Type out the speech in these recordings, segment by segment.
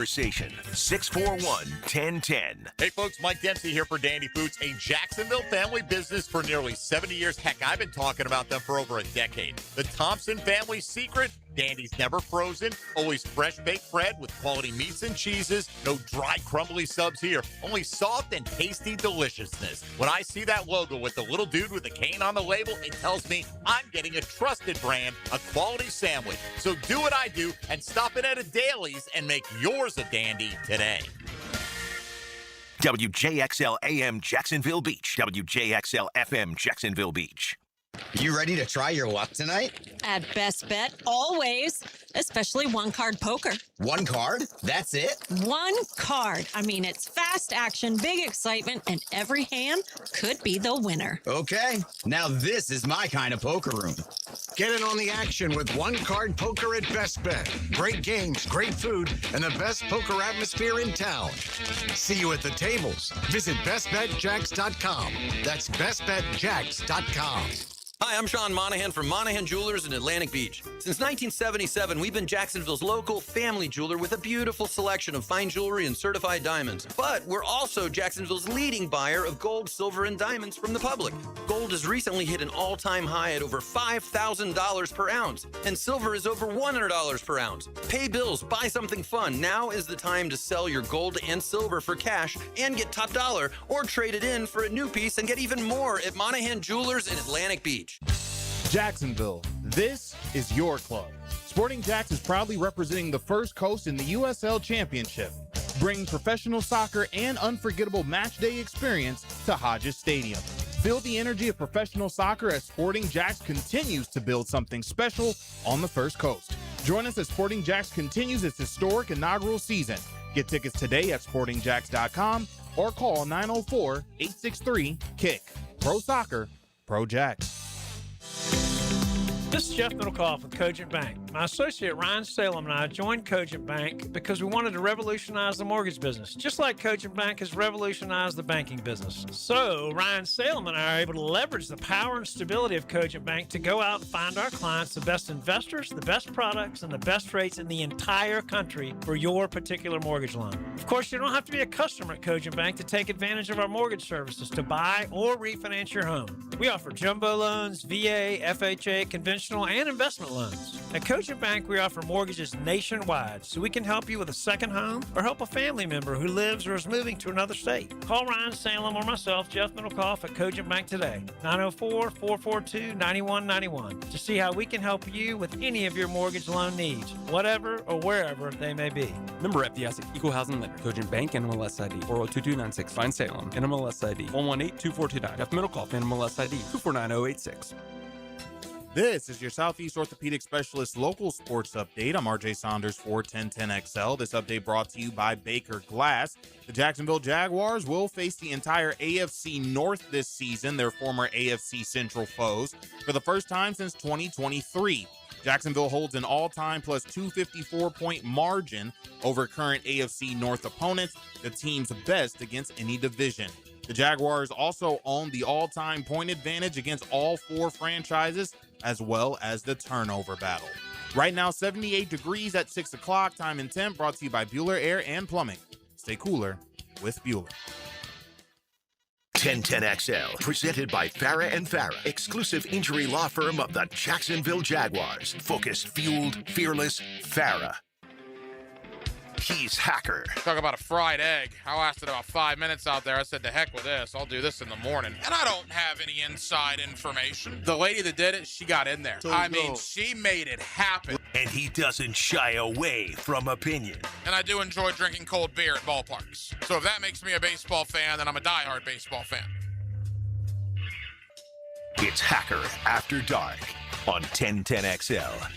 Conversation 641-1010. Hey folks, Mike Dempsey here for Dandy Foods, a Jacksonville family business for nearly 70 years. Heck, I've been talking about them for over a decade. The Thompson family secret: Dandy's never frozen, always fresh baked bread with quality meats and cheeses. No dry, crumbly subs here, only soft and tasty deliciousness. When I see that logo with the little dude with the cane on the label, it tells me I'm getting a trusted brand, a quality sandwich. So do what I do and stop in at a Daly's and make yours a dandy today. WJXL AM Jacksonville Beach. WJXL FM Jacksonville Beach. You ready to try your luck tonight? At Best Bet, always, especially one-card poker. One card? That's it? One card. I mean, it's fast action, big excitement, and every hand could be the winner. Okay, now this is my kind of poker room. Get in on the action with one-card poker at Best Bet. Great games, great food, and the best poker atmosphere in town. See you at the tables. Visit bestbetjacks.com. That's bestbetjacks.com. Hi, I'm Sean Monahan from Monahan Jewelers in Atlantic Beach. Since 1977, we've been Jacksonville's local family jeweler with a beautiful selection of fine jewelry and certified diamonds. But we're also Jacksonville's leading buyer of gold, silver, and diamonds from the public. Gold has recently hit an all-time high at over $5,000 per ounce, and silver is over $100 per ounce. Pay bills, buy something fun. Now is the time to sell your gold and silver for cash and get top dollar, or trade it in for a new piece and get even more at Monahan Jewelers in Atlantic Beach. Jacksonville, this is your club. Sporting Jacks is proudly representing the First Coast in the USL Championship, bringing professional soccer and unforgettable match day experience to Hodges Stadium. Feel the energy of professional soccer as Sporting Jacks continues to build something special on the First Coast. Join us as Sporting Jacks continues its historic inaugural season. Get tickets today at sportingjacks.com or call 904-863-KICK. Pro Soccer, Pro Jacks. This is Jeff Middlecoff with Cogent Bank. My associate Ryan Salem and I joined Cogent Bank because we wanted to revolutionize the mortgage business, just like Cogent Bank has revolutionized the banking business. So Ryan Salem and I are able to leverage the power and stability of Cogent Bank to go out and find our clients the best investors, the best products, and the best rates in the entire country for your particular mortgage loan. Of course, you don't have to be a customer at Cogent Bank to take advantage of our mortgage services to buy or refinance your home. We offer jumbo loans, VA, FHA, conventional and investment loans. At Cogent Bank, we offer mortgages nationwide, so we can help you with a second home or help a family member who lives or is moving to another state. Call Ryan Salem or myself, Jeff Middlecoff, at Cogent Bank today, 904-442-9191, to see how we can help you with any of your mortgage loan needs, whatever or wherever they may be. Member FDIC, Equal Housing Lender, Cogent Bank, NMLS ID 402296, Fine Salem, NMLS ID 1182429, Jeff Middlecoff, NMLS ID 249086. This is your Southeast Orthopedic Specialist local sports update. I'm RJ Saunders for 1010XL. This update brought to you by Baker Glass. The Jacksonville Jaguars will face the entire AFC North this season, their former AFC Central foes, for the first time since 2023. Jacksonville holds an all-time plus 254-point margin over current AFC North opponents, the team's best against any division. The Jaguars also own the all-time point advantage against all four franchises, as well as the turnover battle. Right now, 78 degrees at 6 o'clock. Time and temp brought to you by Bueller Air and Plumbing. Stay cooler with Bueller. 1010XL, presented by Farah and Farah, exclusive injury law firm of the Jacksonville Jaguars. Focused, fueled, fearless, Farah. He's Hacker. Talk about a fried egg. I lasted about 5 minutes out there. I said, to heck with this. I'll do this in the morning. And I don't have any inside information. The lady that did it, she got in there. I mean, she made it happen. And he doesn't shy away from opinion. And I do enjoy drinking cold beer at ballparks. So if that makes me a baseball fan, then I'm a diehard baseball fan. It's Hacker After Dark on 1010XL.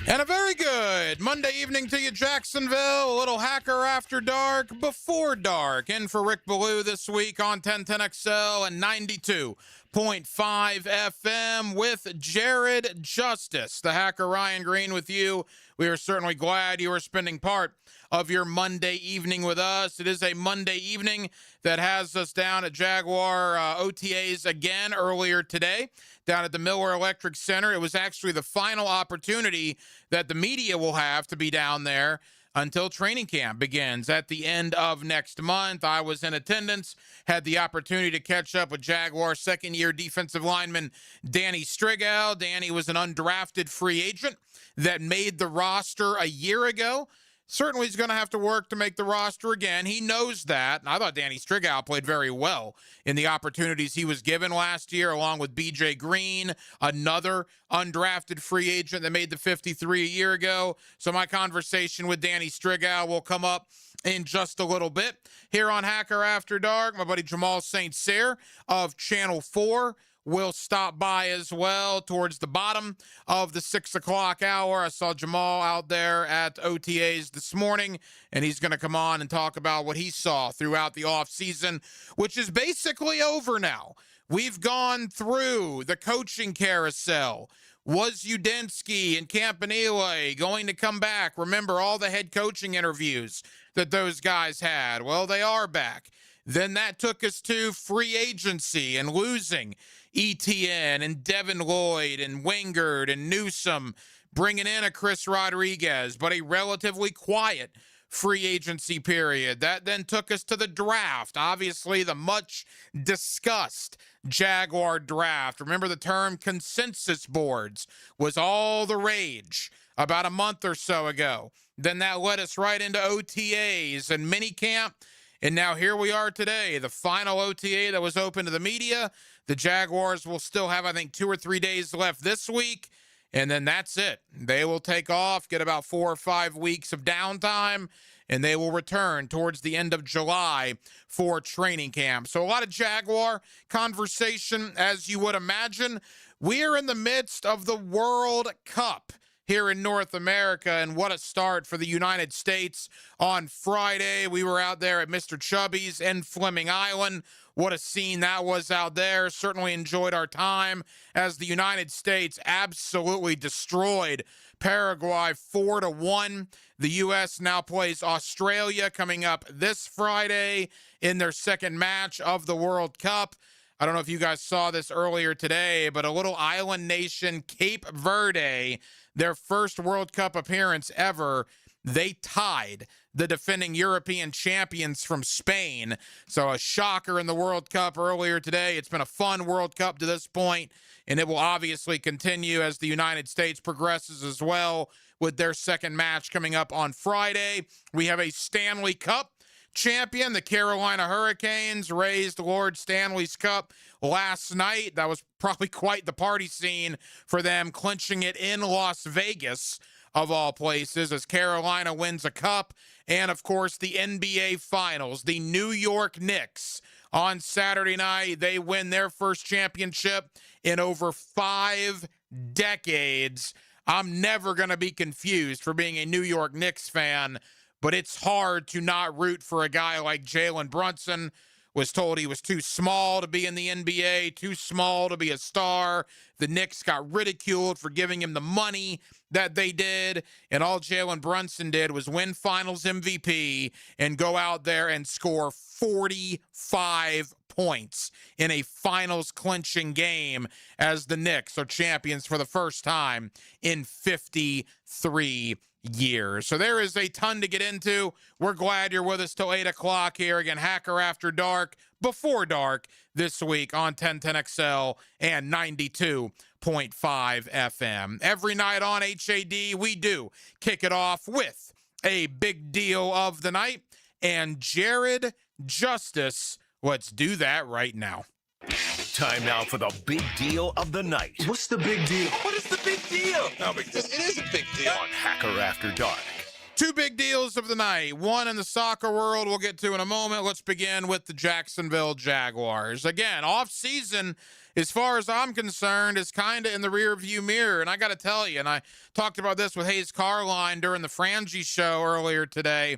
And a very good Monday evening to you, Jacksonville. A little Hacker After Dark, Before Dark. In for Rick Ballou this week on 1010XL and 92.5 FM with Jared Justice. The Hacker Ryan Green with you. We are certainly glad you are spending part of your Monday evening with us. It is a Monday evening that has us down at Jaguar OTAs again earlier today, down at the Miller Electric Center. It was actually the final opportunity that the media will have to be down there until training camp begins at the end of next month. I was in attendance, had the opportunity to catch up with Jaguar second-year defensive lineman Danny Striggow. Danny was an undrafted free agent that made the roster a year ago. Certainly he's going to have to work to make the roster again. He knows that. And I thought Danny Striggow played very well in the opportunities he was given last year, along with B.J. Green, another undrafted free agent that made the 53 a year ago. So my conversation with Danny Striggow will come up in just a little bit. Here on Hacker After Dark, my buddy Jamal St. Cyr of Channel 4 will stop by as well towards the bottom of the 6 o'clock hour. I saw Jamal out there at OTAs this morning, and he's going to come on and talk about what he saw throughout the offseason, which is basically over now. We've gone through the coaching carousel. Was Udinski and Campanile going to come back? Remember all the head coaching interviews that those guys had? Well, they are back. Then that took us to free agency and losing ETN and Devin Lloyd and Wingard and Newsome, bringing in a Chris Rodriguez, but a relatively quiet free agency period. That then took us to the draft, obviously the much discussed Jaguar draft. Remember the term consensus boards was all the rage about a month or so ago. Then that led us right into OTAs and minicamp. And now here we are today, the final OTA that was open to the media. The Jaguars will still have, I think, 2 or 3 days left this week, and then that's it. They will take off, get about 4 or 5 weeks of downtime, and they will return towards the end of July for training camp. So a lot of Jaguar conversation, as you would imagine. We are in the midst of the World Cup here in North America, and what a start for the United States on Friday. We were out there at Mr. Chubby's in Fleming Island. What a scene that was out there. Certainly enjoyed our time as the United States absolutely destroyed Paraguay 4-1. The U.S. now plays Australia coming up this Friday in their second match of the World Cup. I don't know if you guys saw this earlier today, but a little island nation, Cape Verde, their first World Cup appearance ever, they tied the defending European champions from Spain. So a shocker in the World Cup earlier today. It's been a fun World Cup to this point, and it will obviously continue as the United States progresses as well with their second match coming up on Friday. We have a Stanley Cup champion. The Carolina Hurricanes raised Lord Stanley's Cup last night. That was probably quite the party scene for them, clinching it in Las Vegas, of all places, as Carolina wins a cup. And, of course, the NBA Finals, the New York Knicks on Saturday night. They win their first championship in over 5 decades. I'm never going to be confused for being a New York Knicks fan, but it's hard to not root for a guy like Jalen Brunson. Was told he was too small to be in the NBA, too small to be a star. The Knicks got ridiculed for giving him the money that they did, and all Jalen Brunson did was win Finals MVP and go out there and score 45 points in a Finals clinching game as the Knicks are champions for the first time in 53 years. So there is a ton to get into. We're glad you're with us till 8 o'clock here. Again, Hacker After Dark, before dark this week on 1010XL and 92.5 FM. Every night on HAD, we do kick it off with a big deal of the night and Jared Justice. Let's do that right now. Time now for the big deal of the night. What's the big deal? What is the big deal? No, because it is a big deal. On Hacker After Dark. 2 big deals of the night. One in the soccer world we'll get to in a moment. Let's begin with the Jacksonville Jaguars. Again, off-season, as far as I'm concerned, is kind of in the rearview mirror. And I got to tell you, and I talked about this with Hayes Carline during the Frangie show earlier today,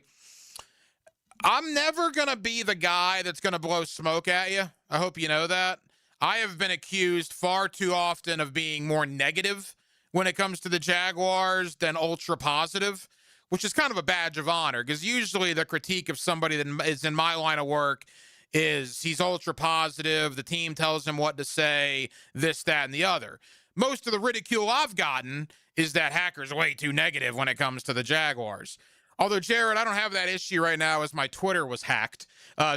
I'm never going to be the guy that's going to blow smoke at you. I hope you know that. I have been accused far too often of being more negative when it comes to the Jaguars than ultra positive, which is kind of a badge of honor, because usually the critique of somebody that is in my line of work is he's ultra positive, the team tells him what to say, this, that, and the other. Most of the ridicule I've gotten is that Hacker's way too negative when it comes to the Jaguars. Although, Jared, I don't have that issue right now as my Twitter was hacked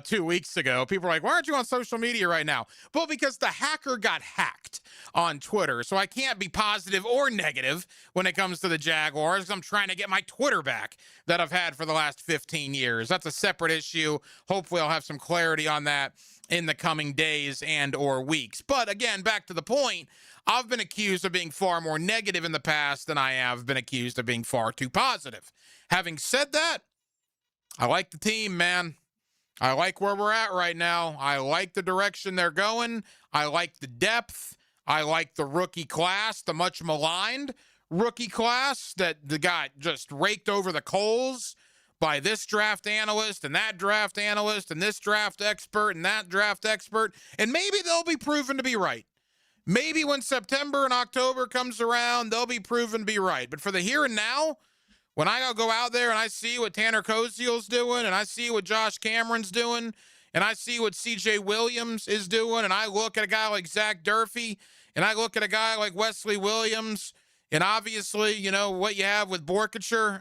2 weeks ago. People are like, why aren't you on social media right now? Well, because the hacker got hacked on Twitter. So I can't be positive or negative when it comes to the Jaguars because I'm trying to get my Twitter back that I've had for the last 15 years. That's a separate issue. Hopefully I'll have some clarity on that in the coming days and or weeks. But again, back to the point, I've been accused of being far more negative in the past than I have been accused of being far too positive. Having said that, I like the team, man. I like where we're at right now. I like the direction they're going. I like the depth. I like the rookie class, the much maligned rookie class that got just raked over the coals by this draft analyst and that draft analyst and this draft expert and that draft expert. And maybe they'll be proven to be right. Maybe when September and October comes around, they'll be proven to be right. But for the here and now, when I go out there and I see what Tanner Koziel's doing and I see what Josh Cameron's doing and I see what C.J. Williams is doing and I look at a guy like Zach Durfee and I look at a guy like Wesley Williams and obviously, you know, what you have with Borkacher,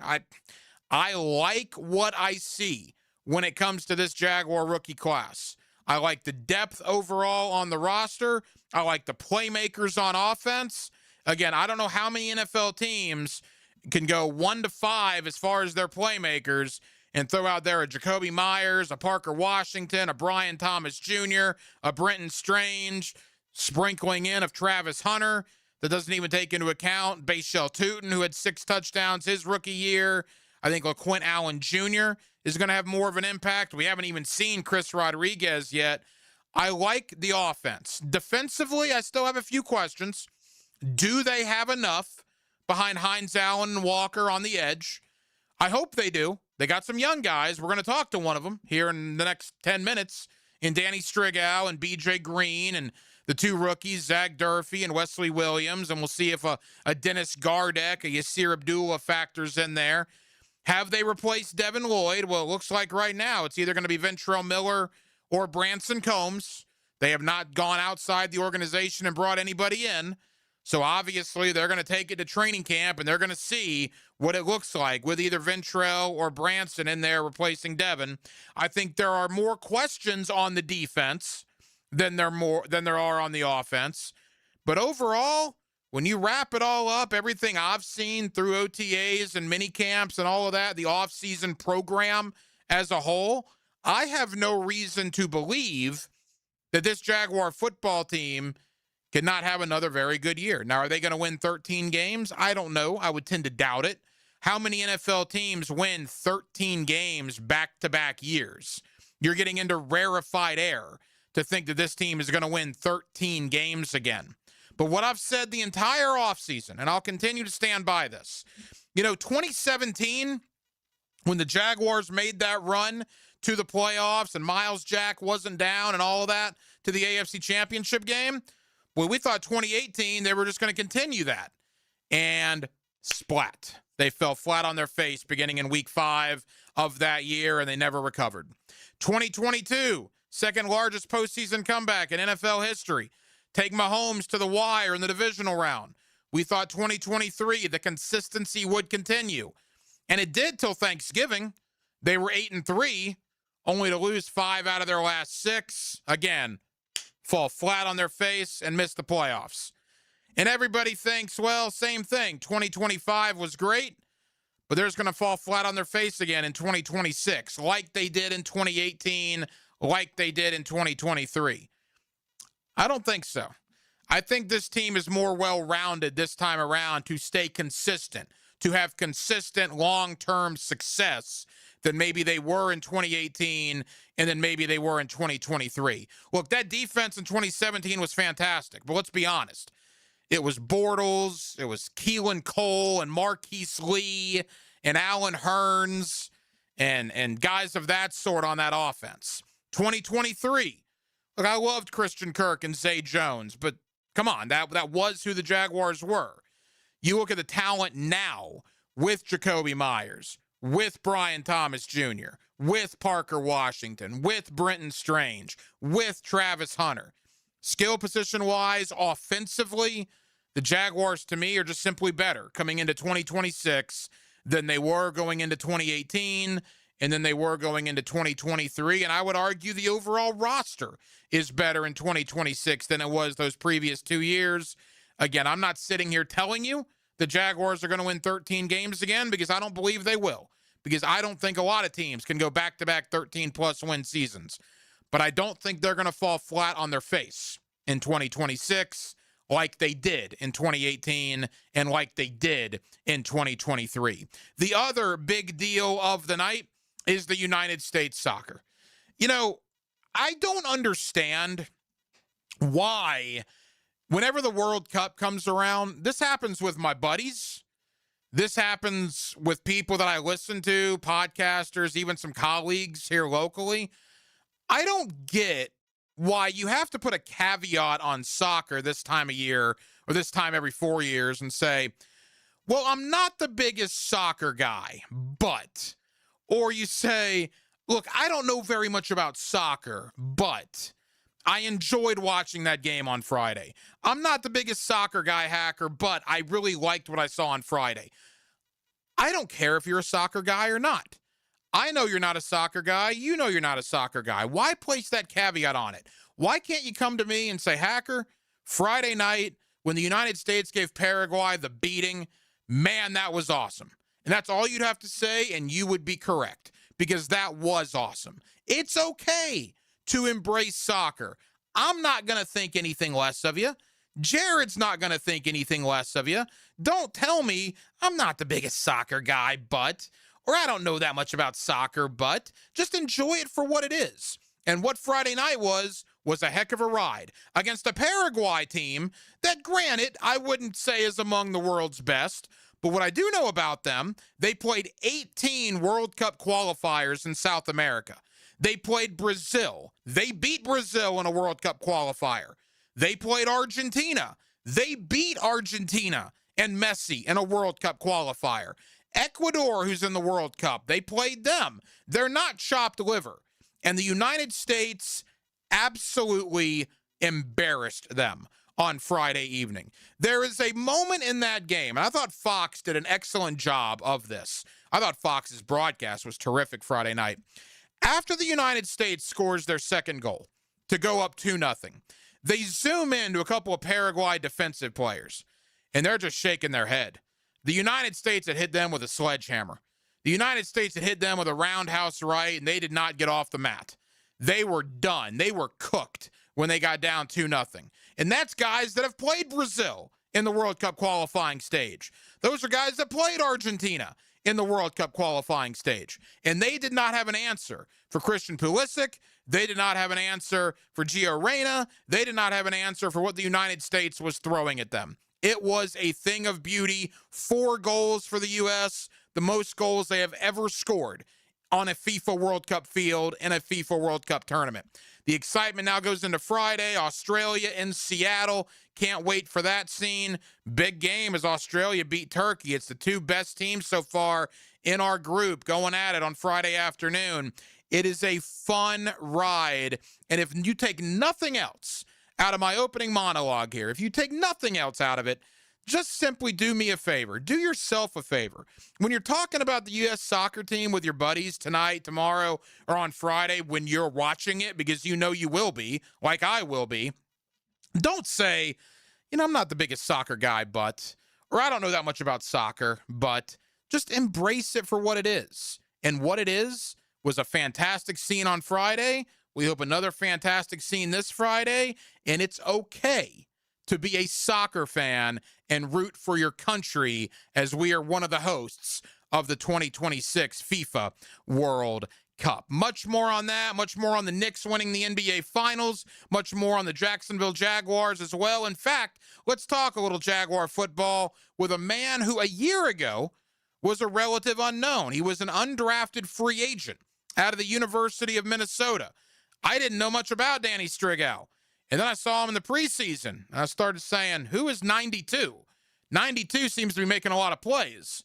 I like what I see when it comes to this Jaguar rookie class. I like the depth overall on the roster. I like the playmakers on offense. Again, I don't know how many NFL teams can go 1 to 5 as far as their playmakers and throw out there a Jacoby Myers, a Parker Washington, a Brian Thomas Jr., a Brenton Strange, sprinkling in of Travis Hunter that doesn't even take into account Bashal Tutin, who had 6 touchdowns his rookie year. I think LaQuint Allen Jr. is going to have more of an impact. We haven't even seen Chris Rodriguez yet. I like the offense. Defensively, I still have a few questions. Do they have enough behind Hines Allen and Walker on the edge? I hope they do. They got some young guys. We're going to talk to one of them here in the next 10 minutes in Danny Striggow and B.J. Green and the 2 rookies, Zach Durfee and Wesley Williams, and we'll see if a Dennis Gardeck, a Yasir Abdullah factors in there. Have they replaced Devin Lloyd? Well, it looks like right now it's either going to be Ventrell Miller or Branson Combs. They have not gone outside the organization and brought anybody in. So obviously they're going to take it to training camp and they're going to see what it looks like with either Ventrell or Branson in there replacing Devin. I think there are more questions on the defense than there are on the offense. But overall, when you wrap it all up, everything I've seen through OTAs and mini camps and all of that, the offseason program as a whole, I have no reason to believe that this Jaguar football team cannot have another very good year. Now, are they going to win 13 games? I don't know. I would tend to doubt it. How many NFL teams win 13 games back-to-back years? You're getting into rarefied air to think that this team is going to win 13 games again. But what I've said the entire offseason, and I'll continue to stand by this, 2017, when the Jaguars made that run to the playoffs and Myles Jack wasn't down and all of that to the AFC Championship game, well, we thought 2018 they were just going to continue that. And splat. They fell flat on their face beginning in week 5 of that year, and they never recovered. 2022, second largest postseason comeback in NFL history. Take Mahomes to the wire in the divisional round. We thought 2023, the consistency would continue. And it did till Thanksgiving. They were 8-3, only to lose 5 out of their last 6. Again, fall flat on their face and miss the playoffs. And everybody thinks, well, same thing. 2025 was great, but they're just going to fall flat on their face again in 2026, like they did in 2018, like they did in 2023. I don't think so. I think this team is more well-rounded this time around to stay consistent, to have consistent long-term success than maybe they were in 2018 and then maybe they were in 2023. Look, that defense in 2017 was fantastic, but let's be honest. It was Bortles, it was Keelan Cole and Marquise Lee and Allen Hurns and guys of that sort on that offense. 2023, look, I loved Christian Kirk and Zay Jones, but come on, that was who the Jaguars were. You look at the talent now with Jacoby Myers, with Brian Thomas Jr., with Parker Washington, with Brenton Strange, with Travis Hunter. Skill position-wise, offensively, the Jaguars, to me, are just simply better coming into 2026 than they were going into 2018 and than they were going into 2023. And I would argue the overall roster is better in 2026 than it was those previous 2 years. Again, I'm not sitting here telling you the Jaguars are going to win 13 games again, because I don't believe they will, because I don't think a lot of teams can go back-to-back 13-plus win seasons. But I don't think they're going to fall flat on their face in 2026 like they did in 2018 and like they did in 2023. The other big deal of the night is the United States soccer. You know, I don't understand why whenever the World Cup comes around, this happens with my buddies. This happens with people that I listen to, podcasters, even some colleagues here locally. I don't get why you have to put a caveat on soccer this time of year or this time every 4 years and say, well, I'm not the biggest soccer guy, but, or you say, look, I don't know very much about soccer, but I enjoyed watching that game on Friday. I'm not the biggest soccer guy, Hacker, but I really liked what I saw on Friday. I don't care if you're a soccer guy or not. I know you're not a soccer guy. You know you're not a soccer guy. Why place that caveat on it? Why can't you come to me and say, Hacker, Friday night when the United States gave Paraguay the beating, man, that was awesome. And that's all you'd have to say, and you would be correct, because that was awesome. It's okay to embrace soccer. I'm not going to think anything less of you. Jared's not going to think anything less of you. Don't tell me I'm not the biggest soccer guy, but, or I don't know that much about soccer, but just enjoy it for what it is. And what Friday night was a heck of a ride against a Paraguay team that, granted, I wouldn't say is among the world's best. But what I do know about them, they played 18 World Cup qualifiers in South America. They played Brazil. They beat Brazil in a World Cup qualifier. They played Argentina. They beat Argentina and Messi in a World Cup qualifier. Ecuador, who's in the World Cup, they played them. They're not chopped liver. And the United States absolutely embarrassed them on Friday evening. There is a moment in that game, and I thought Fox did an excellent job of this. I thought Fox's broadcast was terrific Friday night. After the United States scores their second goal to go up 2-0, they zoom into a couple of Paraguay defensive players, and they're just shaking their head. The United States had hit them with a sledgehammer. The United States had hit them with a roundhouse right, and they did not get off the mat. They were done. They were cooked when they got down 2-0. And that's guys that have played Brazil in the World Cup qualifying stage. Those are guys that played Argentina in the World Cup qualifying stage. And they did not have an answer for Christian Pulisic. They did not have an answer for Gio Reyna. They did not have an answer for what the United States was throwing at them. It was a thing of beauty. 4 goals for the U.S., the most goals they have ever scored on a FIFA World Cup field in a FIFA World Cup tournament. The excitement now goes into Friday, Australia in Seattle. Can't wait for that scene. Big game as Australia beat Turkey. It's the 2 best teams so far in our group going at it on Friday afternoon. It is a fun ride. And if you take nothing else out of my opening monologue here, if you take nothing else out of it, just simply do me a favor. Do yourself a favor. When you're talking about the U.S. soccer team with your buddies tonight, tomorrow, or on Friday when you're watching it, because you know you will be, like I will be, don't say, I'm not the biggest soccer guy, but, or I don't know that much about soccer, but just embrace it for what it is. And what it is was a fantastic scene on Friday. We hope another fantastic scene this Friday, and it's okay to be a soccer fan and root for your country as we are one of the hosts of the 2026 FIFA World Cup. Much more on that, much more on the Knicks winning the NBA Finals, much more on the Jacksonville Jaguars as well. In fact, let's talk a little Jaguar football with a man who a year ago was a relative unknown. He was an undrafted free agent out of the University of Minnesota. I didn't know much about Danny Striggow. And then I saw him in the preseason, and I started saying, who is 92? 92 seems to be making a lot of plays.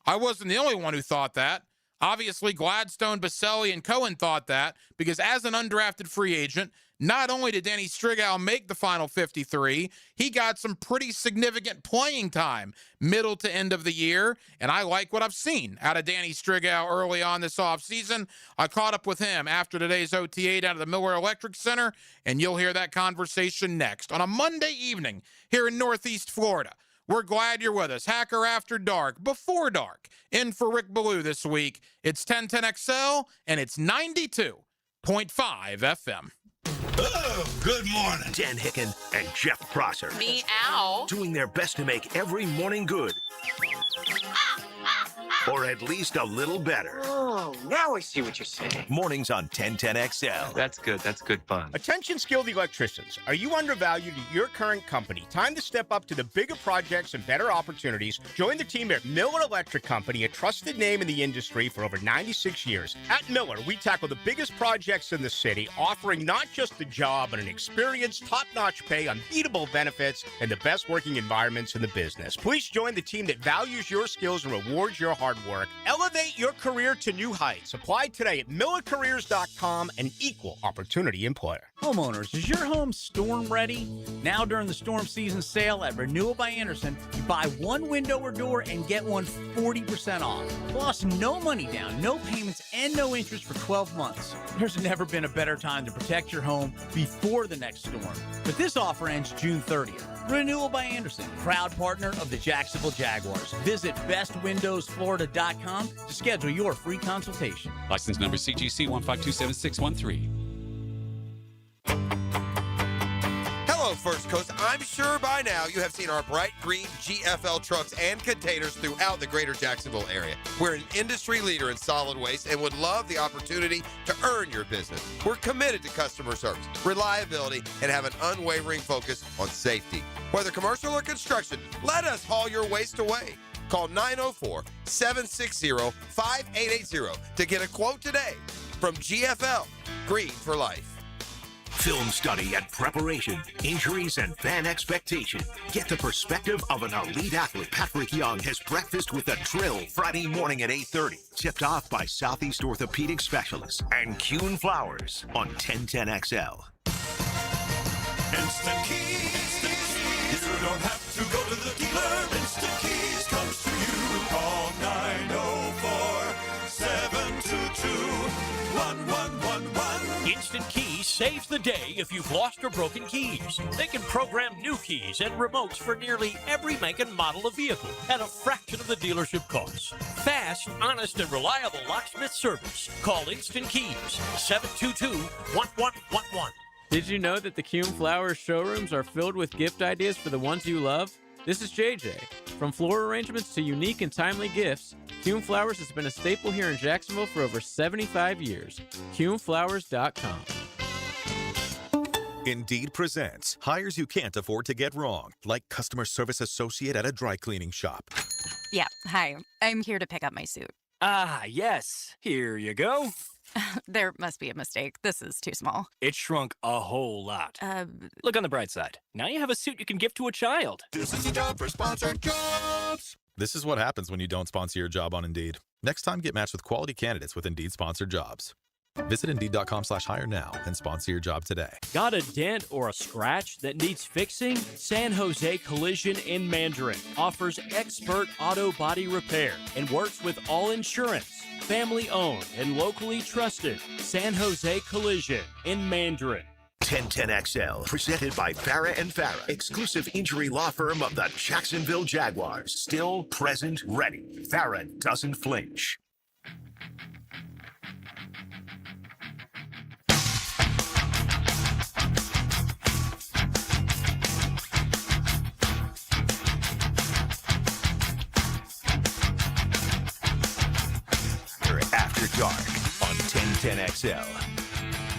I wasn't the only one who thought that. Obviously, Gladstone, Baselli, and Cohen thought that because as an undrafted free agent, not only did Danny Striggow make the final 53, he got some pretty significant playing time middle to end of the year, and I like what I've seen out of Danny Striggow early on this offseason. I caught up with him after today's OTA down at the Miller Electric Center, and you'll hear that conversation next on a Monday evening here in Northeast Florida. We're glad you're with us. Hacker After Dark, before dark. In for Rick Ballou this week. It's 1010XL, and it's 92.5 FM. Oh, good morning. Dan Hicken and Jeff Prosser. Meow. Doing their best to make every morning good. Or at least a little better. Oh, now I see what you're saying. Mornings on 1010XL. That's good. That's good fun. Attention skilled electricians. Are you undervalued at your current company? Time to step up to the bigger projects and better opportunities. Join the team at Miller Electric Company, a trusted name in the industry for over 96 years. At Miller, we tackle the biggest projects in the city, offering not just the job, but an experienced, top-notch pay, unbeatable benefits, and the best working environments in the business. Please join the team that values your skills and rewards your hard work. Elevate your career to new heights. Apply today at millercareers.com, an equal opportunity employer. Homeowners, is your home storm ready? Now during the storm season sale at Renewal by Anderson, you buy one window or door and get one 40% off. Plus, no money down, no payments, and no interest for 12 months. There's never been a better time to protect your home before the next storm. But this offer ends June 30th. Renewal by Anderson, proud partner of the Jacksonville Jaguars. Visit bestwindowsflorida.com to schedule your free consultation. License number CGC 1527613. Hello, First Coast. I'm sure by now you have seen our bright green GFL trucks and containers throughout the greater Jacksonville area. We're an industry leader in solid waste and would love the opportunity to earn your business. We're committed to customer service, reliability, and have an unwavering focus on safety. Whether commercial or construction, let us haul your waste away. Call 904-760-5880 to get a quote today. From GFL, Green for Life. Film study and preparation, injuries and fan expectation. Get the perspective of an elite athlete. Patrick Young has breakfast with the drill Friday morning at 8:30. Tipped off by Southeast Orthopedic Specialists and Kuhn Flowers on 1010XL. Instant Keys. You don't have to go to the dealer. Instant Keys comes to you. Call 904-722-1111. Instant Keys saves the day if you've lost or broken keys. They can program new keys and remotes for nearly every make and model of vehicle at a fraction of the dealership costs. Fast, honest, and reliable locksmith service. Call Instant Keys, 722-1111. Did you know that the Kuhn Flowers showrooms are filled with gift ideas for the ones you love? This is JJ. From floral arrangements to unique and timely gifts, Kuhn Flowers has been a staple here in Jacksonville for over 75 years. KuhnFlowers.com. Indeed presents hires you can't afford to get wrong, like customer service associate at a dry cleaning shop. Yeah, hi. I'm here to pick up my suit. Ah, yes. Here you go. There must be a mistake. This is too small. It shrunk a whole lot. Look on the bright side. Now you have a suit you can give to a child. This is a job for sponsored jobs. This is what happens when you don't sponsor your job on Indeed. Next time, get matched with quality candidates with Indeed sponsored jobs. Visit Indeed.com/hire now and sponsor your job today. Got a dent or a scratch that needs fixing? San Jose Collision in Mandarin offers expert auto body repair and works with all insurance. Family owned and locally trusted. San Jose Collision in Mandarin. 1010XL, presented by Farah and Farah, exclusive injury law firm of the Jacksonville Jaguars. Still, present, ready. Farah doesn't flinch. After Dark on 1010XL.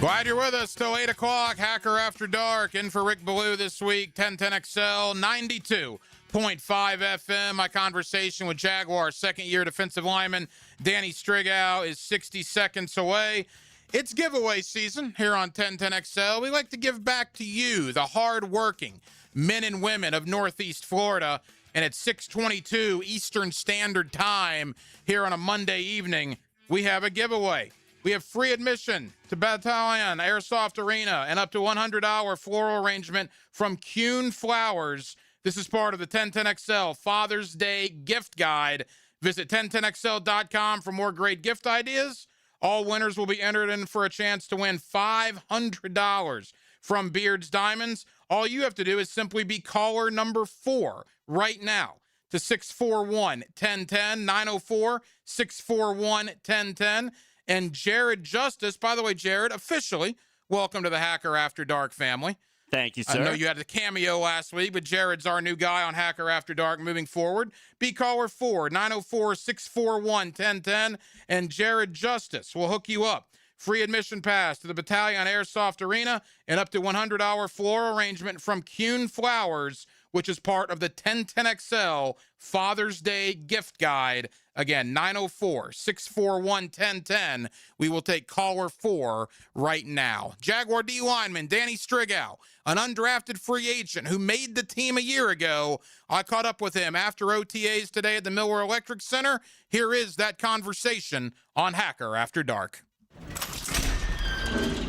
Glad you're with us till 8 o'clock. Hacker After Dark. In for Rick Ballou this week. 1010XL 92.5 FM. My conversation with Jaguar second-year defensive lineman Danny Striggow is 60 seconds away. It's giveaway season here on 1010XL. We like to give back to you, the hard-working men and women of Northeast Florida. And at 6:22 Eastern Standard Time here on a Monday evening, we have a giveaway. We have free admission to Battalion Airsoft Arena and up to $100 floral arrangement from Kuhn Flowers. This is part of the 1010XL Father's Day gift guide. Visit 1010XL.com for more great gift ideas. All winners will be entered in for a chance to win $500 from Beard's Diamonds. All you have to do is simply be caller number 4 right now to 641-1010, 904-641-1010. And Jared Justice, by the way, Jared, officially, welcome to the Hacker After Dark family. Thank you, sir. I know you had the cameo last week, but Jared's our new guy on Hacker After Dark moving forward. Be caller 4, 904-641-1010, and Jared Justice will hook you up. Free admission pass to the Battalion Airsoft Arena and up to $100 floral arrangement from Kuhn Flowers, which is part of the 1010XL Father's Day gift guide. Again, 904-641-1010. We will take caller 4 right now. Jaguar D lineman Danny Striggow, an undrafted free agent who made the team a year ago. I caught up with him after OTAs today at the Miller Electric Center. Here is that conversation on Hacker After Dark.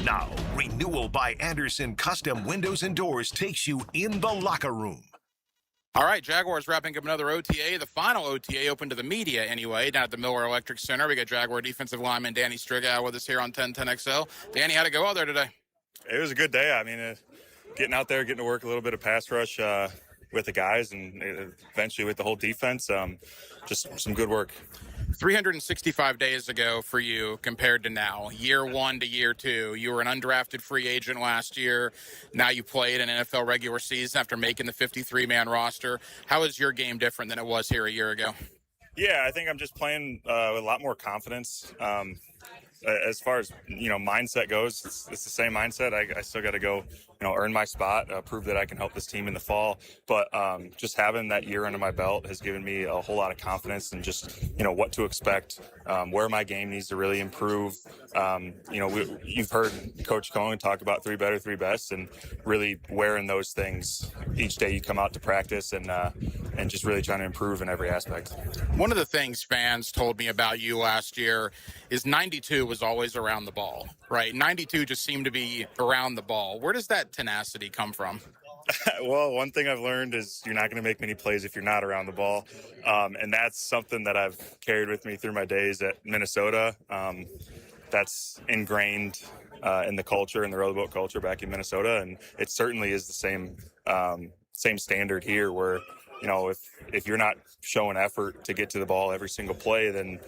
Now, Renewal by Anderson Custom Windows and Doors takes you in the locker room. All right, Jaguars wrapping up another OTA, the final OTA open to the media anyway, down at the Miller Electric Center. We got Jaguar defensive lineman Danny Striggow with us here on 1010XL. Danny, how'd it go out there today? It was a good day. I mean, getting out there, getting to work a little bit of pass rush with the guys and eventually with the whole defense. Just some good work. 365 days ago for you compared to now, year 1 to year 2. You were an undrafted free agent last year. Now you played an NFL regular season after making the 53-man roster. How is your game different than it was here a year ago? Yeah, I think I'm just playing with a lot more confidence. As far as, mindset goes, it's the same mindset. I still got to go, earn my spot, prove that I can help this team in the fall. But just having that year under my belt has given me a whole lot of confidence and just, what to expect, where my game needs to really improve. You've heard Coach Cohen talk about 3 better, 3 best, and really wearing those things each day you come out to practice and just really trying to improve in every aspect. One of the things fans told me about you last year is 92 was always around the ball, right? 92 just seemed to be around the ball. Where does that tenacity come from? Well, one thing I've learned is you're not going to make many plays if you're not around the ball. And that's something that I've carried with me through my days at Minnesota. That's ingrained in the culture, in the rowboat culture back in Minnesota. And it certainly is the same standard here where, if you're not showing effort to get to the ball every single play, then,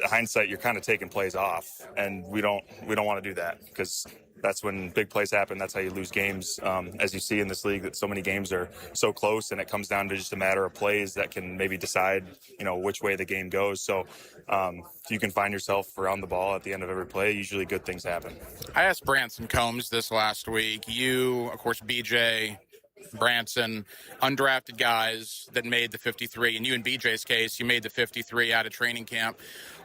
hindsight, you're kind of taking plays off, and we don't want to do that because that's when big plays happen. That's how you lose games. As you see in this league, that so many games are so close, and it comes down to just a matter of plays that can maybe decide, which way the game goes. So if you can find yourself around the ball at the end of every play, usually good things happen. I asked Branson Combs this last week. You, of course, BJ, Branson, undrafted guys that made the 53, and you in BJ's case, you made the 53 out of training camp.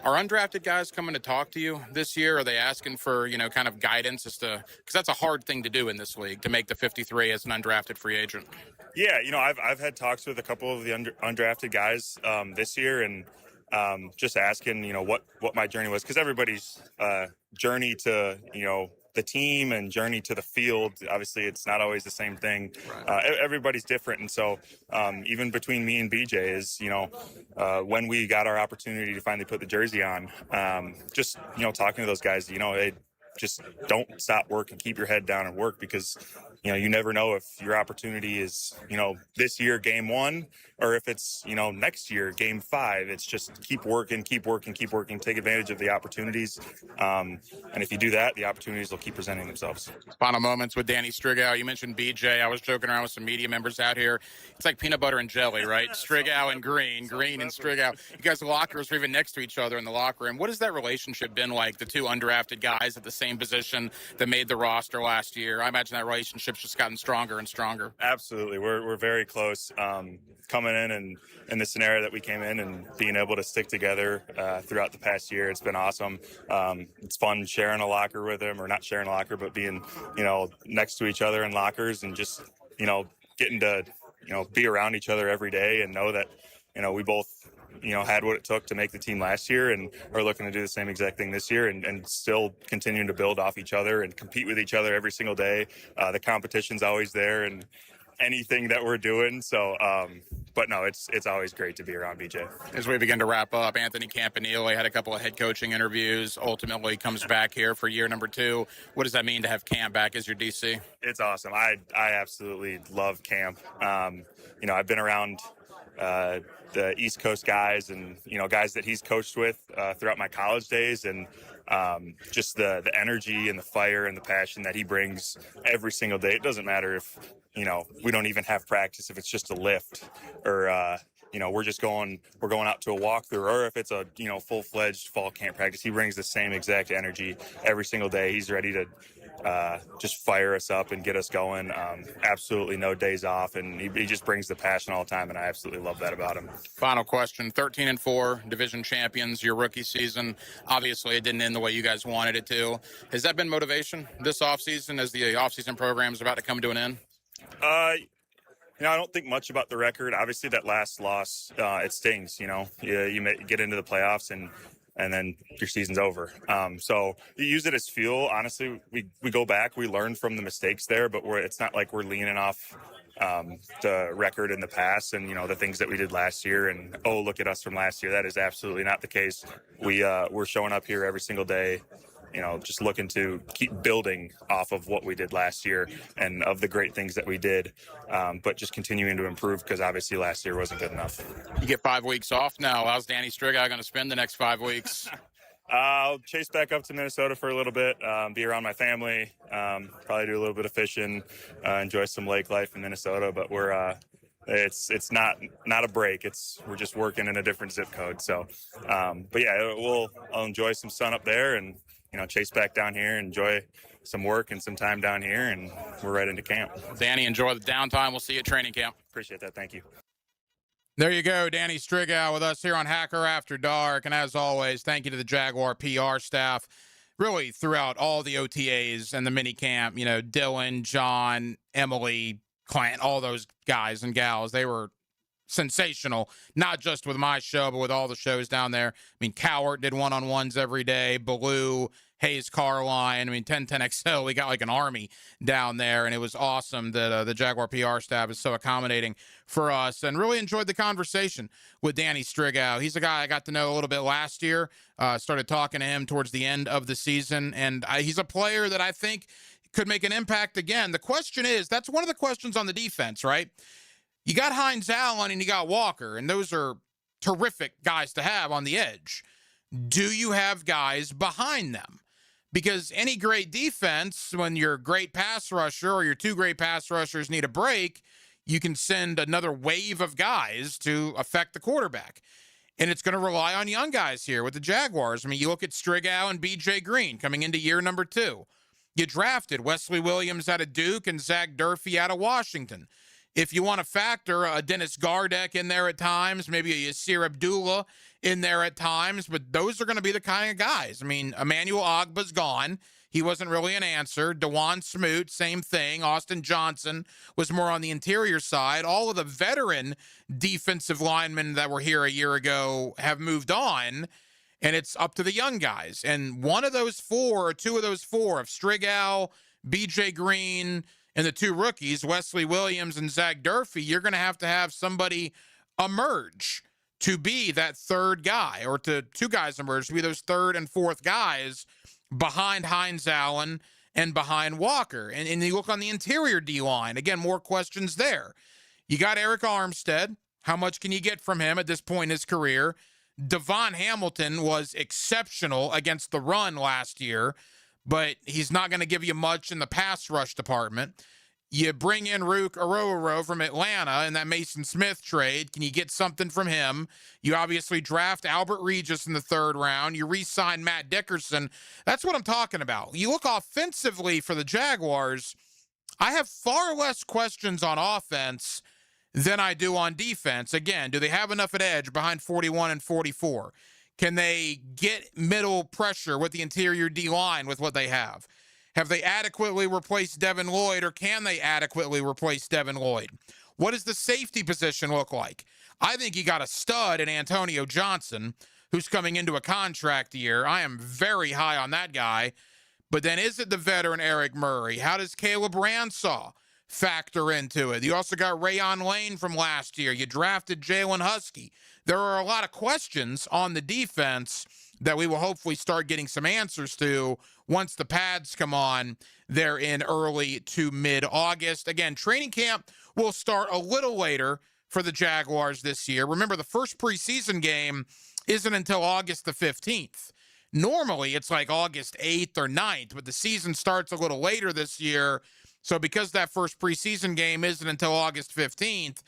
Are undrafted guys coming to talk to you this year? Are they asking for, kind of guidance as to, because that's a hard thing to do in this league, to make the 53 as an undrafted free agent? Yeah, I've had talks with a couple of the undrafted guys this year, and just asking, what my journey was, because everybody's journey to, the team and journey to the field, obviously it's not always the same thing. Everybody's different. And so even between me and BJ is, when we got our opportunity to finally put the jersey on, just, talking to those guys, hey, just don't stop working, keep your head down and work, because, you never know if your opportunity is, this year, game 1, or if it's, next year, game 5. It's just keep working, take advantage of the opportunities. And if you do that, the opportunities will keep presenting themselves. Final moments with Danny Striggow. You mentioned BJ. I was joking around with some media members out here. It's like peanut butter and jelly, right? Striggow and Green and Striggow. You guys' lockers are even next to each other in the locker room. What has that relationship been like, the two undrafted guys at the same position that made the roster last year? I imagine that relationship's just gotten stronger and stronger. Absolutely. We're very close. Coming in and in the scenario that we came in and being able to stick together throughout the past year, it's been awesome. It's fun sharing a locker with him, or not sharing a locker, but being, next to each other in lockers and just, getting to, be around each other every day and know that, we both, had what it took to make the team last year and are looking to do the same exact thing this year and still continuing to build off each other and compete with each other every single day. The competition's always there and anything that we're doing. So, but no, it's always great to be around BJ. As we begin to wrap up, Anthony Campanile had a couple of head coaching interviews, ultimately comes back here for year number 2. What does that mean to have Cam back as your DC? It's awesome. I absolutely love Cam. I've been around the East Coast guys and, guys that he's coached with throughout my college days. And just the energy and the fire and the passion that he brings every single day. It doesn't matter if, we don't even have practice, if it's just a lift or, we're going out to a walkthrough, or if it's a, full-fledged fall camp practice. He brings the same exact energy every single day. He's ready to just fire us up and get us going. Absolutely no days off, and he just brings the passion all the time, and I absolutely love that about him. Final question, 13-4, division champions, your rookie season. Obviously, it didn't end the way you guys wanted it to. Has that been motivation this offseason as the offseason program is about to come to an end? I don't think much about the record. Obviously, that last loss, it stings. You may get into the playoffs and then your season's over. So you use it as fuel. Honestly, we go back, we learn from the mistakes there, but it's not like we're leaning off the record in the past and, the things that we did last year and, oh, look at us from last year. That is absolutely not the case. We're showing up here every single day, just looking to keep building off of what we did last year and of the great things that we did, but just continuing to improve because obviously last year wasn't good enough. You get 5 weeks off now. How's Danny Striggow going to spend the next 5 weeks? I'll chase back up to Minnesota for a little bit, be around my family, probably do a little bit of fishing, enjoy some lake life in Minnesota, but it's not a break. We're just working in a different zip code. So, but yeah, I'll enjoy some sun up there and, chase back down here, enjoy some work and some time down here, and we're right into camp. Danny, enjoy the downtime. We'll see you at training camp. Appreciate that. Thank you. There you go, Danny Striggow with us here on Hacker After Dark. And as always, thank you to the Jaguar PR staff, really throughout all the OTAs and the mini camp. Dylan, John, Emily, Clint, all those guys and gals, they were sensational, not just with my show, but with all the shows down there. Cowart did one-on-ones every day. Baloo, Hayes Carline. 1010XL, we got like an army down there, and it was awesome that the Jaguar PR staff is so accommodating for us, and really enjoyed the conversation with Danny Striggow. He's a guy I got to know a little bit last year, started talking to him towards the end of the season, and he's a player that I think could make an impact again. The question is, that's one of the questions on the defense, right? You got Hines Allen and you got Walker, and those are terrific guys to have on the edge. Do you have guys behind them? Because any great defense, when your great pass rusher or your 2 great pass rushers need a break, you can send another wave of guys to affect the quarterback. And it's going to rely on young guys here with the Jaguars. You look at Striggow and B.J. Green coming into year number 2. You drafted Wesley Williams out of Duke and Zach Durfee out of Washington. If you want to factor a Dennis Gardeck in there at times, maybe a Yasir Abdullah in there at times, but those are going to be the kind of guys. Emmanuel Ogba's gone. He wasn't really an answer. DeJuan Smoot, same thing. Austin Johnson was more on the interior side. All of the veteran defensive linemen that were here a year ago have moved on, and it's up to the young guys. And one of those 4 or 2 of those 4 of Striggow, B.J. Green, and the 2 rookies, Wesley Williams and Zach Durfee, you're going to have somebody emerge to be that 3rd guy, or 2 guys emerge to be those 3rd and 4th guys behind Hines Allen and behind Walker. And you look on the interior D-line, again, more questions there. You got Eric Armstead. How much can you get from him at this point in his career? Devon Hamilton was exceptional against the run last year, but he's not going to give you much in the pass rush department. You bring in Rook Ororo from Atlanta in that Mason Smith trade. Can you get something from him? You obviously draft Albert Regis in the 3rd round. You re-sign Matt Dickerson. That's what I'm talking about. You look offensively for the Jaguars, I have far less questions on offense than I do on defense. Again, do they have enough at edge behind 41 and 44? Can they get middle pressure with the interior D-line with what they have? Have they adequately replaced Devin Lloyd, or can they adequately replace Devin Lloyd? What does the safety position look like? I think you got a stud in Antonio Johnson, who's coming into a contract year. I am very high on that guy. But then is it the veteran Eric Murray? How does Caleb Ransaw factor into it? You also got Rayon Lane from last year. You drafted Jalen Husky. There are a lot of questions on the defense that we will hopefully start getting some answers to once the pads come on there in early to mid-August. Again, training camp will start a little later for the Jaguars this year. Remember, the first preseason game isn't until August the 15th. Normally, it's like August 8th or 9th, but the season starts a little later this year. So because that first preseason game isn't until August 15th,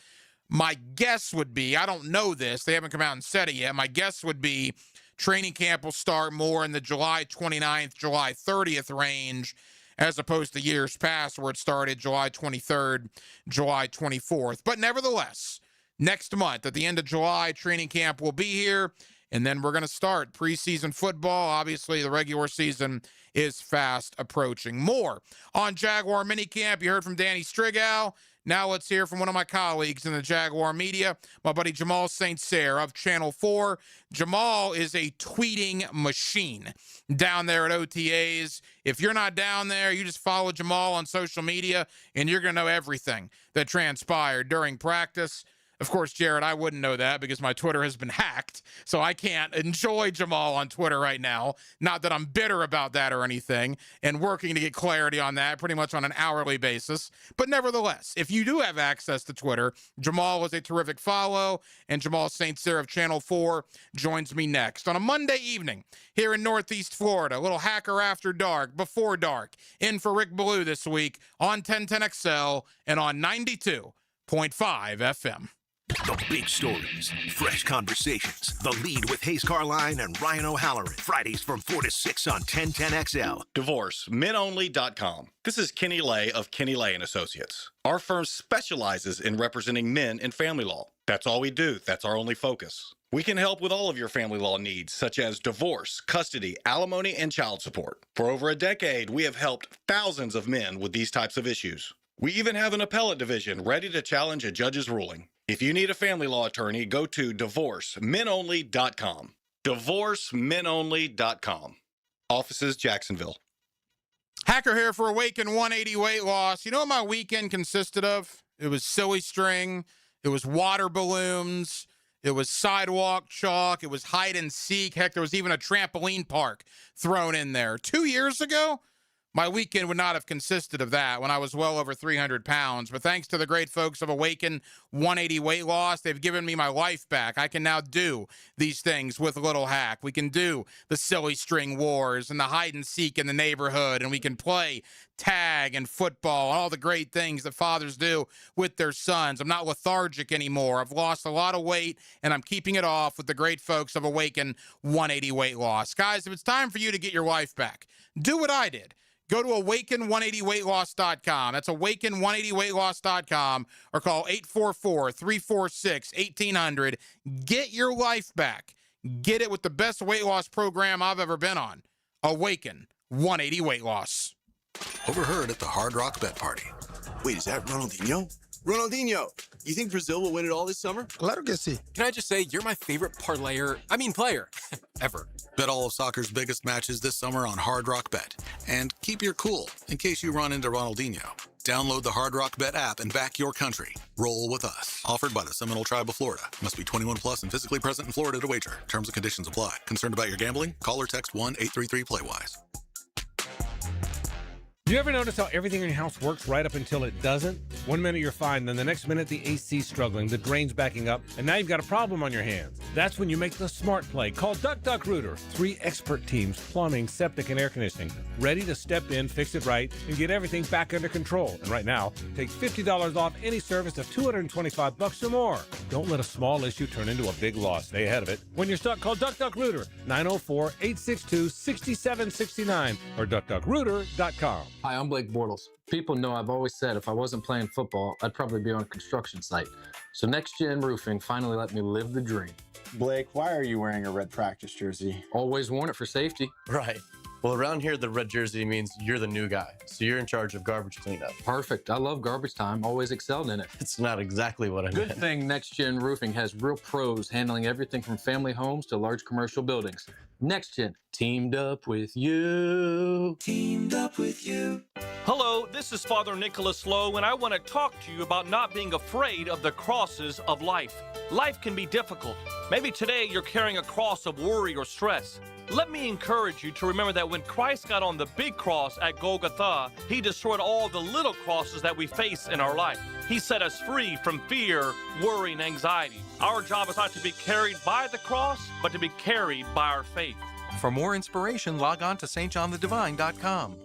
my guess would be, I don't know this, they haven't come out and said it yet, my guess would be training camp will start more in the July 29th, July 30th range, as opposed to years past where it started July 23rd, July 24th. But nevertheless, next month at the end of July, training camp will be here, and then we're going to start preseason football. Obviously, the regular season is fast approaching. More on Jaguar minicamp. You heard from Danny Striggow. Now let's hear from one of my colleagues in the Jaguar media, my buddy Jamal St. Cyr of Channel 4. Jamal is a tweeting machine down there at OTAs. If you're not down there, you just follow Jamal on social media, and you're going to know everything that transpired during practice. Of course, Jared, I wouldn't know that because my Twitter has been hacked, so I can't enjoy Jamal on Twitter right now. Not that I'm bitter about that or anything, and working to get clarity on that pretty much on an hourly basis. But nevertheless, if you do have access to Twitter, Jamal is a terrific follow, and Jamal St. Cyr of Channel 4 joins me next on a Monday evening here in Northeast Florida. A little Hacker After Dark, Before Dark, in for Rick Ballou this week on 1010XL and on 92.5 FM. The big stories, fresh conversations. The Lead with Hayes Carline and Ryan O'Halloran. Fridays from 4 to 6 on 1010XL. Divorce, menonly.com. This is Kenny Lay of Kenny Lay and Associates. Our firm specializes in representing men in family law. That's all we do. That's our only focus. We can help with all of your family law needs, such as divorce, custody, alimony, and child support. For over a decade, we have helped thousands of men with these types of issues. We even have an appellate division ready to challenge a judge's ruling. If you need a family law attorney, go to divorcemenonly.com. Divorcemenonly.com. Offices, Jacksonville. Hacker here for Awaken 180 weight loss. You know what my weekend consisted of? It was silly string. It was water balloons. It was sidewalk chalk. It was hide and seek. Heck, there was even a trampoline park thrown in there. 2 years ago, my weekend would not have consisted of that when I was well over 300 pounds. But thanks to the great folks of Awaken 180 Weight Loss, they've given me my life back. I can now do these things with a little hack. We can do the silly string wars and the hide and seek in the neighborhood, and we can play tag and football and all the great things that fathers do with their sons. I'm not lethargic anymore. I've lost a lot of weight, and I'm keeping it off with the great folks of Awaken 180 Weight Loss. Guys, if it's time for you to get your life back, do what I did. Go to awaken180weightloss.com. That's awaken180weightloss.com or call 844-346-1800. Get your life back. Get it with the best weight loss program I've ever been on. Awaken 180 Weight Loss. Overheard at the Hard Rock Bet Party. Wait, is that Ronaldinho? Ronaldinho, you think Brazil will win it all this summer? Claro que sí. Can I just say, you're my favorite player, ever. Bet all of soccer's biggest matches this summer on Hard Rock Bet. And keep your cool in case you run into Ronaldinho. Download the Hard Rock Bet app and back your country. Roll with us. Offered by the Seminole Tribe of Florida. Must be 21 plus and physically present in Florida to wager. Terms and conditions apply. Concerned about your gambling? Call or text 1-833-PLAY-WISE. Do you ever notice how everything in your house works right up until it doesn't? One minute you're fine, then the next minute the AC's struggling, the drain's backing up, and now you've got a problem on your hands. That's when you make the smart play. Call Duck Duck Rooter. 3 expert teams, plumbing, septic, and air conditioning, ready to step in, fix it right, and get everything back under control. And right now, take $50 off any service of $225 or more. Don't let a small issue turn into a big loss. Stay ahead of it. When you're stuck, call Duck Duck Rooter, 904-862-6769 or duckduckrooter.com. Hi, I'm Blake Bortles. People know I've always said if I wasn't playing football, I'd probably be on a construction site. So Next Gen Roofing finally let me live the dream. Blake, why are you wearing a red practice jersey? Always worn it for safety. Right. Well, around here, the red jersey means you're the new guy, so you're in charge of garbage cleanup. Perfect. I love garbage time. Always excelled in it. It's not exactly what I Good meant. thing Next Gen Roofing has real pros handling everything from family homes to large commercial buildings. Next Gen, teamed up with you. Teamed up with you. Hello, this is Father Nicholas Lowe, and I want to talk to you about not being afraid of the crosses of life. Life can be difficult. Maybe today you're carrying a cross of worry or stress. Let me encourage you to remember that when Christ got on the big cross at Golgotha, he destroyed all the little crosses that we face in our life. He set us free from fear, worry, and anxiety. Our job is not to be carried by the cross, but to be carried by our faith. For more inspiration, log on to stjohnthedivine.com.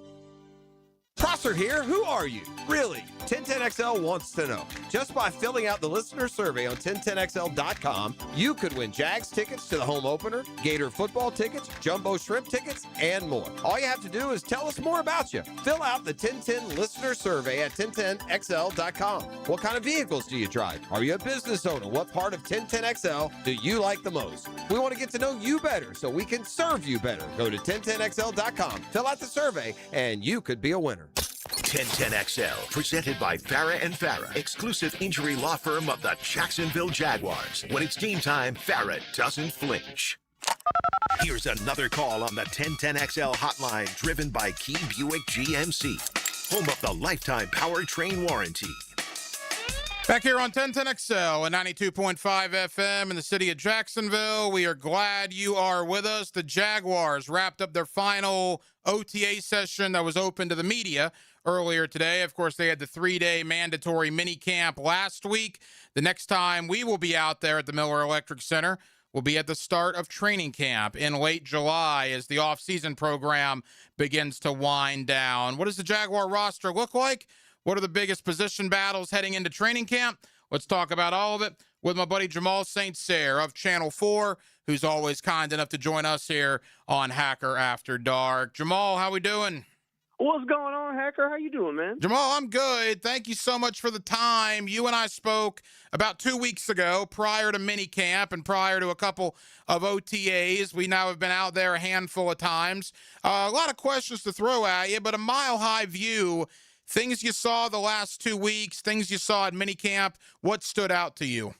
Prosser here. Who are you? Really? 1010XL wants to know. Just by filling out the listener survey on 1010XL.com, you could win Jags tickets to the home opener, Gator football tickets, Jumbo shrimp tickets, and more. All you have to do is tell us more about you. Fill out the 1010 listener survey at 1010XL.com. What kind of vehicles do you drive? Are you a business owner? What part of 1010XL do you like the most? We want to get to know you better so we can serve you better. Go to 1010XL.com, fill out the survey, and you could be a winner. 1010XL, presented by Farah and Farah, exclusive injury law firm of the Jacksonville Jaguars. When it's team time, Farah doesn't flinch. Here's another call on the 1010XL hotline, driven by Key Buick GMC, home of the lifetime powertrain warranty. Back here on 1010XL and 92.5 FM in the city of Jacksonville. We are glad you are with us. The Jaguars wrapped up their final OTA session that was open to the media earlier today. Of course, they had the 3-day mandatory mini camp last week. The next time we will be out there at the Miller Electric Center will be at the start of training camp in late July as the off-season program begins to wind down. What does the Jaguar roster look like? What are the biggest position battles heading into training camp? Let's talk about all of it with my buddy Jamal St. Cyr of Channel 4, who's always kind enough to join us here on Hacker After Dark. Jamal, how we doing? What's going on, Hacker? How you doing, man? Jamal, I'm good. Thank you so much for the time. You and I spoke about 2 weeks ago prior to mini camp and prior to a couple of OTAs. We now have been out there a handful of times. A lot of questions to throw at you, but a mile-high view. Things you saw the last 2 weeks, things you saw at minicamp, what stood out to you?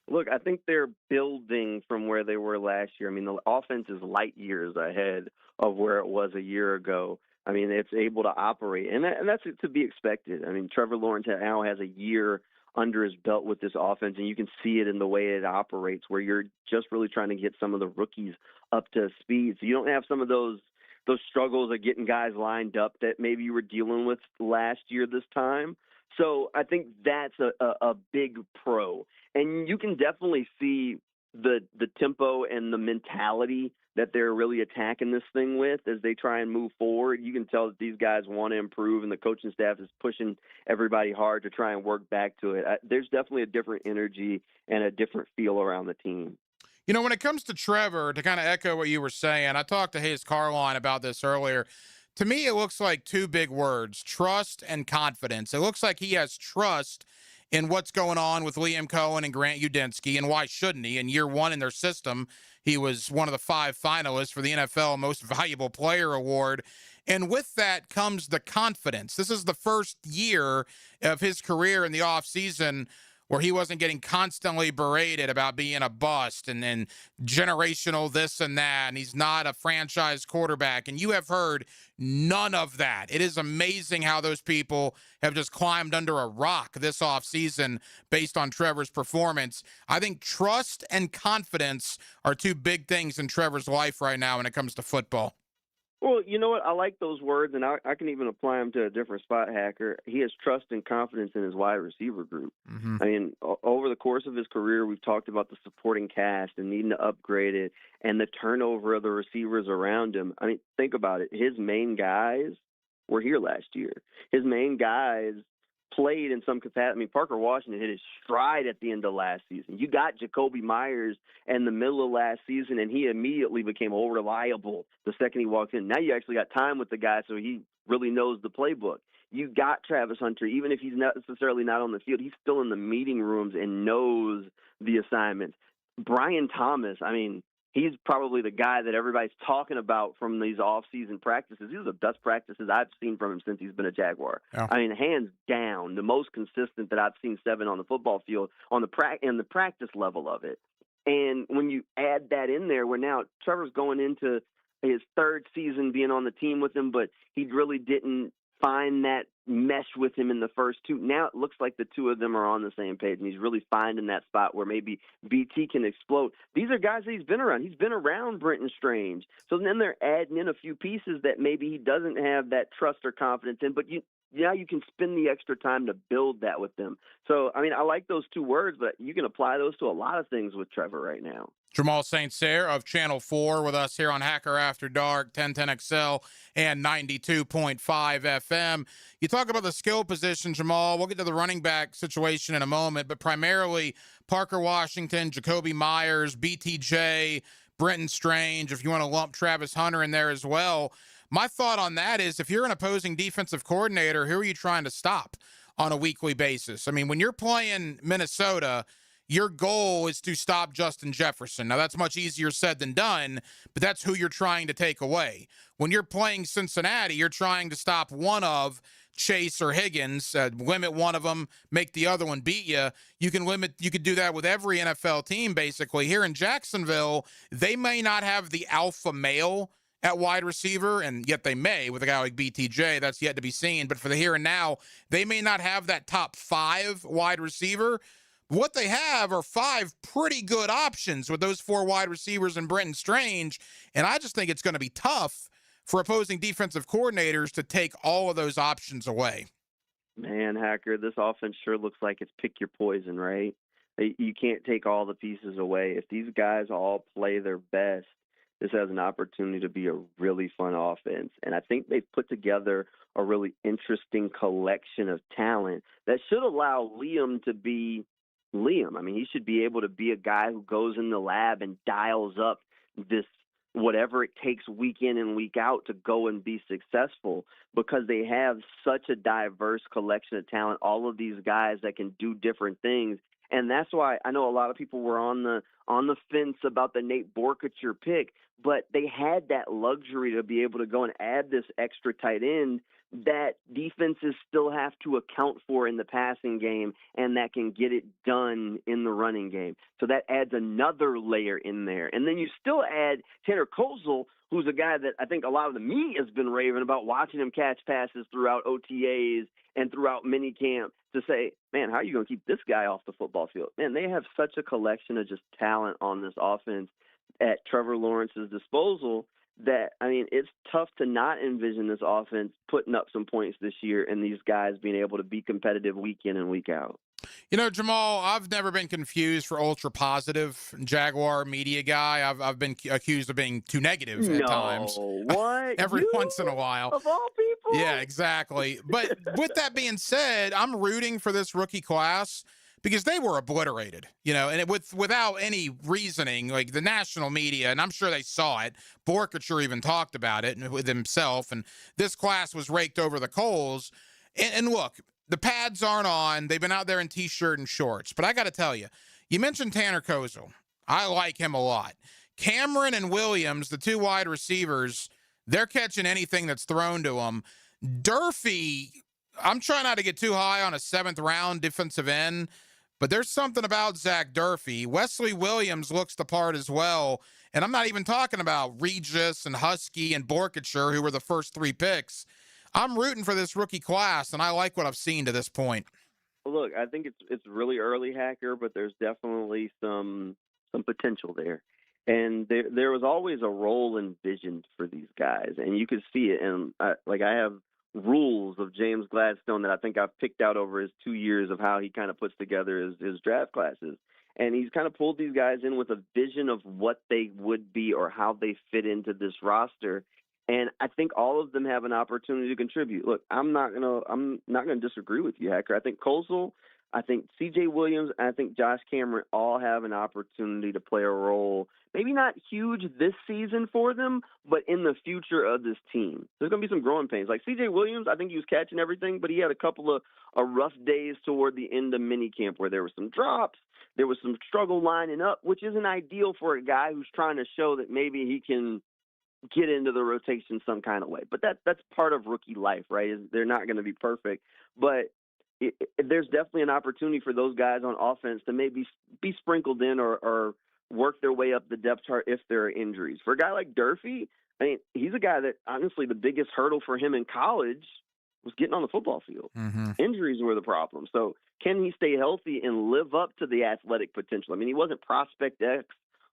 Look, I think they're building from where they were last year. I mean, the offense is light years ahead of where it was a year ago. I mean, it's able to operate, and that's to be expected. I mean, Trevor Lawrence now has a year under his belt with this offense, and you can see it in the way it operates, where you're just really trying to get some of the rookies up to speed. So you don't have some of those struggles of getting guys lined up that maybe you were dealing with last year this time. So I think that's a big pro. And you can definitely see the tempo and the mentality that they're really attacking this thing with as they try and move forward. You can tell that these guys want to improve, and the coaching staff is pushing everybody hard to try and work back to it. There's definitely a different energy and a different feel around the team. You know, when it comes to Trevor, to kind of echo what you were saying, I talked to Hayes Carline about this earlier. To me, it looks like two big words, trust and confidence. It looks like he has trust in what's going on with Liam Cohen and Grant Udinski, and why shouldn't he? In year one in their system, he was one of the 5 finalists for the NFL Most Valuable Player Award. And with that comes the confidence. This is the first year of his career in the offseason where he wasn't getting constantly berated about being a bust and then generational this and that, and he's not a franchise quarterback. And you have heard none of that. It is amazing how those people have just climbed under a rock this offseason based on Trevor's performance. I think trust and confidence are two big things in Trevor's life right now when it comes to football. Well, you know what? I like those words, and I can even apply them to a different spot, Hacker. He has trust and confidence in his wide receiver group. I mean, over the course of his career, we've talked about the supporting cast and needing to upgrade it and the turnover of the receivers around him. I mean, think about it. His main guys were here last year. His main guys played in some capacity. I mean, Parker Washington hit his stride at the end of last season. You got Jacoby Myers in the middle of last season, and he immediately became reliable the second he walked in. Now you actually got time with the guy, so he really knows the playbook. You got Travis Hunter. Even if he's not necessarily not on the field, he's still in the meeting rooms and knows the assignments. Brian Thomas, I mean, he's probably the guy that everybody's talking about from these off-season practices. These are the best practices I've seen from him since he's been a Jaguar. Yeah. I mean, hands down, the most consistent that I've seen Seven on the football field on the practice level of it. And when you add that in there, where now Trevor's going into his third season being on the team with him, but he really didn't find that mesh with him in the first two. Now it looks like the two of them are on the same page, and he's really finding that spot where maybe BT can explode. These are guys that he's been around. He's been around Brenton Strange. So then they're adding in a few pieces that maybe he doesn't have that trust or confidence in, but now you can spend the extra time to build that with them. So, I mean, I like those two words, but you can apply those to a lot of things with Trevor right now. Jamal St. Cyr of Channel 4 with us here on Hacker After Dark, 1010XL and 92.5 FM. You talk about the skill position, Jamal. We'll get to the running back situation in a moment, but primarily Parker Washington, Jacoby Myers, BTJ, Brenton Strange, if you want to lump Travis Hunter in there as well. My thought on that is if you're an opposing defensive coordinator, who are you trying to stop on a weekly basis? I mean, when you're playing Minnesota, your goal is to stop Justin Jefferson. Now, that's much easier said than done, but that's who you're trying to take away. When you're playing Cincinnati, you're trying to stop one of Chase or Higgins, limit one of them, make the other one beat you. You could do that with every NFL team, basically. Here in Jacksonville, they may not have the alpha male at wide receiver, and yet they may with a guy like BTJ. That's yet to be seen. But for the here and now, they may not have that top 5 wide receiver. What they have are 5 pretty good options with those 4 wide receivers and Brenton Strange, and I just think it's going to be tough for opposing defensive coordinators to take all of those options away. Man, Hacker, this offense sure looks like it's pick your poison, right? You can't take all the pieces away. If these guys all play their best, this has an opportunity to be a really fun offense. And I think they've put together a really interesting collection of talent that should allow Liam to be Liam. I mean, he should be able to be a guy who goes in the lab and dials up this whatever it takes week in and week out to go and be successful, because they have such a diverse collection of talent, all of these guys that can do different things. And that's why I know a lot of people were on the fence about the Nate Borkature pick, but they had that luxury to be able to go and add this extra tight end that defenses still have to account for in the passing game, and that can get it done in the running game. So that adds another layer in there. And then you still add Tanner Kozel, who's a guy that I think a lot of the media has been raving about, watching him catch passes throughout OTAs and throughout minicamp, to say, man, how are you going to keep this guy off the football field? Man, they have such a collection of just talent on this offense at Trevor Lawrence's disposal that, I mean, it's tough to not envision this offense putting up some points this year and these guys being able to be competitive week in and week out. You know, Jamal, I've never been confused for ultra positive Jaguar media guy. I've been accused of being too negative at times. What? Every once in a while. Of all people? Yeah, exactly. But with that being said, I'm rooting for this rookie class because they were obliterated, you know, and without any reasoning, like the national media, and I'm sure they saw it. Borkature even talked about it with himself, and this class was raked over the coals. And look, the pads aren't on. They've been out there in T-shirt and shorts. But I got to tell you, you mentioned Tanner Kozel. I like him a lot. Cameron and Williams, the 2 wide receivers, they're catching anything that's thrown to them. Durfee, I'm trying not to get too high on a 7th-round defensive end, but there's something about Zach Durfee. Wesley Williams looks the part as well. And I'm not even talking about Regis and Husky and Borkature, who were the first 3 picks. I'm rooting for this rookie class, and I like what I've seen to this point. Look, I think it's really early, Hacker, but there's definitely some potential there. And there was always a role envisioned for these guys, and you could see it. And I have rules of James Gladstone that I think I've picked out over his 2 years of how he kind of puts together his draft classes. And he's kind of pulled these guys in with a vision of what they would be or how they fit into this roster. And I think all of them have an opportunity to contribute. Look, I'm not gonna disagree with you, Hacker. I think Kozel, I think C.J. Williams, and I think Josh Cameron all have an opportunity to play a role maybe not huge this season for them, but in the future of this team. There's going to be some growing pains. Like C.J. Williams, I think he was catching everything, but he had a couple of rough days toward the end of minicamp where there were some drops, there was some struggle lining up, which isn't ideal for a guy who's trying to show that maybe he can get into the rotation some kind of way. But that's part of rookie life, right? They're not going to be perfect, but there's definitely an opportunity for those guys on offense to maybe be sprinkled in or work their way up the depth chart if there are injuries. For a guy like Durfee, I mean, he's a guy that honestly the biggest hurdle for him in college was getting on the football field. Injuries were the problem. So can he stay healthy and live up to the athletic potential? I mean, he wasn't Prospect X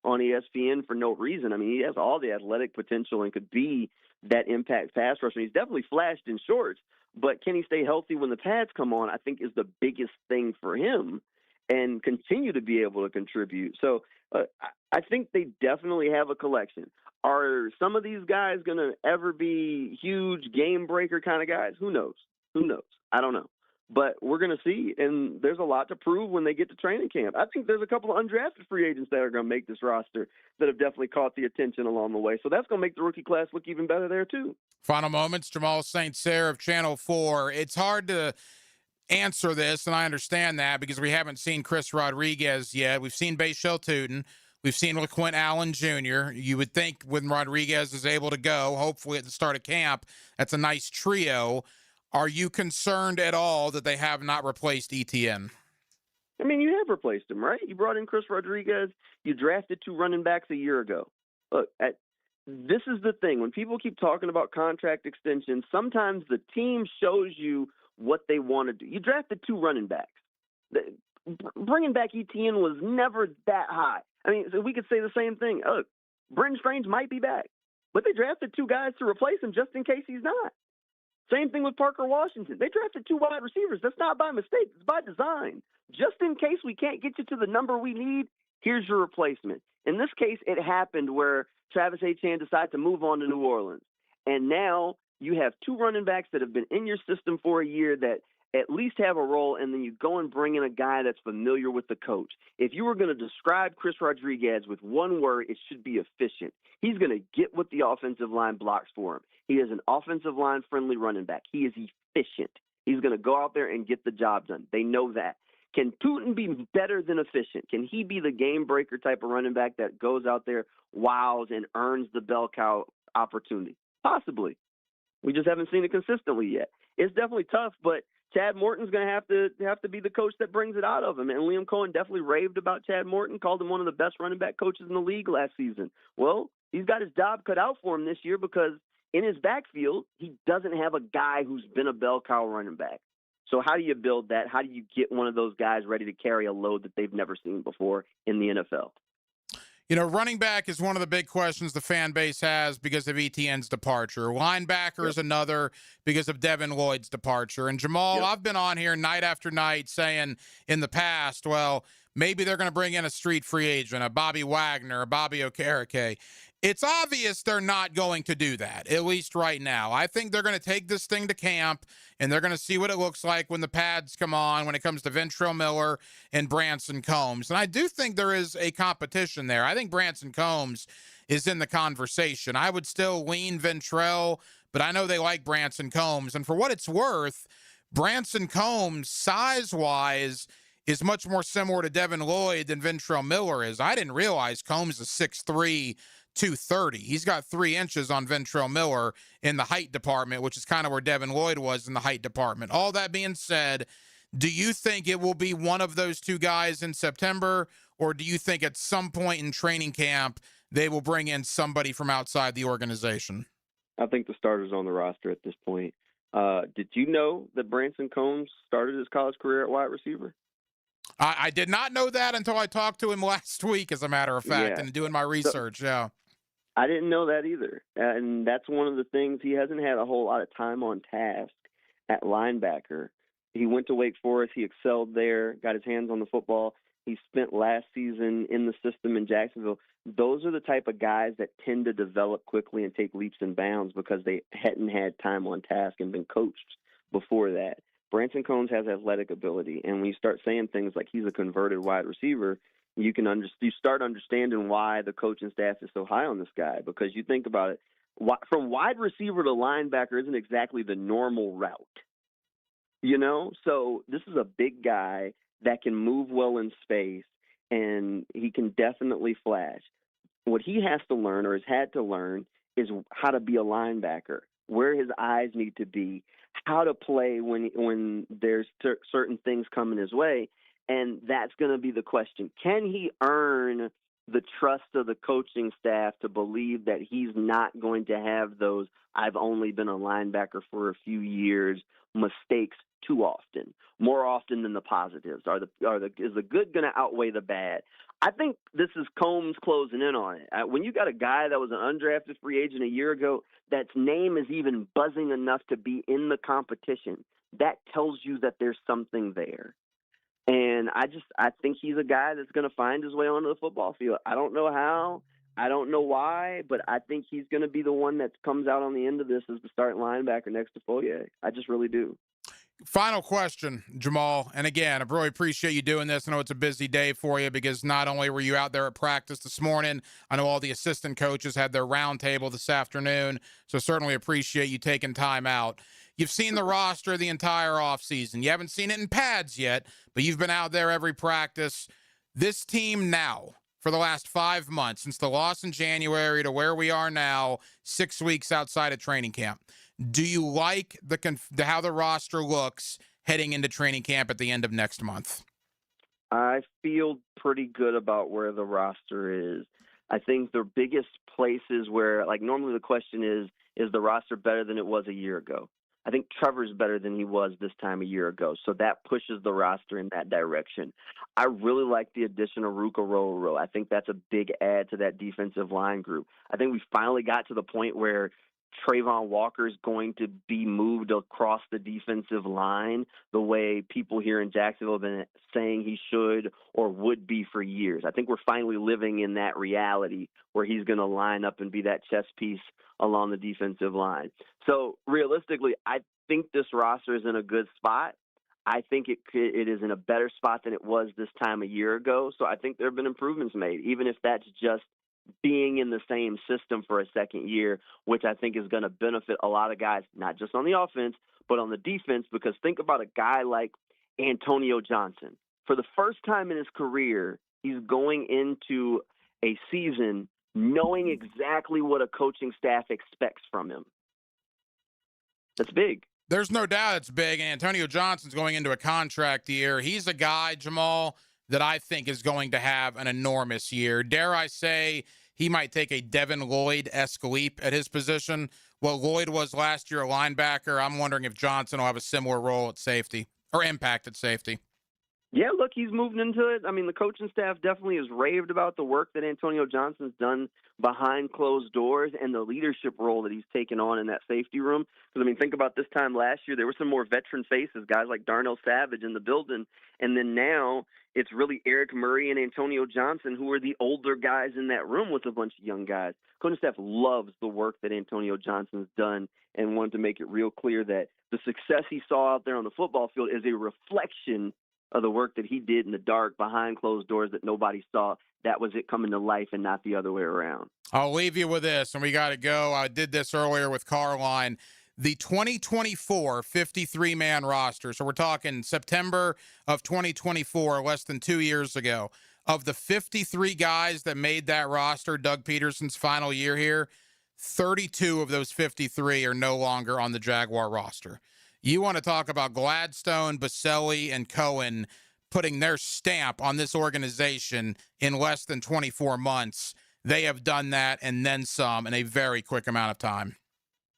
on ESPN for no reason. I mean, he has all the athletic potential and could be that impact pass rusher. He's definitely flashed in shorts, but can he stay healthy when the pads come on, I think is the biggest thing for him, and continue to be able to contribute. So I think they definitely have a collection. Are some of these guys going to ever be huge game breaker kind of guys? Who knows? I don't know. But we're going to see, and there's a lot to prove when they get to training camp. I think there's a couple of undrafted free agents that are going to make this roster that have definitely caught the attention along the way. So that's going to make the rookie class look even better there, too. Final moments, Jamal St. Cyr of Channel 4. It's hard to answer this, and I understand that because we haven't seen Chris Rodriguez yet. We've seen Bashel Tootin. We've seen LaQuint Allen Jr. You would think when Rodriguez is able to go, hopefully at the start of camp, that's a nice trio. Are you concerned at all that they have not replaced ETN? I mean, you have replaced him, right? You brought in Chris Rodriguez. You drafted 2 running backs a year ago. Look, this is the thing. When people keep talking about contract extensions, sometimes the team shows you what they want to do. You drafted 2 running backs. Bringing back ETN was never that high. I mean, so we could say the same thing. Look, Brenton Strange might be back, but they drafted 2 guys to replace him just in case he's not. Same thing with Parker Washington. They drafted 2 wide receivers. That's not by mistake. It's by design. Just in case we can't get you to the number we need, here's your replacement. In this case, it happened where Travis Etienne decided to move on to New Orleans. And now you have 2 running backs that have been in your system for a year that at least have a role, and then you go and bring in a guy that's familiar with the coach. If you were going to describe Chris Rodriguez with one word, it should be efficient. He's going to get what the offensive line blocks for him. He is an offensive line-friendly running back. He is efficient. He's going to go out there and get the job done. They know that. Can Tootin be better than efficient? Can he be the game-breaker type of running back that goes out there, wows, and earns the bell cow opportunity? Possibly. We just haven't seen it consistently yet. It's definitely tough, but Chad Morton's going to have to be the coach that brings it out of him. And Liam Cohen definitely raved about Chad Morton, called him one of the best running back coaches in the league last season. Well, he's got his job cut out for him this year because in his backfield, he doesn't have a guy who's been a bell cow running back. So how do you build that? How do you get one of those guys ready to carry a load that they've never seen before in the NFL? You know, running back is one of the big questions the fan base has because of ETN's departure. Linebacker is another because of Devin Lloyd's departure. And Jamal, I've been on here night after night saying in the past, well, maybe they're going to bring in a street free agent, a Bobby Wagner, a Bobby Okereke. It's obvious they're not going to do that, at least right now. I think they're going to take this thing to camp, and they're going to see what it looks like when the pads come on, when it comes to Ventrell Miller and Branson Combs. And I do think there is a competition there. I think Branson Combs is in the conversation. I would still lean Ventrell, but I know they like Branson Combs. And for what it's worth, Branson Combs, size-wise, is much more similar to Devin Lloyd than Ventrell Miller is. I didn't realize Combs is 6'3", 230. He's got 3 inches on Ventrell Miller in the height department, which is kind of where Devin Lloyd was in the height department. All that being said, do you think it will be one of those 2 guys in September, or do you think at some point in training camp they will bring in somebody from outside the organization? I think the starter's on the roster at this point. Did you know that Branson Combs started his college career at wide receiver? I did not know that until I talked to him last week, as a matter of fact, and doing my research, I didn't know that either. And that's one of the things. He hasn't had a whole lot of time on task at linebacker. He went to Wake Forest. He excelled there, got his hands on the football. He spent last season in the system in Jacksonville. Those are the type of guys that tend to develop quickly and take leaps and bounds because they hadn't had time on task and been coached before that. Branson Combs has athletic ability, and when you start saying things like he's a converted wide receiver, you start understanding why the coaching staff is so high on this guy, because you think about it, from wide receiver to linebacker isn't exactly the normal route, So this is a big guy that can move well in space, and he can definitely flash. What he has to learn, or has had to learn, is how to be a linebacker, where his eyes need to be, how to play when there's certain things coming his way. And that's going to be the question. Can he earn the trust of the coaching staff to believe that he's not going to have those "I've only been a linebacker for a few years" mistakes too often, more often than the positives? Is the good going to outweigh the bad? I think this is Combs closing in on it. When you got a guy that was an undrafted free agent a year ago, that's name is even buzzing enough to be in the competition, that tells you that there's something there. And I think he's a guy that's going to find his way onto the football field. I don't know how, I don't know why, but I think he's going to be the one that comes out on the end of this as the starting linebacker next to Foye. I just really do. Final question, Jamal. And again, I really appreciate you doing this. I know it's a busy day for you because not only were you out there at practice this morning, I know all the assistant coaches had their roundtable this afternoon, so certainly appreciate you taking time out. You've seen the roster the entire offseason. You haven't seen it in pads yet, but you've been out there every practice. This team now, for the last 5 months, since the loss in January to where we are now, 6 weeks outside of training camp, do you like how the roster looks heading into training camp at the end of next month? I feel pretty good about where the roster is. I think the biggest places where, like, normally the question is the roster better than it was a year ago? I think Trevor's better than he was this time a year ago, so that pushes the roster in that direction. I really like the addition of Ruka Roro. I think that's a big add to that defensive line group. I think we finally got to the point where Trayvon Walker is going to be moved across the defensive line the way people here in Jacksonville have been saying he should or would be for years. I think we're finally living in that reality where he's going to line up and be that chess piece along the defensive line. So realistically, I think this roster is in a good spot. I think it is in a better spot than it was this time a year ago. So I think there have been improvements made, even if that's just being in the same system for a second year, which I think is going to benefit a lot of guys, not just on the offense, but on the defense, because think about a guy like Antonio Johnson. For the first time in his career, he's going into a season knowing exactly what a coaching staff expects from him. That's big. There's no doubt it's big, and Antonio Johnson's going into a contract year. He's a guy, Jamal, that I think is going to have an enormous year. Dare I say he might take a Devin Lloyd-esque leap at his position. What Lloyd was last year, a linebacker, I'm wondering if Johnson will have a similar role at safety or impact at safety. Yeah, look, he's moving into it. I mean, the coaching staff definitely has raved about the work that Antonio Johnson's done behind closed doors and the leadership role that he's taken on in that safety room. Because, I mean, think about this time last year, there were some more veteran faces, guys like Darnell Savage in the building. And then now it's really Eric Murray and Antonio Johnson who are the older guys in that room with a bunch of young guys. Coaching staff loves the work that Antonio Johnson's done and wanted to make it real clear that the success he saw out there on the football field is a reflection of the work that he did in the dark behind closed doors that nobody saw. That was it coming to life and not the other way around. I'll leave you with this, and we got to go. I did this earlier with Carline. The 2024 53-man roster, so we're talking September of 2024, less than 2 years ago. Of the 53 guys that made that roster, Doug Peterson's final year here, 32 of those 53 are no longer on the Jaguar roster. You want to talk about Gladstone, Baselli, and Cohen putting their stamp on this organization in less than 24 months. They have done that and then some in a very quick amount of time.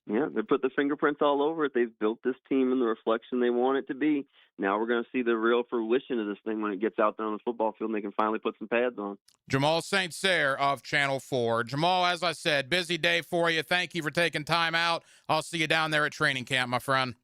Yeah, they put the fingerprints all over it. They've built this team in the reflection they want it to be. Now we're going to see the real fruition of this thing when it gets out there on the football field and they can finally put some pads on. Jamal St. Cyr of Channel 4. Jamal, as I said, busy day for you. Thank you for taking time out. I'll see you down there at training camp, my friend.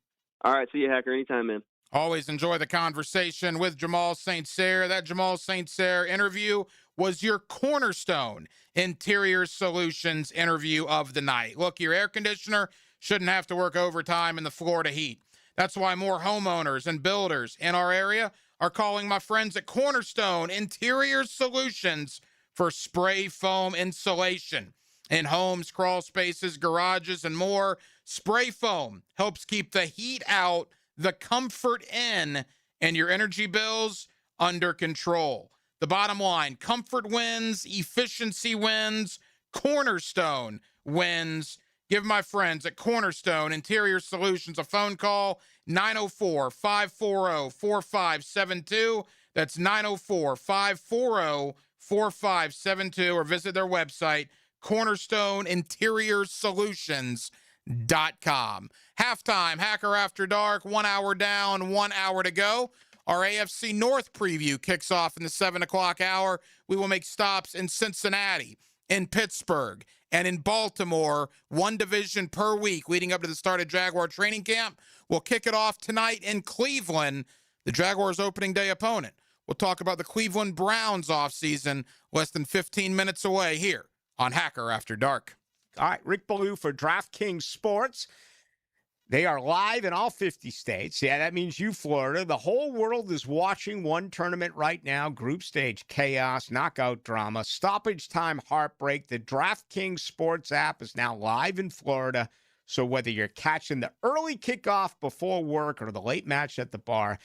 All right, see you, Hacker. Anytime, man. Always enjoy the conversation with Jamal St. Cyr. That Jamal St. Cyr interview was your cornerstone interior solutions interview of the night. Look, your air conditioner shouldn't have to work overtime in the Florida heat. That's why more homeowners and builders in our area are calling my friends at Cornerstone Interior Solutions for spray foam insulation. In homes, crawl spaces, garages, and more, spray foam helps keep the heat out, the comfort in, and your energy bills under control. The bottom line, comfort wins, efficiency wins, Cornerstone wins. Give my friends at Cornerstone Interior Solutions a phone call, 904-540-4572. That's 904-540-4572, or visit their website, cornerstoneinteriorsolutions.com. Halftime, Hacker After Dark, 1 hour down, 1 hour to go. Our AFC North preview kicks off in the 7 o'clock hour. We will make stops in Cincinnati, in Pittsburgh, and in Baltimore, one division per week leading up to the start of Jaguar training camp. We'll kick it off tonight in Cleveland, the Jaguars' opening day opponent. We'll talk about the Cleveland Browns offseason less than 15 minutes away here on Hacker After Dark. All right, Rick Ballou for DraftKings Sports. They are live in all 50 states. Yeah, that means you, Florida. The whole world is watching one tournament right now. Group stage chaos, knockout drama, stoppage time heartbreak. The DraftKings Sports app is now live in Florida. So whether you're catching the early kickoff before work or the late match at the bar,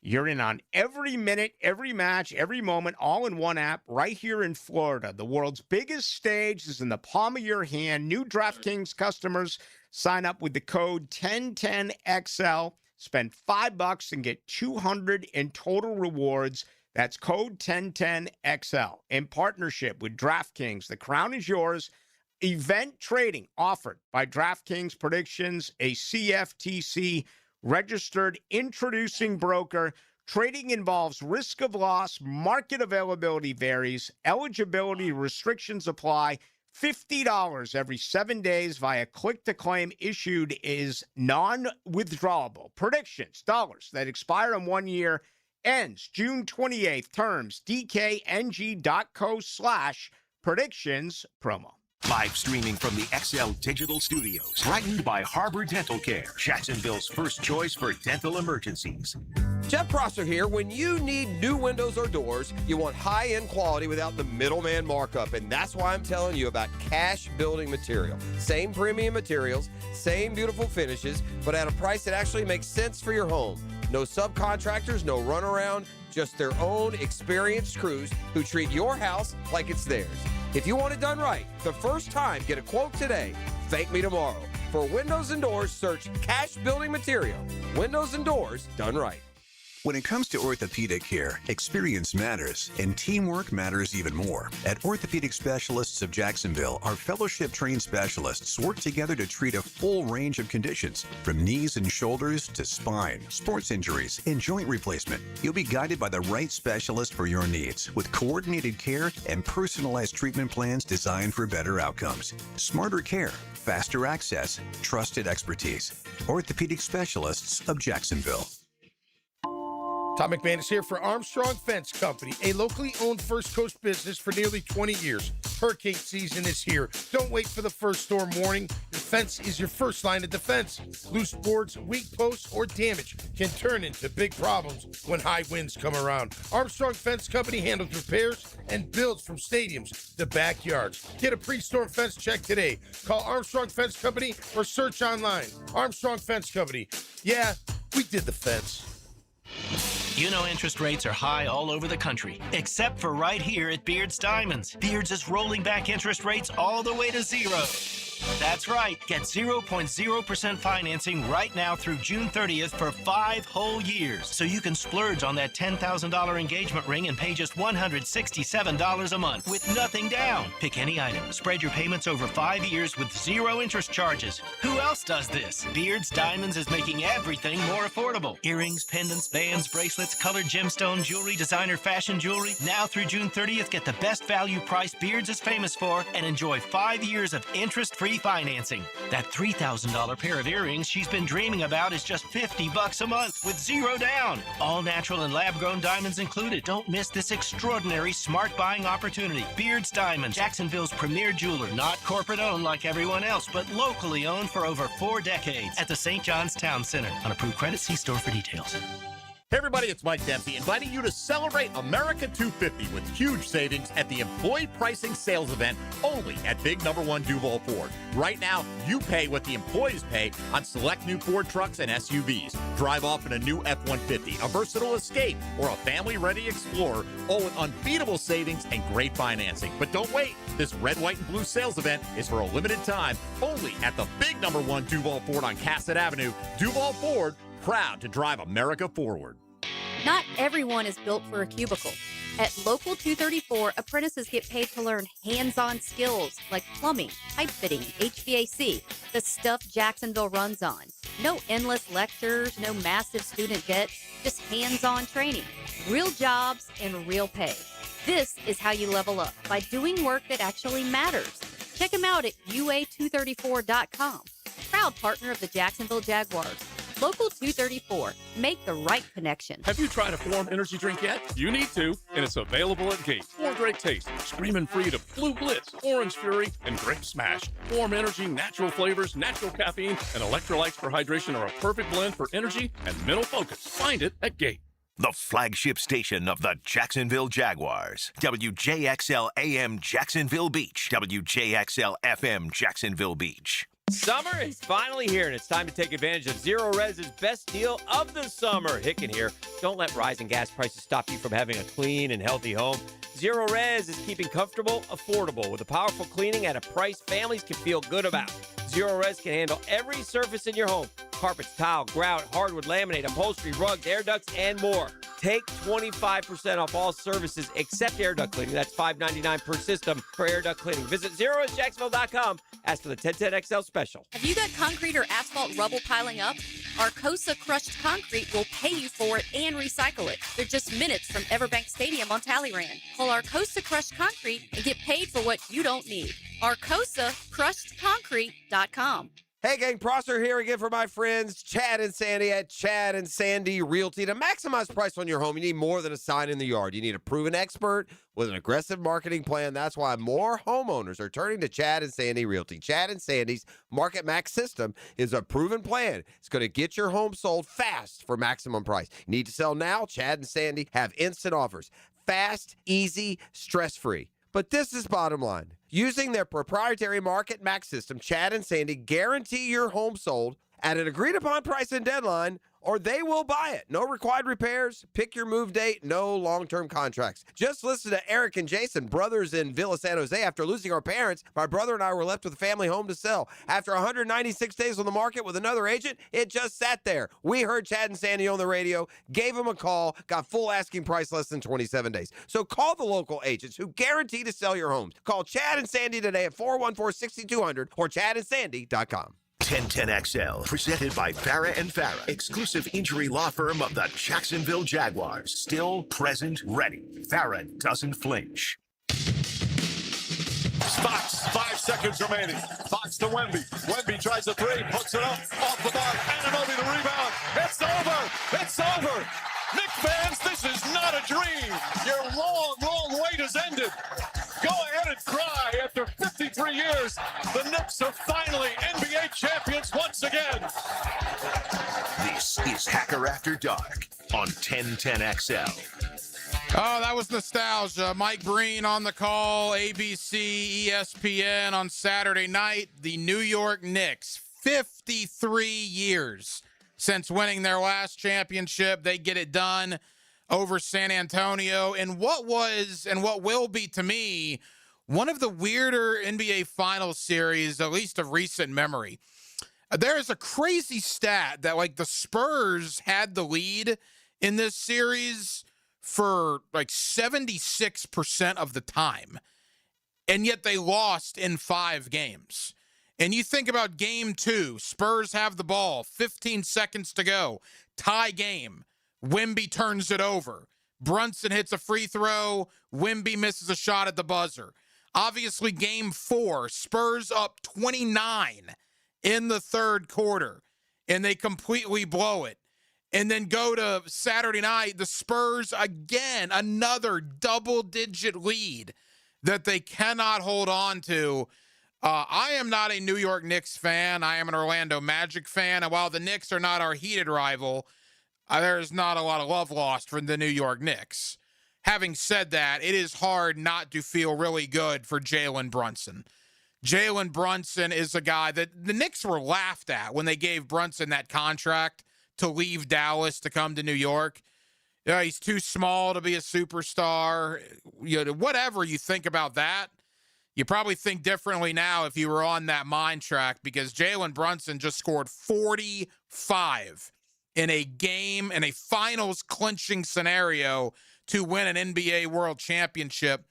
you're in on every minute, every match, every moment, all in one app right here in Florida. The world's biggest stage is in the palm of your hand. New DraftKings customers sign up with the code 1010XL, spend $5 and get $200 in total rewards. That's code 1010XL. In partnership with DraftKings, the crown is yours. Event trading offered by DraftKings Predictions, a CFTC registered introducing broker. Trading involves risk of loss, market availability varies, eligibility restrictions apply. $50 every 7 days via click-to-claim issued is non-withdrawable. Predictions, dollars that expire in 1 year, ends June 28th. Terms, dkng.co/predictions promo. Live streaming from the XL Digital Studios. Brightened by Harbor Dental Care, Jacksonville's first choice for dental emergencies. Jeff Prosser here. When you need new windows or doors, you want high-end quality without the middleman markup, and that's why I'm telling you about Cash Building Material. Same premium materials, same beautiful finishes, but at a price that actually makes sense for your home. No subcontractors, no runaround, just their own experienced crews who treat your house like it's theirs. If you want it done right, the first time, get a quote today. Thank me tomorrow. For windows and doors, search Cash Building Material. Windows and doors done right. When it comes to orthopedic care, experience matters, and teamwork matters even more. At Orthopedic Specialists of Jacksonville, our fellowship-trained specialists work together to treat a full range of conditions, from knees and shoulders to spine, sports injuries, and joint replacement. You'll be guided by the right specialist for your needs, with coordinated care and personalized treatment plans designed for better outcomes. Smarter care, faster access, trusted expertise. Orthopedic Specialists of Jacksonville. Tom McManus here for Armstrong Fence Company, a locally owned First Coast business for nearly 20 years. Hurricane season is here. Don't wait for the first storm warning. Your fence is your first line of defense. Loose boards, weak posts, or damage can turn into big problems when high winds come around. Armstrong Fence Company handles repairs and builds from stadiums to backyards. Get a pre-storm fence check today. Call Armstrong Fence Company or search online. Armstrong Fence Company. Yeah, we did the fence. You know interest rates are high all over the country, except for right here at Beards Diamonds. Beards is rolling back interest rates all the way to zero. That's right. Get 0.0% financing right now through June 30th for 5 whole years. So you can splurge on that $10,000 engagement ring and pay just $167 a month with nothing down. Pick any item. Spread your payments over 5 years with 0 interest charges. Who else does this? Beards Diamonds is making everything more affordable. Earrings, pendants, bands, bracelets, colored gemstone jewelry, designer fashion jewelry. Now through June 30th, get the best value price Beards is famous for and enjoy 5 years of interest-free financing. That $3,000 pair of earrings she's been dreaming about is just $50 a month with 0 down. All natural and lab-grown diamonds included. Don't miss this extraordinary smart buying opportunity. Beards Diamonds, Jacksonville's premier jeweler. Not corporate-owned like everyone else, but locally owned for over 4 decades at the St. John's Town Center. On approved credit, see store for details. Hey everybody, it's Mike Dempsey inviting you to celebrate America 250 with huge savings at the Employee Pricing Sales Event only at Big Number 1 Duval Ford. Right now, you pay what the employees pay on select new Ford trucks and SUVs. Drive off in a new F-150, a versatile Escape, or a family-ready Explorer, all with unbeatable savings and great financing. But don't wait. This red, white, and blue sales event is for a limited time only at the Big Number 1 Duval Ford on Cassett Avenue. Duval Ford, proud to drive America forward. Not everyone is built for a cubicle. At Local 234, apprentices get paid to learn hands-on skills like plumbing, pipe fitting, HVAC, the stuff Jacksonville runs on. No endless lectures, no massive student debt, just hands-on training, real jobs, and real pay. This is how you level up, by doing work that actually matters. Check them out at UA234.com. Proud partner of the Jacksonville Jaguars. Local 234. Make the right connection. Have you tried a Form energy drink yet? You need to, and it's available at Gate. 4 great tastes, screaming free to Blue Blitz, Orange Fury, and Grape Smash. Form energy, natural flavors, natural caffeine, and electrolytes for hydration are a perfect blend for energy and mental focus. Find it at Gate. The flagship station of the Jacksonville Jaguars. WJXL AM Jacksonville Beach. WJXL FM Jacksonville Beach. Summer is finally here, and it's time to take advantage of Zero Res's best deal of the summer. Hicken here. Don't let rising gas prices stop you from having a clean and healthy home. Zero Res is keeping comfortable, affordable, with a powerful cleaning at a price families can feel good about. Zero Res can handle every surface in your home. Carpets, tile, grout, hardwood, laminate, upholstery, rugs, air ducts, and more. Take 25% off all services except air duct cleaning. That's $5.99 per system for air duct cleaning. Visit ZeroResJacksonville.com. Ask for the 1010XL special. Have you got concrete or asphalt rubble piling up? Arcosa Crushed Concrete will pay you for it and recycle it. They're just minutes from Everbank Stadium on Talleyrand. Call Arcosa Crushed Concrete and get paid for what you don't need. ArcosaCrushedConcrete.com. Hey gang, Prosser here again for my friends Chad and Sandy at Chad and Sandy Realty. To maximize price on your home, you need more than a sign in the yard. You need a proven expert with an aggressive marketing plan. That's why more homeowners are turning to Chad and Sandy Realty. Chad and Sandy's Market Max system is a proven plan. It's going to get your home sold fast for maximum price. You need to sell now? Chad and Sandy have instant offers. Fast, easy, stress-free. But this is bottom line. Using their proprietary Market Max system, Chad and Sandy guarantee your home sold at an agreed-upon price and deadline, or they will buy it. No required repairs, pick your move date, no long-term contracts. Just listen to Eric and Jason, brothers in Villa San Jose. After losing our parents, my brother and I were left with a family home to sell. After 196 days on the market with another agent, it just sat there. We heard Chad and Sandy on the radio, gave them a call, got full asking price less than 27 days. So call the local agents who guarantee to sell your homes. Call Chad and Sandy today at 414-6200 or chadandsandy.com. 1010XL, presented by Farah and Farah, exclusive injury law firm of the Jacksonville Jaguars. Still present, ready. Farah doesn't flinch. Fox, 5 seconds remaining. Fox to Wemby. Wemby tries a three, puts it up, off the mark. Anunoby the rebound. It's over. It's over. Knicks fans, this is not a dream. Your long, long wait has ended. Go ahead and cry. After 53 years, the Knicks are finally NBA champions once again. This is Hacker After Dark on 1010XL. Oh, that was nostalgia. Mike Breen on the call, ABC, ESPN on Saturday night. The New York Knicks, 53 years since winning their last championship. They get it done over San Antonio in what was and what will be, to me, one of the weirder NBA Finals series, at least of recent memory. There is a crazy stat that, like, the Spurs had the lead in this series for like 76% of the time, and yet they lost in 5 games. And you think about game 2, Spurs have the ball, 15 seconds to go, tie game. Wemby turns it over. Brunson hits a free throw. Wemby misses a shot at the buzzer. Obviously, game 4, Spurs up 29 in the third quarter, and they completely blow it. And then go to Saturday night, the Spurs, again, another double-digit lead that they cannot hold on to. I am not a New York Knicks fan. I am an Orlando Magic fan. And while the Knicks are not our heated rival, There's not a lot of love lost from the New York Knicks. Having said that, it is hard not to feel really good for Jalen Brunson. Jalen Brunson is a guy that the Knicks were laughed at when they gave Brunson that contract to leave Dallas to come to New York. He's too small to be a superstar. Whatever you think about that, you probably think differently now if you were on that mind track, because Jalen Brunson just scored 45 in a game, in a finals clinching scenario to win an NBA World Championship.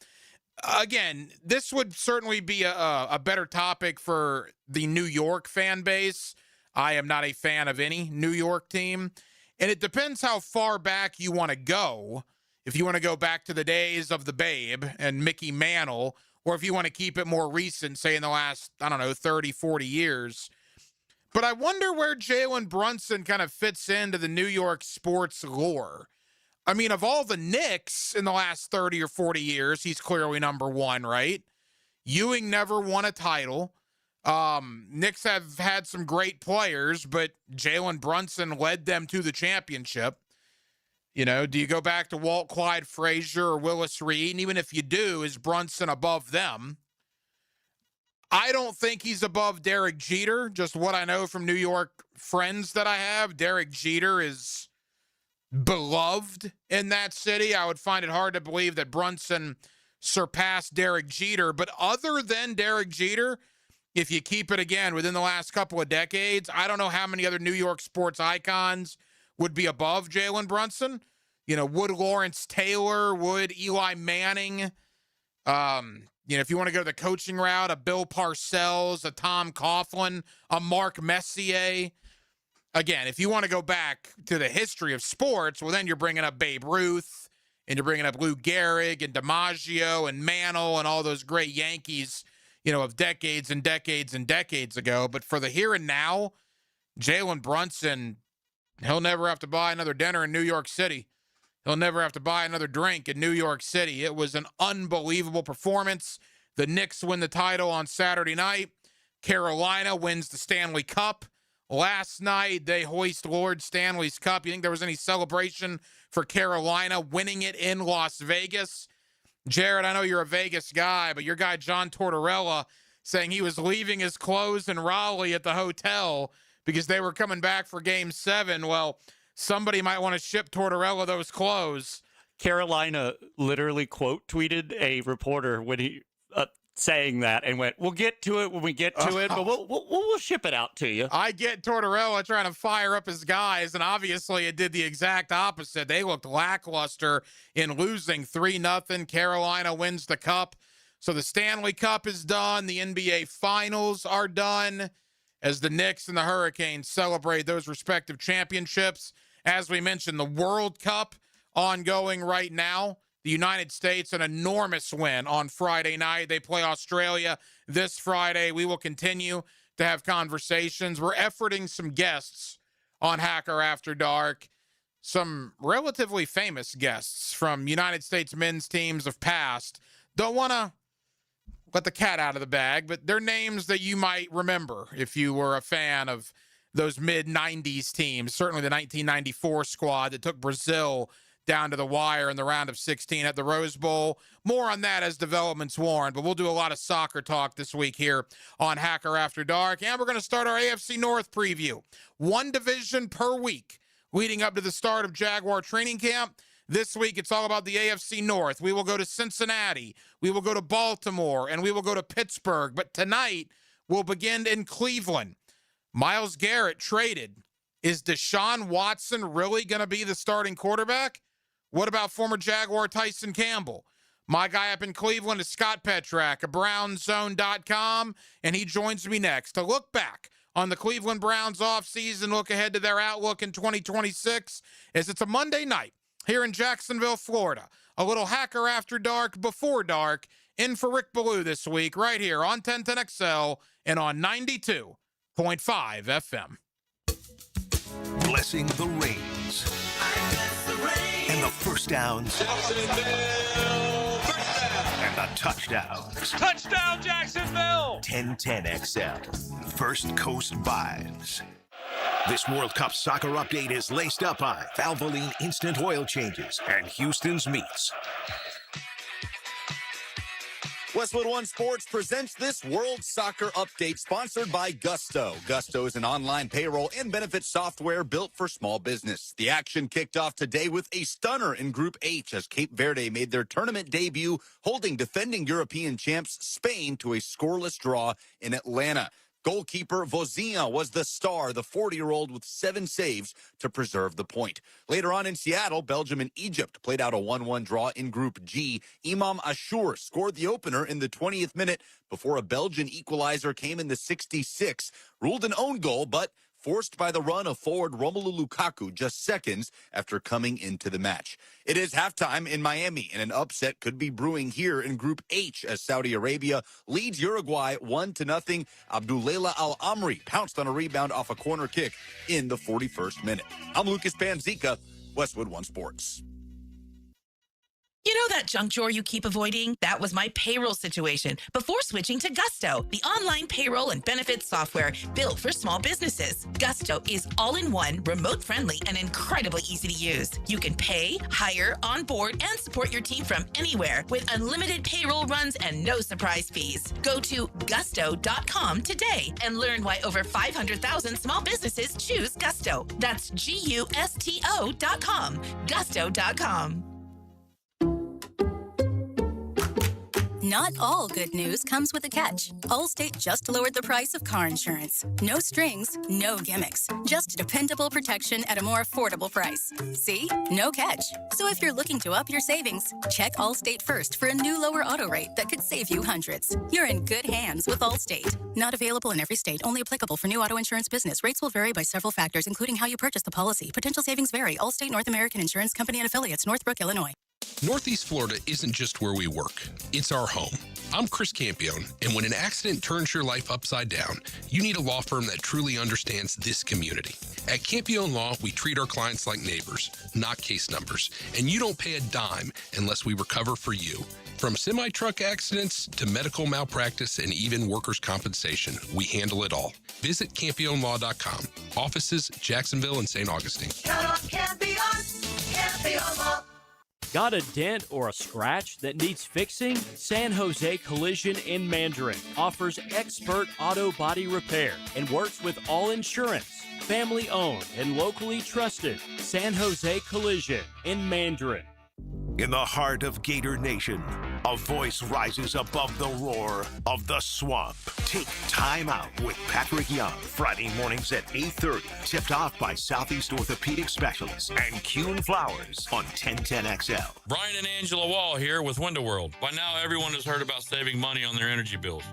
Again, this would certainly be a better topic for the New York fan base. I am not a fan of any New York team. And it depends how far back you want to go. If you want to go back to the days of the Babe and Mickey Mantle, or if you want to keep it more recent, say in the last, 30, 40 years. But I wonder where Jalen Brunson kind of fits into the New York sports lore. I mean, of all the Knicks in the last 30 or 40 years, he's clearly number one, right? Ewing never won a title. Knicks have had some great players, but Jalen Brunson led them to the championship. Do you go back to Walt Clyde Frazier or Willis Reed? And even if you do, is Brunson above them? I don't think he's above Derek Jeter. Just what I know from New York friends that I have, Derek Jeter is beloved in that city. I would find it hard to believe that Brunson surpassed Derek Jeter. But other than Derek Jeter, if you keep it again within the last couple of decades, I don't know how many other New York sports icons would be above Jalen Brunson. Would Lawrence Taylor, would Eli Manning, if you want to go the coaching route, a Bill Parcells, a Tom Coughlin, a Mark Messier. Again, if you want to go back to the history of sports, well, then you're bringing up Babe Ruth, and you're bringing up Lou Gehrig and DiMaggio and Mantle and all those great Yankees, of decades and decades and decades ago. But for the here and now, Jalen Brunson, he'll never have to buy another dinner in New York City. He'll never have to buy another drink in New York City. It was an unbelievable performance. The Knicks win the title on Saturday night. Carolina wins the Stanley Cup. Last night, they hoist Lord Stanley's Cup. You think there was any celebration for Carolina winning it in Las Vegas? Jared, I know you're a Vegas guy, but your guy John Tortorella saying he was leaving his clothes in Raleigh at the hotel because they were coming back for Game 7. Well, somebody might want to ship Tortorella those clothes. Carolina literally quote tweeted a reporter when he saying that and went, "We'll get to it when we get to it, but we'll ship it out to you." I get Tortorella trying to fire up his guys, and obviously it did the exact opposite. They looked lackluster in losing 3-0. Carolina wins the cup. So the Stanley Cup is done. The NBA Finals are done as the Knicks and the Hurricanes celebrate those respective championships. As we mentioned, the World Cup ongoing right now. The United States, an enormous win on Friday night. They play Australia this Friday. We will continue to have conversations. We're efforting some guests on Hacker After Dark, some relatively famous guests from United States men's teams of past. Don't want to let the cat out of the bag, but they're names that you might remember if you were a fan of those mid-90s teams, certainly the 1994 squad that took Brazil down to the wire in the round of 16 at the Rose Bowl. More on that as developments warrant, but we'll do a lot of soccer talk this week here on Hacker After Dark, and we're going to start our AFC North preview. One division per week leading up to the start of Jaguar training camp. This week, it's all about the AFC North. We will go to Cincinnati, we will go to Baltimore, and we will go to Pittsburgh. But tonight, we'll begin in Cleveland. Myles Garrett traded. Is Deshaun Watson really going to be the starting quarterback? What about former Jaguar Tyson Campbell? My guy up in Cleveland is Scott Petrak of BrownsZone.com, and he joins me next to look back on the Cleveland Browns offseason, look ahead to their outlook in 2026, as it's a Monday night here in Jacksonville, Florida. A little Hacker After Dark before dark, in for Rick Ballou this week, right here on 1010XL and on 92.5 FM. Blessing the Reigns. And the first downs. And the touchdowns. Touchdown, Jacksonville! 1010XL. First Coast Vibes. This World Cup soccer update is laced up by Valvoline Instant Oil Changes and Houston's Meats. Westwood One Sports presents this World Soccer Update sponsored by Gusto. Gusto is an online payroll and benefits software built for small business. The action kicked off today with a stunner in Group H as Cape Verde made their tournament debut, holding defending European champs Spain to a scoreless draw in Atlanta. Goalkeeper Vozinha was the star, the 40-year-old with 7 saves to preserve the point. Later on in Seattle, Belgium and Egypt played out a 1-1 draw in Group G. Imam Ashur scored the opener in the 20th minute before a Belgian equalizer came in the 66th. Ruled an own goal, but forced by the run of forward Romelu Lukaku just seconds after coming into the match. It is halftime in Miami, and an upset could be brewing here in Group H as Saudi Arabia leads Uruguay 1-0. Abdulela Al-Amri pounced on a rebound off a corner kick in the 41st minute. I'm Lucas Panzica, Westwood One Sports. You know that junk drawer you keep avoiding? That was my payroll situation before switching to Gusto, the online payroll and benefits software built for small businesses. Gusto is all-in-one, remote-friendly, and incredibly easy to use. You can pay, hire, onboard, and support your team from anywhere with unlimited payroll runs and no surprise fees. Go to gusto.com today and learn why over 500,000 small businesses choose Gusto. That's GUSTO.com. Gusto.com. Not all good news comes with a catch. Allstate just lowered the price of car insurance. No strings, no gimmicks. Just dependable protection at a more affordable price. See? No catch. So if you're looking to up your savings, check Allstate first for a new lower auto rate that could save you hundreds. You're in good hands with Allstate. Not available in every state. Only applicable for new auto insurance business. Rates will vary by several factors, including how you purchase the policy. Potential savings vary. Allstate North American Insurance Company and Affiliates, Northbrook, Illinois. Northeast Florida isn't just where we work, it's our home. I'm Chris Campione, and when an accident turns your life upside down, you need a law firm that truly understands this community. At Campione Law, we treat our clients like neighbors, not case numbers, and you don't pay a dime unless we recover for you. From semi-truck accidents to medical malpractice and even workers' compensation, we handle it all. Visit CampioneLaw.com. Offices, Jacksonville and St. Augustine. Count on Campione, Campione Law. Got a dent or a scratch that needs fixing? San Jose Collision in Mandarin offers expert auto body repair and works with all insurance. Family owned and locally trusted. San Jose Collision in Mandarin. In the heart of Gator Nation, a voice rises above the roar of the swamp. Take Time Out with Patrick Young, Friday mornings at 8:30, tipped off by Southeast Orthopedic Specialists and Kuhn Flowers on 1010XL. Brian and Angela Wall here with Window World. By now, everyone has heard about saving money on their energy bills.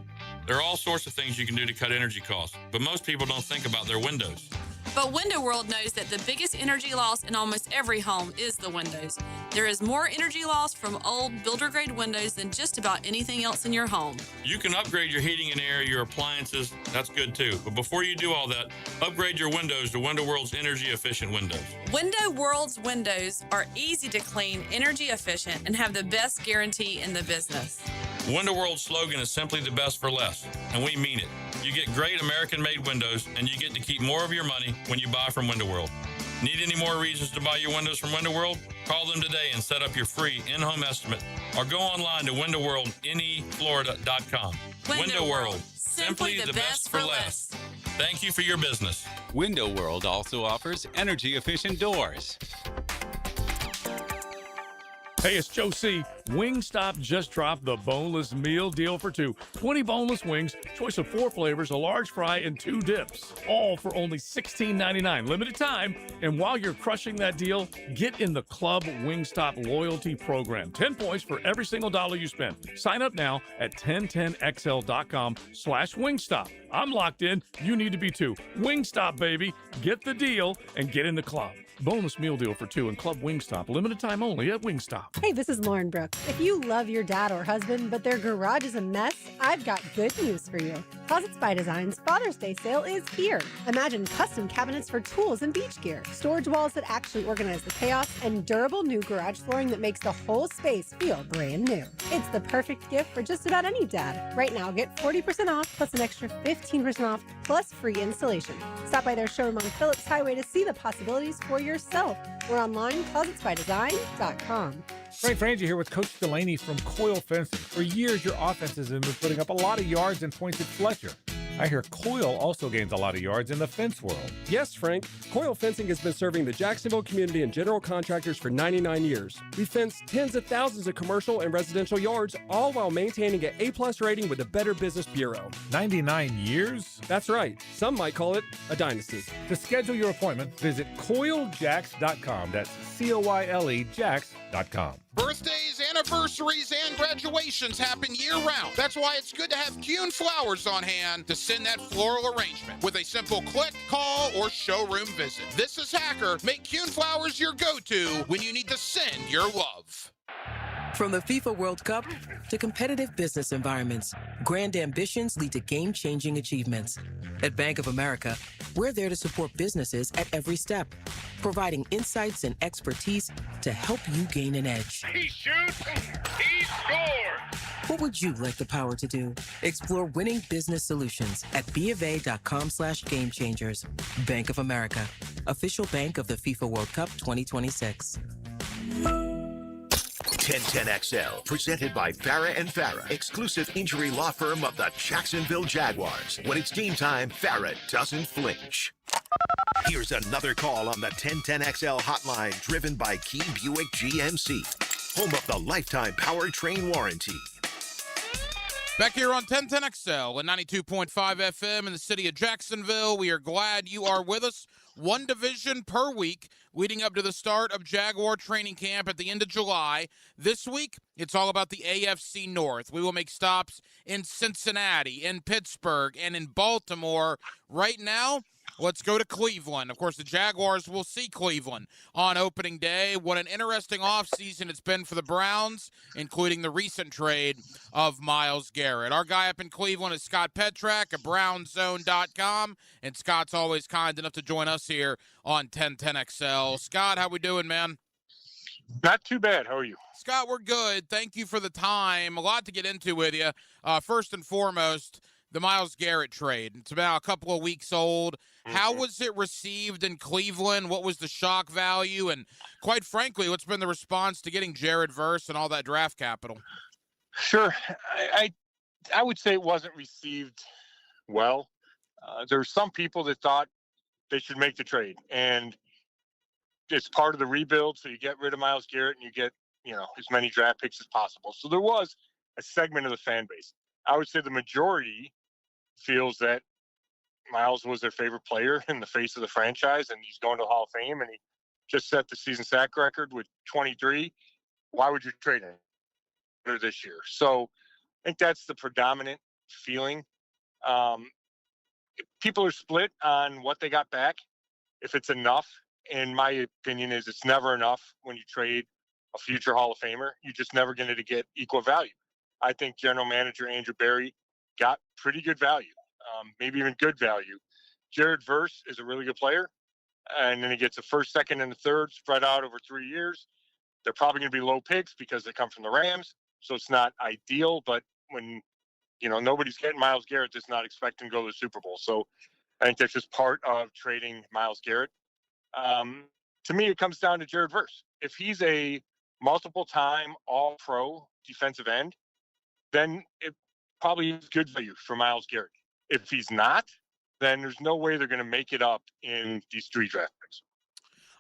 There are all sorts of things you can do to cut energy costs, but most people don't think about their windows. But Window World knows that the biggest energy loss in almost every home is the windows. There is more energy loss from old builder-grade windows than just about anything else in your home. You can upgrade your heating and air, your appliances. That's good too. But before you do all that, upgrade your windows to Window World's energy-efficient windows. Window World's windows are easy to clean, energy efficient, and have the best guarantee in the business. Window World's slogan is simply the best for less, and we mean it. You get great American-made windows, and you get to keep more of your money when you buy from Window World. Need any more reasons to buy your windows from Window World? Call them today and set up your free in-home estimate, or go online to windowworldneflorida.com. Window World, simply the best for less. Thank you for your business. Window World also offers energy-efficient doors. Hey, it's Joe C. Wingstop just dropped the boneless meal deal for two. 20 boneless wings, choice of 4 flavors, a large fry, and 2 dips. All for only $16.99. Limited time. And while you're crushing that deal, get in the Club Wingstop loyalty program. 10 points for every single dollar you spend. Sign up now at 1010xl.com/Wingstop. I'm locked in. You need to be too. Wingstop, baby. Get the deal and get in the club. Boneless meal deal for 2 and Club Wingstop. Limited time only at Wingstop. Hey, this is Lauren Brooks. If you love your dad or husband, but their garage is a mess, I've got good news for you. Closets by Design's Father's Day sale is here. Imagine custom cabinets for tools and beach gear, storage walls that actually organize the chaos, and durable new garage flooring that makes the whole space feel brand new. It's the perfect gift for just about any dad. Right now, get 40% off plus an extra 15% off plus free installation. Stop by their showroom on Phillips Highway to see the possibilities for yourself. We're online, closetsbydesign.com. Frank Frangie here with Coach Delaney from Coil Fencing. For years, your offenses have been putting up a lot of yards and points at Fletcher. I hear Coil also gains a lot of yards in the fence world. Yes, Frank. Coil Fencing has been serving the Jacksonville community and general contractors for 99 years. We fence tens of thousands of commercial and residential yards, all while maintaining an A+ rating with the Better Business Bureau. 99 years? That's right. Some might call it a dynasty. To schedule your appointment, visit CoilJax.com. That's COYLE Jax.com. Birthdays, anniversaries, and graduations happen year-round. That's why it's good to have Kuhn Flowers on hand to send that floral arrangement with a simple click, call, or showroom visit. This is Hacker. Make Kuhn Flowers your go-to when you need to send your love. From the FIFA World Cup to competitive business environments, grand ambitions lead to game-changing achievements. At Bank of America, we're there to support businesses at every step, providing insights and expertise to help you gain an edge. He shoots, he scores! What would you like the power to do? Explore winning business solutions at BofA.com/gamechangers. Bank of America, official bank of the FIFA World Cup 2026. 1010XL, presented by Farah and Farah, exclusive injury law firm of the Jacksonville Jaguars. When it's game time, Farah doesn't flinch. Here's another call on the 1010XL hotline, driven by Key Buick GMC, home of the lifetime powertrain warranty. Back here on 1010XL and 92.5 FM in the city of Jacksonville, we are glad you are with us. One division per week leading up to the start of Jaguar training camp at the end of July. This week, it's all about the AFC North. We will make stops in Cincinnati, in Pittsburgh, and in Baltimore. Right now, let's go to Cleveland. Of course, the Jaguars will see Cleveland on opening day. What an interesting offseason it's been for the Browns, including the recent trade of Myles Garrett. Our guy up in Cleveland is Scott Petrak at brownzone.com, and Scott's always kind enough to join us here on 1010XL. Scott, how we doing, man? Not too bad. How are you? Scott, we're good. Thank you for the time. A lot to get into with you. First and foremost, the Myles Garrett trade. It's about a couple of weeks old. How was it received in Cleveland? What was the shock value? And quite frankly, what's been the response to getting Jared Verse and all that draft capital? Sure. I would say it wasn't received well. There were some people that thought they should make the trade, and it's part of the rebuild. So you get rid of Myles Garrett and you get, as many draft picks as possible. So there was a segment of the fan base. I would say the majority feels that Myles was their favorite player in the face of the franchise, and he's going to the Hall of Fame, and he just set the season sack record with 23. Why would you trade him this year? So I think that's the predominant feeling. People are split on what they got back. If it's enough, in my opinion, is it's never enough when you trade a future Hall of Famer. You're just never going to get equal value. I think general manager Andrew Berry got pretty good value, maybe even good value. Jared Verse is a really good player, and then he gets a first, second, and a third spread out over 3 years. They're probably going to be low picks because they come from the Rams, so it's not ideal. But when nobody's getting Myles Garrett, does not expect him to go to the Super Bowl. So I think that's just part of trading Myles Garrett. To me, it comes down to Jared Verse. If he's a multiple-time All-Pro defensive end, then it probably is good value for Myles Garrett. If he's not, then there's no way they're going to make it up in these 3 draft picks.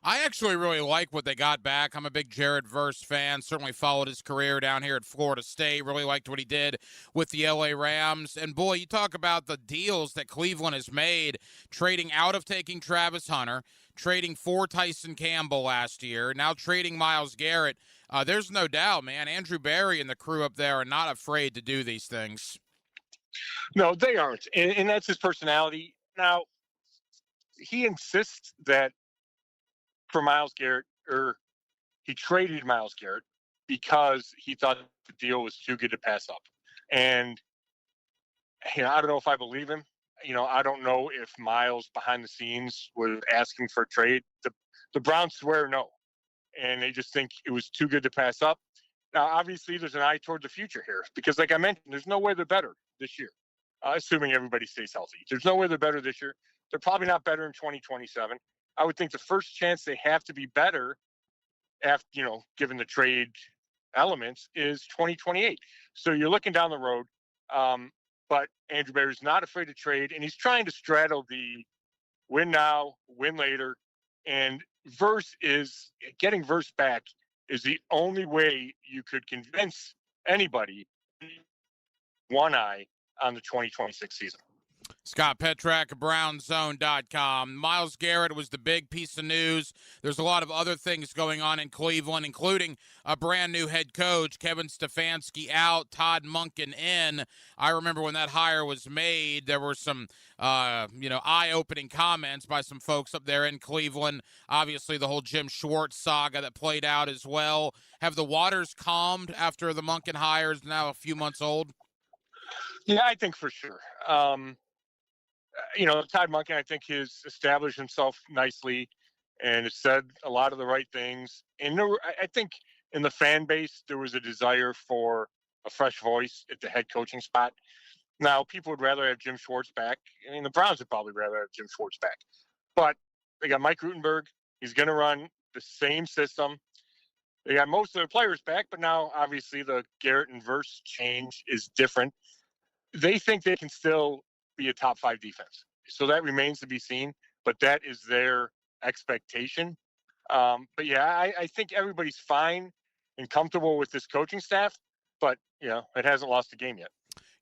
I actually really like what they got back. I'm a big Jared Verse fan. Certainly followed his career down here at Florida State. Really liked what he did with the LA Rams. And, boy, you talk about the deals that Cleveland has made, trading out of taking Travis Hunter, trading for Tyson Campbell last year, now trading Myles Garrett. There's no doubt, man, Andrew Berry and the crew up there are not afraid to do these things. No, they aren't. And that's his personality. Now, he insists that for Myles Garrett, or he traded Myles Garrett because he thought the deal was too good to pass up. And, I don't know if I believe him. I don't know if Myles behind the scenes was asking for a trade. The Browns swear no, and they just think it was too good to pass up. Now, obviously, there's an eye toward the future here because, like I mentioned, there's no way they're better this year, assuming everybody stays healthy. There's no way they're better this year. They're probably not better in 2027. I would think the first chance they have to be better after, given the trade elements, is 2028. So you're looking down the road. But Andrew Berry's not afraid to trade, and he's trying to straddle the win now, win later. And getting Verse back is the only way you could convince anybody one eye on the 2026 season. Scott Petrak, BrownZone.com. Myles Garrett was the big piece of news. There's a lot of other things going on in Cleveland, including a brand new head coach, Kevin Stefanski out, Todd Monken in. I remember when that hire was made, there were some, eye-opening comments by some folks up there in Cleveland. Obviously, the whole Jim Schwartz saga that played out as well. Have the waters calmed after the Monken hire is now a few months old? Yeah, I think for sure. Todd Monken, I think, has established himself nicely and has said a lot of the right things. And I think in the fan base, there was a desire for a fresh voice at the head coaching spot. Now, people would rather have Jim Schwartz back. I mean, the Browns would probably rather have Jim Schwartz back. But they got Mike Rutenberg. He's going to run the same system. They got most of their players back, but now, obviously, the Garrett and Verse change is different. They think they can still be a top 5 defense. So that remains to be seen, but that is their expectation. But yeah, I think everybody's fine and comfortable with this coaching staff, but it hasn't lost a game yet.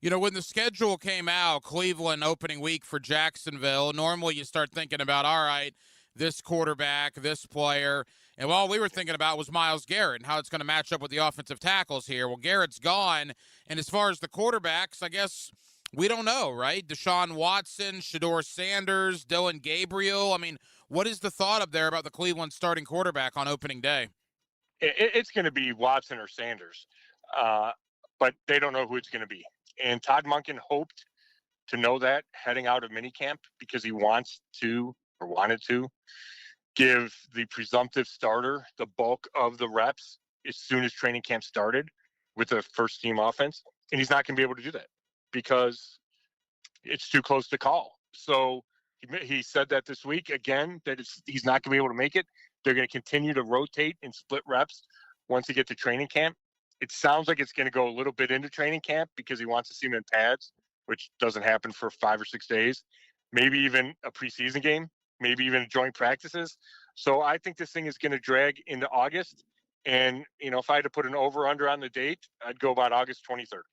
When the schedule came out, Cleveland opening week for Jacksonville, normally you start thinking about, all right, this quarterback, this player. And all we were thinking about was Myles Garrett and how it's going to match up with the offensive tackles here. Well, Garrett's gone. And as far as the quarterbacks, I guess we don't know, right? Deshaun Watson, Shedeur Sanders, Dylan Gabriel. I mean, what is the thought up there about the Cleveland starting quarterback on opening day? It's going to be Watson or Sanders, but they don't know who it's going to be. And Todd Monken hoped to know that heading out of minicamp because he wanted to give the presumptive starter the bulk of the reps as soon as training camp started with the first team offense. And he's not going to be able to do that because it's too close to call. So he said that this week again, that he's not going to be able to make it. They're going to continue to rotate and split reps once they get to training camp. It sounds like it's going to go a little bit into training camp because he wants to see him in pads, which doesn't happen for 5 or 6 days, maybe even a preseason game, maybe even joint practices. So I think this thing is going to drag into August. And, if I had to put an over-under on the date, I'd go about August 23rd.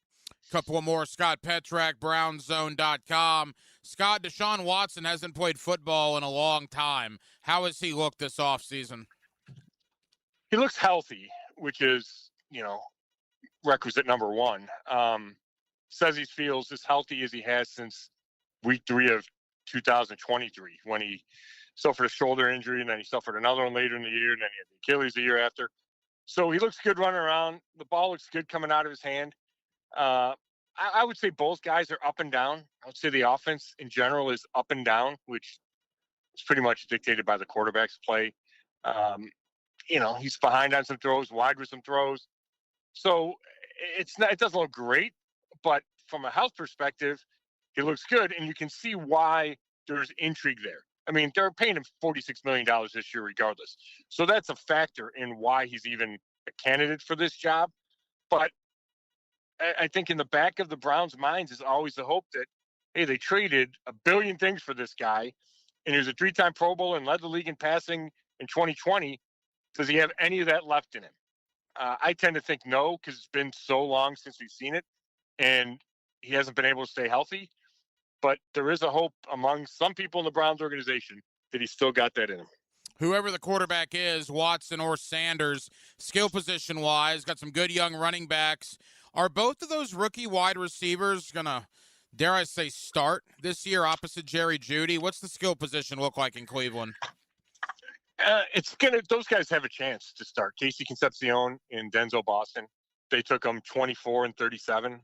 Couple more. Scott Petrak, BrownZone.com. Scott, Deshaun Watson hasn't played football in a long time. How has he looked this offseason? He looks healthy, which is, requisite number one. Says he feels as healthy as he has since week 3 of 2023 when he suffered a shoulder injury, and then he suffered another one later in the year, and then he had the Achilles the year after. So he looks good running around. The ball looks good coming out of his hand. I would say both guys are up and down. I would say the offense in general is up and down, which is pretty much dictated by the quarterback's play. He's behind on some throws, wide with some throws. So it doesn't look great, but from a health perspective, he looks good, and you can see why there's intrigue there. I mean, they're paying him $46 million this year regardless. So that's a factor in why he's even a candidate for this job. But I think in the back of the Browns' minds is always the hope that, hey, they traded $1 billion things for this guy, and he was a 3-time Pro Bowl and led the league in passing in 2020. Does he have any of that left in him? I tend to think no, because it's been so long since we've seen it, and he hasn't been able to stay healthy. But there is a hope among some people in the Browns organization that he's still got that in him. Whoever the quarterback is, Watson or Sanders, skill position-wise, got some good young running backs. Are both of those rookie wide receivers going to, dare I say, start this year opposite Jerry Jeudy? What's the skill position look like in Cleveland? Those guys have a chance to start. Casey Concepcion and Denzel Boston. They took them 24 and 37.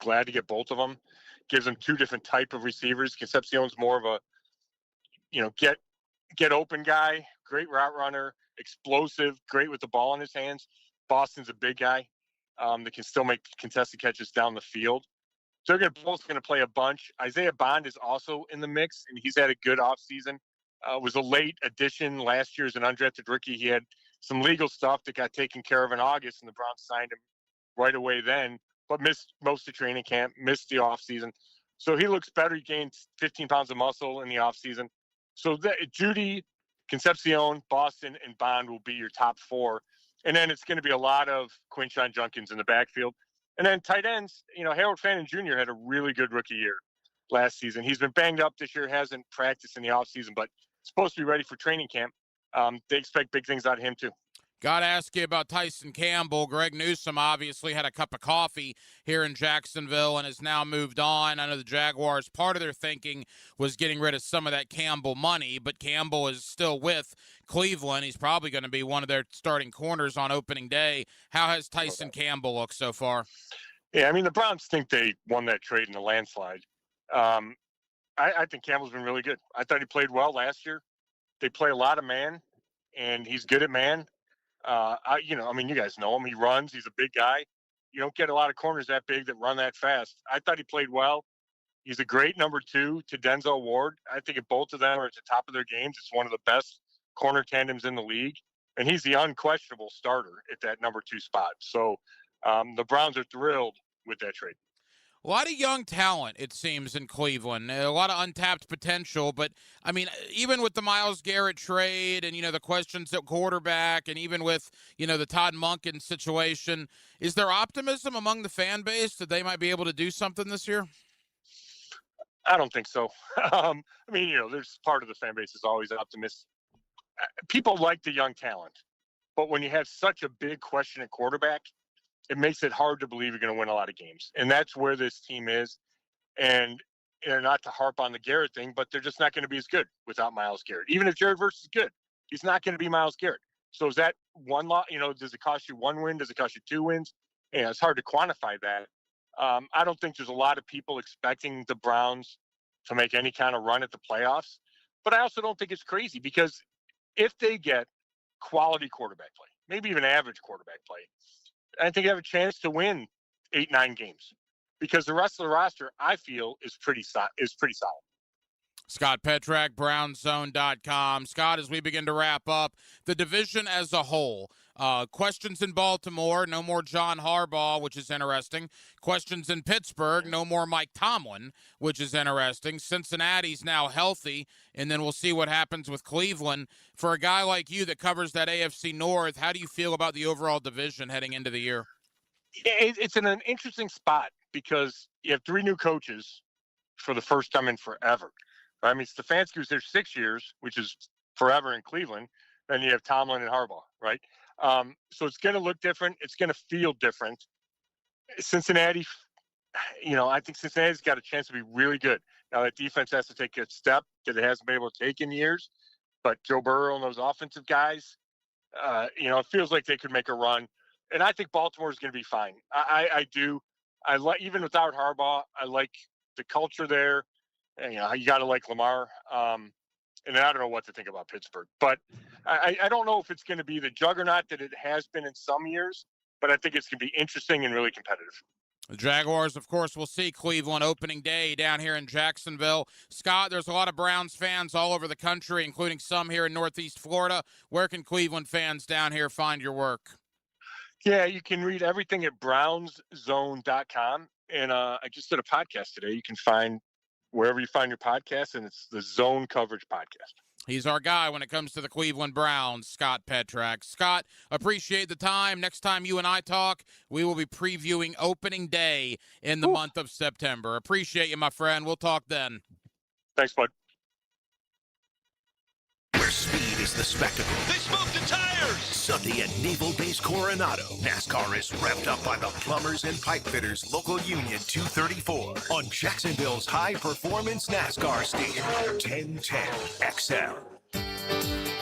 Glad to get both of them. Gives them two different type of receivers. Concepcion's more of a, get open guy, great route runner, explosive, great with the ball in his hands. Boston's a big guy that can still make contested catches down the field. So they're both going to play a bunch. Isaiah Bond is also in the mix, and he's had a good offseason. Was a late addition last year as an undrafted rookie. He had some legal stuff that got taken care of in August, and the Browns signed him right away then, but missed most of training camp, missed the offseason. So he looks better. He gained 15 pounds of muscle in the offseason. So Judy, Concepcion, Boston, and Bond will be your top four. And then it's going to be a lot of Quinshon Judkins in the backfield. And then tight ends, Harold Fannin Jr. had a really good rookie year last season. He's been banged up this year, hasn't practiced in the offseason, but supposed to be ready for training camp. They expect big things out of him too. Got to ask you about Tyson Campbell. Greg Newsome obviously had a cup of coffee here in Jacksonville and has now moved on. I know the Jaguars, part of their thinking was getting rid of some of that Campbell money, but Campbell is still with Cleveland. He's probably going to be one of their starting corners on opening day. How has Tyson Campbell looked so far? Yeah, I mean, the Browns think they won that trade in a landslide. I think Campbell's been really good. I thought he played well last year. They play a lot of man, and he's good at man. You guys know him. He runs. He's a big guy. You don't get a lot of corners that big that run that fast. I thought he played well. He's a great number two to Denzel Ward. I think if both of them are at the top of their games, it's one of the best corner tandems in the league. And he's the unquestionable starter at that number two spot. So the Browns are thrilled with that trade. A lot of young talent, it seems, in Cleveland. A lot of untapped potential. But, I mean, even with the Myles Garrett trade and, the questions at quarterback and even with, the Todd Monken situation, is there optimism among the fan base that they might be able to do something this year? I don't think so. There's part of the fan base is always optimistic. People like the young talent. But when you have such a big question at quarterback, it makes it hard to believe you're going to win a lot of games. And that's where this team is. And not to harp on the Garrett thing, but they're just not going to be as good without Myles Garrett. Even if Jared Verse is good, he's not going to be Myles Garrett. So is that one lot? Does it cost you one win? Does it cost you two wins? It's hard to quantify that. I don't think there's a lot of people expecting the Browns to make any kind of run at the playoffs. But I also don't think it's crazy because if they get quality quarterback play, maybe even average quarterback play, I think they have a chance to win 8-9 games because the rest of the roster, I feel, is pretty solid. Scott Petrak, BrownZone.com. Scott, as we begin to wrap up, the division as a whole, questions in Baltimore, no more John Harbaugh, which is interesting. Questions in Pittsburgh, no more Mike Tomlin, which is interesting. Cincinnati's now healthy, and then we'll see what happens with Cleveland. For a guy like you that covers that AFC North, how do you feel about the overall division heading into the year? It's in an interesting spot because you have three new coaches for the first time in forever. I mean, Stefanski was there 6 years, which is forever in Cleveland. Then you have Tomlin and Harbaugh, right? So it's going to look different. It's going to feel different. Cincinnati, I think Cincinnati's got a chance to be really good. Now, that defense has to take a step that it hasn't been able to take in years. But Joe Burrow and those offensive guys, it feels like they could make a run. And I think Baltimore is going to be fine. I do. I like, even without Harbaugh, I like the culture there. And, you got to like Lamar. And then I don't know what to think about Pittsburgh. But I don't know if it's going to be the juggernaut that it has been in some years, but I think it's going to be interesting and really competitive. The Jaguars, of course, will see Cleveland opening day down here in Jacksonville. Scott, there's a lot of Browns fans all over the country, including some here in Northeast Florida. Where can Cleveland fans down here find your work? Yeah, you can read everything at BrownZone.com. And I just did a podcast today. You can find wherever you find your podcast, and it's the Zone Coverage Podcast. He's our guy when it comes to the Cleveland Browns, Scott Petrak. Scott, appreciate the time. Next time you and I talk, we will be previewing opening day in the month of September. Appreciate you, my friend. We'll talk then. Thanks, bud. Where speed is the spectacle. They smoked the tires! Sunday at Naval Base Coronado, NASCAR is revved up by the Plumbers and Pipe Fitters Local Union 234 on Jacksonville's high-performance NASCAR station, 1010 XL.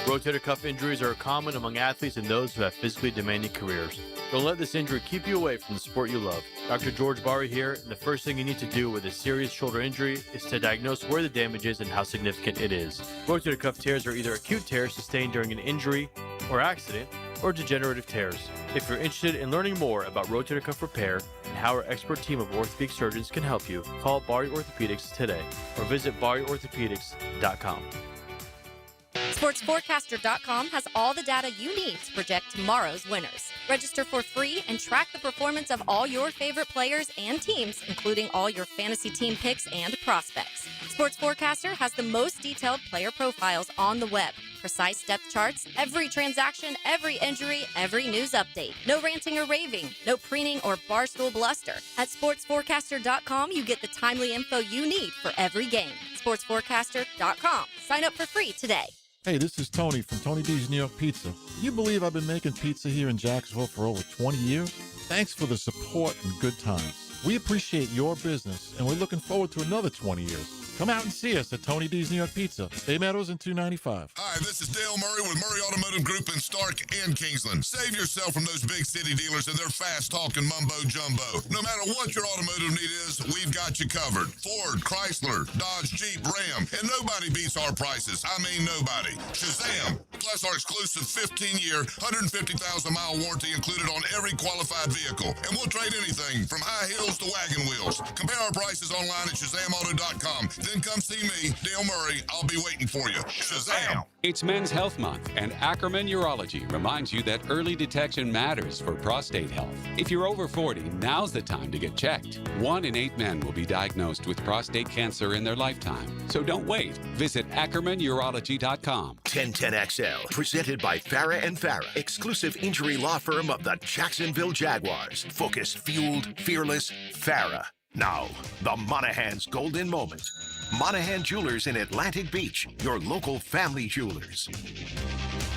Rotator cuff injuries are common among athletes and those who have physically demanding careers. Don't let this injury keep you away from the sport you love. Dr. George Barry here, and the first thing you need to do with a serious shoulder injury is to diagnose where the damage is and how significant it is. Rotator cuff tears are either acute tears sustained during an injury or accident, or degenerative tears. If you're interested in learning more about rotator cuff repair and how our expert team of orthopedic surgeons can help you, call Barry Orthopedics today or visit barryorthopedics.com. SportsForecaster.com has all the data you need to project tomorrow's winners. Register for free and track the performance of all your favorite players and teams, including all your fantasy team picks and prospects. Sports Forecaster has the most detailed player profiles on the web, precise depth charts, every transaction, every injury, every news update. No ranting or raving, no preening or barstool bluster. At SportsForecaster.com, you get the timely info you need for every game. SportsForecaster.com. Sign up for free today. Hey, this is Tony from Tony D's New York Pizza. Can you believe I've been making pizza here in Jacksonville for over 20 years? Thanks for the support and good times. We appreciate your business, and we're looking forward to another 20 years. Come out and see us at Tony D's New York Pizza, Bay Meadows and 295. Hi, this is Dale Murray with Murray Automotive Group in Stark and Kingsland. Save yourself from those big city dealers and their fast-talking mumbo-jumbo. No matter what your automotive need is, we've got you covered. Ford, Chrysler, Dodge, Jeep, Ram, and nobody beats our prices. I mean nobody. Shazam! Plus our exclusive 15-year, 150,000-mile warranty included on every qualified vehicle. And we'll trade anything from high heels to wagon wheels. Compare our prices online at ShazamAuto.com. Then come see me, Dale Murray. I'll be waiting for you. Shazam! It's Men's Health Month, and Ackerman Urology reminds you that early detection matters for prostate health. If you're over 40, now's the time to get checked. 1 in 8 men will be diagnosed with prostate cancer in their lifetime. So don't wait. Visit AckermanUrology.com. 1010XL, presented by Farah and Farah, exclusive injury law firm of the Jacksonville Jaguars. Focused, fueled, fearless, Farah. Now, the Monahan's Golden Moment. Monahan Jewelers in Atlantic Beach, your local family jewelers.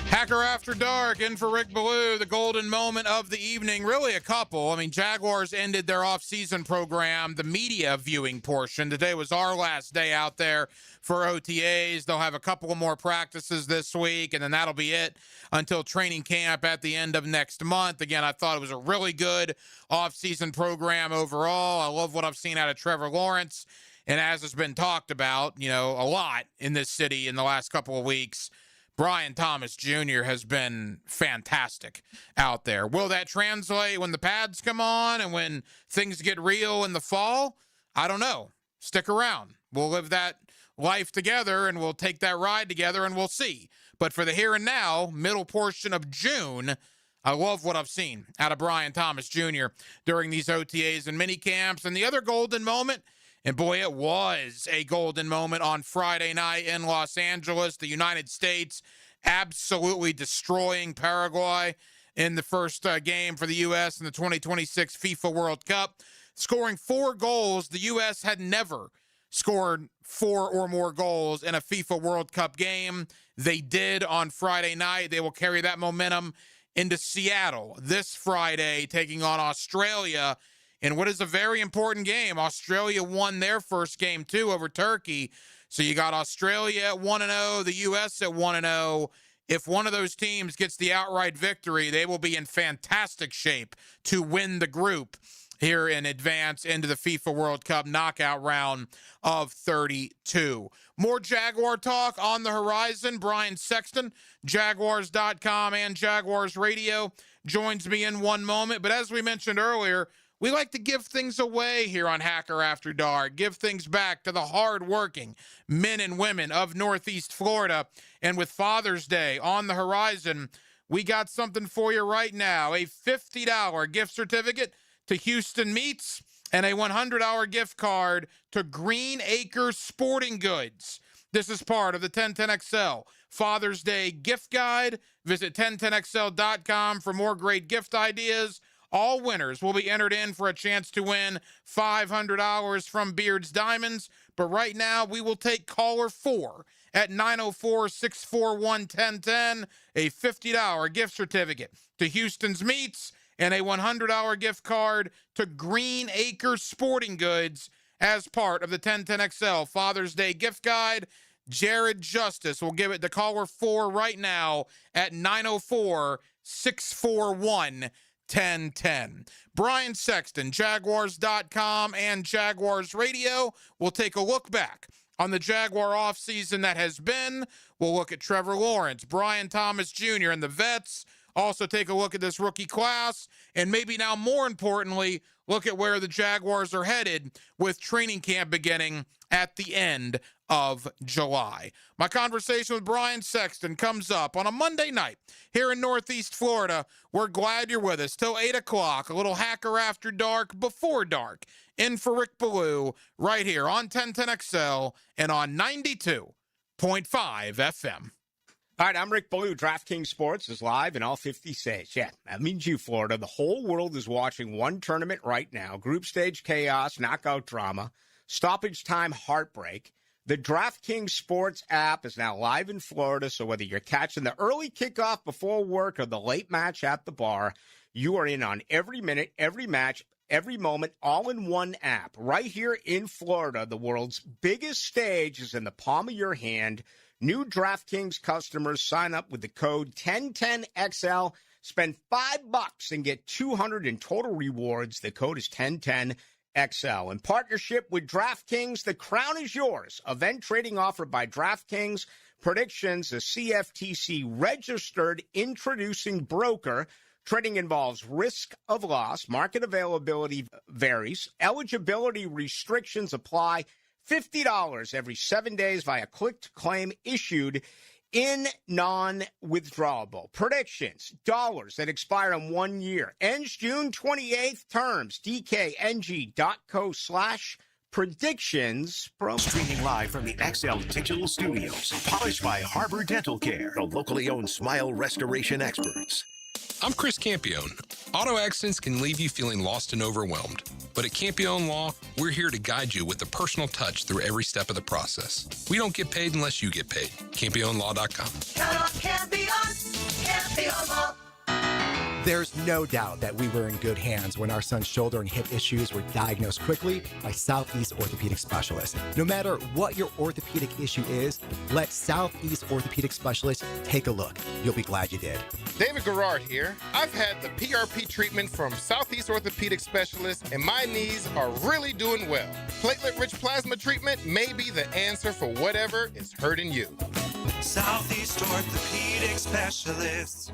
Hacker After Dark, in for Rick Ballou, the golden moment of the evening. Really a couple. I mean, Jaguars ended their off-season program, the media viewing portion. Today was our last day out there for OTAs. They'll have a couple of more practices this week, and then that'll be it until training camp at the end of next month. Again, I thought it was a really good off-season program overall. I love what I've seen out of Trevor Lawrence. And as has been talked about, you know, a lot in this city in the last couple of weeks, Brian Thomas Jr. has been fantastic out there. Will that translate when the pads come on and when things get real in the fall? I don't know. Stick around. We'll live that life together, and we'll take that ride together, and we'll see. But for the here and now, middle portion of June, I love what I've seen out of Brian Thomas Jr. during these OTAs and mini camps. And the other golden moment, and boy, it was a golden moment on Friday night in Los Angeles. The United States absolutely destroying Paraguay in the first game for the U.S. in the 2026 FIFA World Cup, scoring 4 goals. The U.S. had never scored 4 or more goals in a FIFA World Cup game. They did on Friday night. They will carry that momentum into Seattle this Friday, taking on Australia in what is a very important game. Australia won their first game, too, over Turkey. So you got Australia at 1-0, the U.S. at 1-0. If one of those teams gets the outright victory, they will be in fantastic shape to win the group here in advance into the FIFA World Cup knockout round of 32. More Jaguar talk on the horizon. Brian Sexton, Jaguars.com and Jaguars Radio, joins me in one moment. But as we mentioned earlier, we like to give things away here on Hacker After Dark, give things back to the hardworking men and women of Northeast Florida. And with Father's Day on the horizon, we got something for you right now, a $50 gift certificate to Houston Meats and a $100 gift card to Green Acres Sporting Goods. This is part of the 1010XL Father's Day gift guide. Visit 1010XL.com for more great gift ideas. All winners will be entered in for a chance to win $500 from Beard's Diamonds. But right now, we will take caller 4 at 904-641-1010, a $50 gift certificate to Houston's Meats and a $100 gift card to Green Acres Sporting Goods as part of the 1010XL Father's Day gift guide. Jared Justice. We'll give it to caller 4 right now at 904-641-1010. Brian Sexton, Jaguars.com and Jaguars Radio. We'll take a look back on the Jaguar offseason that has been. We'll look at Trevor Lawrence, Brian Thomas Jr., and the vets. Also take a look at this rookie class, and maybe now more importantly, look at where the Jaguars are headed with training camp beginning at the end of July. My conversation with Brian Sexton comes up on a Monday night here in Northeast Florida. We're glad you're with us till 8 o'clock, a little Hacker After Dark, before dark, in for Rick Ballou, right here on 1010XL and on 92.5 FM. All right, I'm Rick Ballou. DraftKings Sports is live in all 50 states. Yeah, that means you, Florida. The whole world is watching one tournament right now. Group stage chaos, knockout drama, stoppage time heartbreak. The DraftKings Sports app is now live in Florida, so whether you're catching the early kickoff before work or the late match at the bar, you are in on every minute, every match, every moment, all in one app. Right here in Florida, the world's biggest stage is in the palm of your hand. New DraftKings customers sign up with the code 1010XL, spend $5 and get $200 in total rewards. The code is 1010XL. In partnership with DraftKings, the crown is yours. Event trading offered by DraftKings. Predictions, a CFTC registered introducing broker. Trading involves risk of loss. Market availability varies. Eligibility restrictions apply. $50 every 7 days via click-to-claim issued in non-withdrawable. Predictions, dollars that expire in 1 year. Ends June 28th. Terms, dkng.co/predictions. Streaming live from the XL Digital Studios. Polished by Harbor Dental Care, the locally owned smile restoration experts. I'm Chris Campione. Auto accidents can leave you feeling lost and overwhelmed. But at Campione Law, we're here to guide you with a personal touch through every step of the process. We don't get paid unless you get paid. CampioneLaw.com. Count on Campione. Campione Law. There's no doubt that we were in good hands when our son's shoulder and hip issues were diagnosed quickly by Southeast Orthopedic Specialists. No matter what your orthopedic issue is, let Southeast Orthopedic Specialists take a look. You'll be glad you did. David Garrard here. I've had the PRP treatment from Southeast Orthopedic Specialists, and my knees are really doing well. Platelet-rich plasma treatment may be the answer for whatever is hurting you. Southeast Orthopedic Specialists.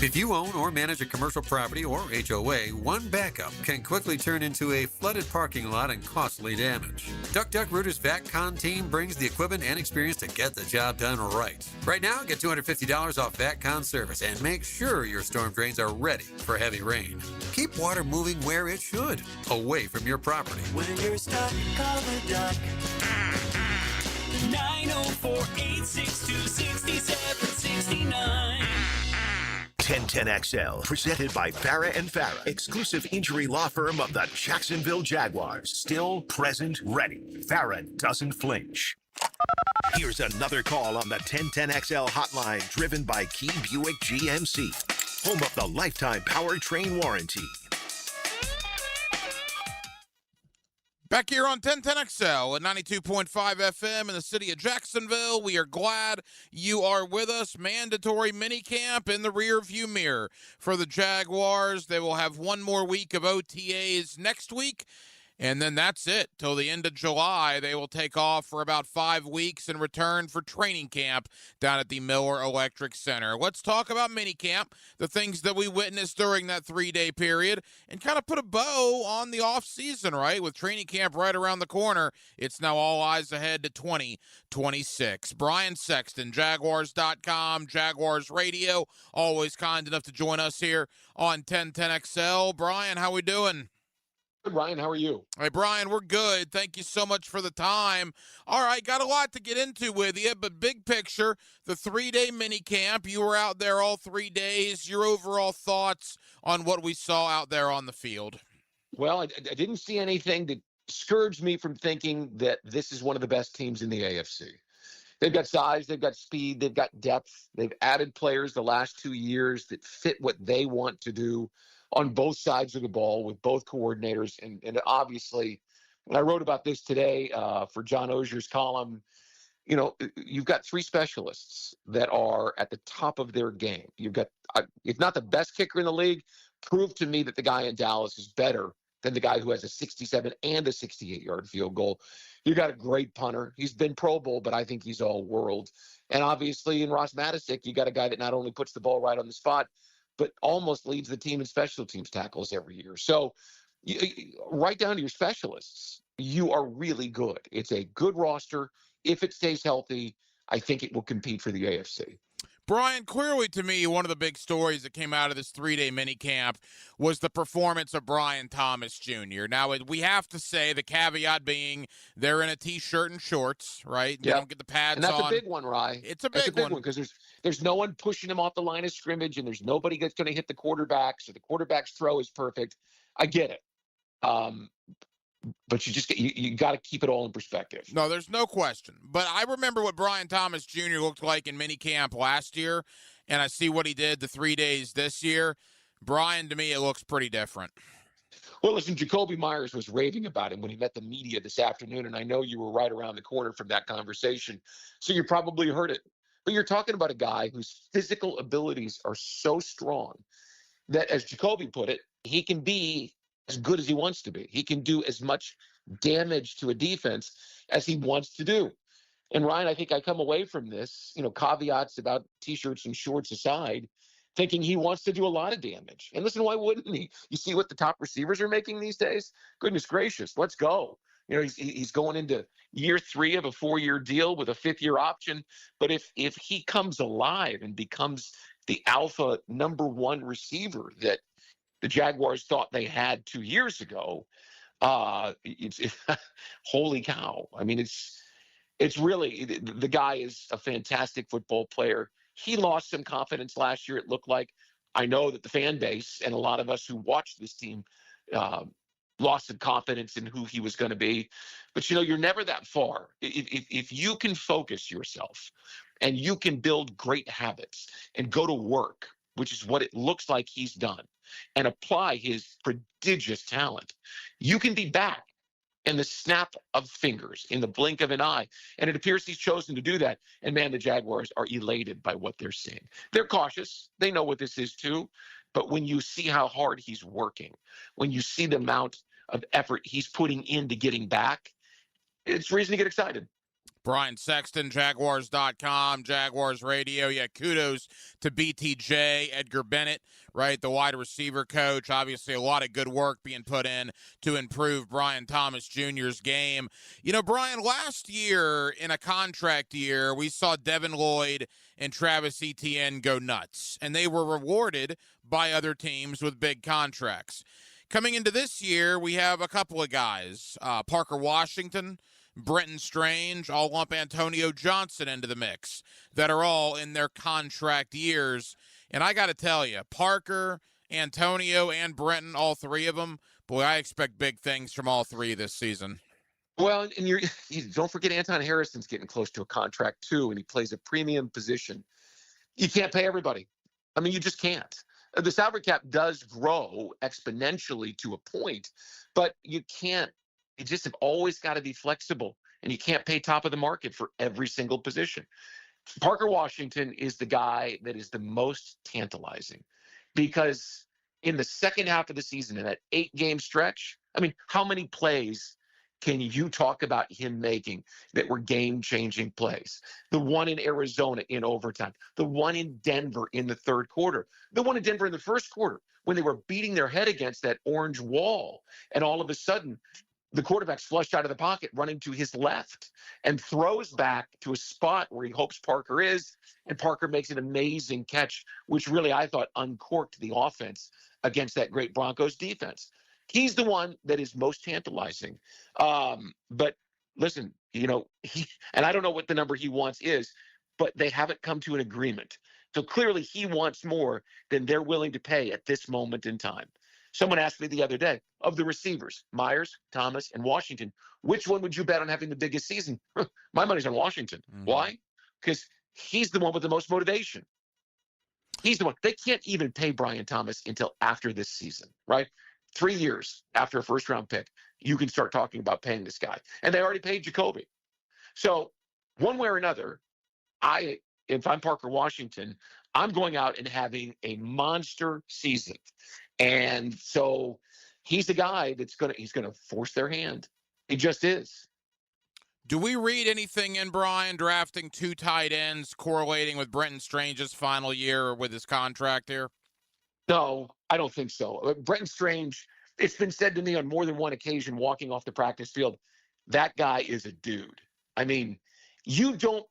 If you own or manage a commercial property or HOA, one backup can quickly turn into a flooded parking lot and costly damage. Duck Rooter's VACCon team brings the equipment and experience to get the job done right. Right now, get $250 off VACCon service and make sure your storm drains are ready for heavy rain. Keep water moving where it should, away from your property. When you're stuck, call the Duck. 904-862-6769. 1010XL, presented by Farah and Farah, exclusive injury law firm of the Jacksonville Jaguars. Still present, ready. Farah doesn't flinch. Here's another call on the 1010XL hotline, driven by Key Buick GMC, home of the lifetime powertrain warranty. Back here on 1010XL at 92.5 FM in the city of Jacksonville. We are glad you are with us. Mandatory minicamp in the rearview mirror for the Jaguars. They will have one more week of OTAs next week, and then that's it. Till the end of July, they will take off for about 5 weeks and return for training camp down at the Miller Electric Center. Let's talk about minicamp, the things that we witnessed during that 3-day period, and kind of put a bow on the offseason, right? With training camp right around the corner, it's now all eyes ahead to 2026. Brian Sexton, Jaguars.com, Jaguars Radio, always kind enough to join us here on 1010XL. Brian, how we doing? Good, Ryan. How are you? Hey, Brian, we're good. Thank you so much for the time. All right, got a lot to get into with you, but big picture, the 3-day mini camp. You were out there all 3 days. Your overall thoughts on what we saw out there on the field? Well, I didn't see anything that discouraged me from thinking that this is one of the best teams in the AFC. They've got size, they've got speed, they've got depth. They've added players the last 2 years that fit what they want to do on both sides of the ball with both coordinators. And obviously, when I wrote about this today for John Ozier's column, you've got three specialists that are at the top of their game. You've got, if not the best kicker in the league, prove to me that the guy in Dallas is better than the guy who has a 67 and a 68-yard field goal. You got a great punter. He's been Pro Bowl, but I think he's all world. And obviously in Ross Matisic, you got a guy that not only puts the ball right on the spot, but almost leads the team in special teams tackles every year. So right down to your specialists, you are really good. It's a good roster. If it stays healthy, I think it will compete for the AFC. Brian, clearly to me, one of the big stories that came out of this 3-day minicamp was the performance of Brian Thomas Jr. Now, we have to say, the caveat being they're in a T-shirt and shorts, right? They don't get the pads on. And that's a big one, Rye. It's a big one. Because there's no one pushing him off the line of scrimmage, and there's nobody that's going to hit the quarterback, so the quarterback's throw is perfect. I get it. But you got to keep it all in perspective. No, there's no question. But I remember what Brian Thomas Jr. looked like in minicamp last year, and I see what he did the 3 days this year. Brian, to me, it looks pretty different. Well, listen, Jacoby Myers was raving about him when he met the media this afternoon, and I know you were right around the corner from that conversation, so you probably heard it. But you're talking about a guy whose physical abilities are so strong that, as Jacoby put it, he can be as good as he wants to be. He can do as much damage to a defense as he wants to do. And Ryan, I think I come away from this, caveats about T-shirts and shorts aside, thinking he wants to do a lot of damage. And listen, why wouldn't he? You see what the top receivers are making these days? Goodness gracious, let's go. He's going into year 3 of a 4-year deal with a 5th-year option. But if he comes alive and becomes the alpha number 1 receiver that the Jaguars thought they had 2 years ago, holy cow. I mean, it's really, the guy is a fantastic football player. He lost some confidence last year, it looked like. I know that the fan base and a lot of us who watched this team lost some confidence in who he was going to be. But, you're never that far. If you can focus yourself and you can build great habits and go to work, which is what it looks like he's done, and apply his prodigious talent, you can be back in the snap of fingers, in the blink of an eye. And it appears he's chosen to do that. And man, the Jaguars are elated by what they're seeing. They're cautious. They know what this is too. But when you see how hard he's working, when you see the amount of effort he's putting into getting back, it's reason to get excited. Brian Sexton, Jaguars.com, Jaguars Radio. Yeah, kudos to BTJ, Edgar Bennett, right, the wide receiver coach. Obviously, a lot of good work being put in to improve Brian Thomas Jr.'s game. Brian, last year in a contract year, we saw Devin Lloyd and Travis Etienne go nuts, and they were rewarded by other teams with big contracts. Coming into this year, we have a couple of guys, Parker Washington, Brenton Strange, I'll lump Antonio Johnson into the mix, that are all in their contract years. And I got to tell you, Parker, Antonio, and Brenton, all 3 of them, boy, I expect big things from all 3 this season. Well, and you don't forget Anton Harrison's getting close to a contract too, and he plays a premium position. You can't pay everybody. I mean, you just can't. The salary cap does grow exponentially to a point, but you can't. You just have always got to be flexible, and you can't pay top of the market for every single position. Parker Washington is the guy that is the most tantalizing, because in the second half of the season, in that 8-game stretch, I mean, how many plays can you talk about him making that were game-changing plays? The one in Arizona in overtime, the one in Denver in the third quarter, the one in Denver in the first quarter when they were beating their head against that orange wall, and all of a sudden the quarterback's flushed out of the pocket, running to his left, and throws back to a spot where he hopes Parker is, and Parker makes an amazing catch, which really, I thought, uncorked the offense against that great Broncos defense. He's the one that is most tantalizing. But listen, and I don't know what the number he wants is, but they haven't come to an agreement. So clearly he wants more than they're willing to pay at this moment in time. Someone asked me the other day, of the receivers, Myers, Thomas, and Washington, which one would you bet on having the biggest season? My money's on Washington. Mm-hmm. Why? Because he's the one with the most motivation. He's the one. They can't even pay Brian Thomas until after this season, right? 3 years after a first-round pick, you can start talking about paying this guy. And they already paid Jacoby. So one way or another, if I'm Parker Washington, I'm going out and having a monster season. And so he's the guy he's gonna force their hand. He just is. Do we read anything in Brian drafting 2 tight ends correlating with Brenton Strange's final year with his contract here? No, I don't think so. Brenton Strange, it's been said to me on more than one occasion walking off the practice field, that guy is a dude. I mean, the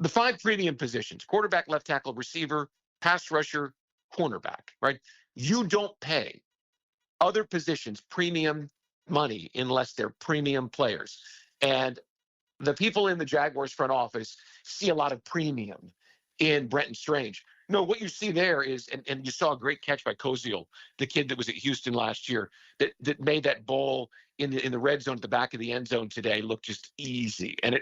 5 premium positions, quarterback, left tackle, receiver, pass rusher, cornerback, right? You don't pay other positions premium money unless they're premium players. And the people in the Jaguars front office see a lot of premium in Brenton Strange. No, what you see there is, and you saw a great catch by Koziel, the kid that was at Houston last year, that made that ball in the red zone at the back of the end zone today look just easy. And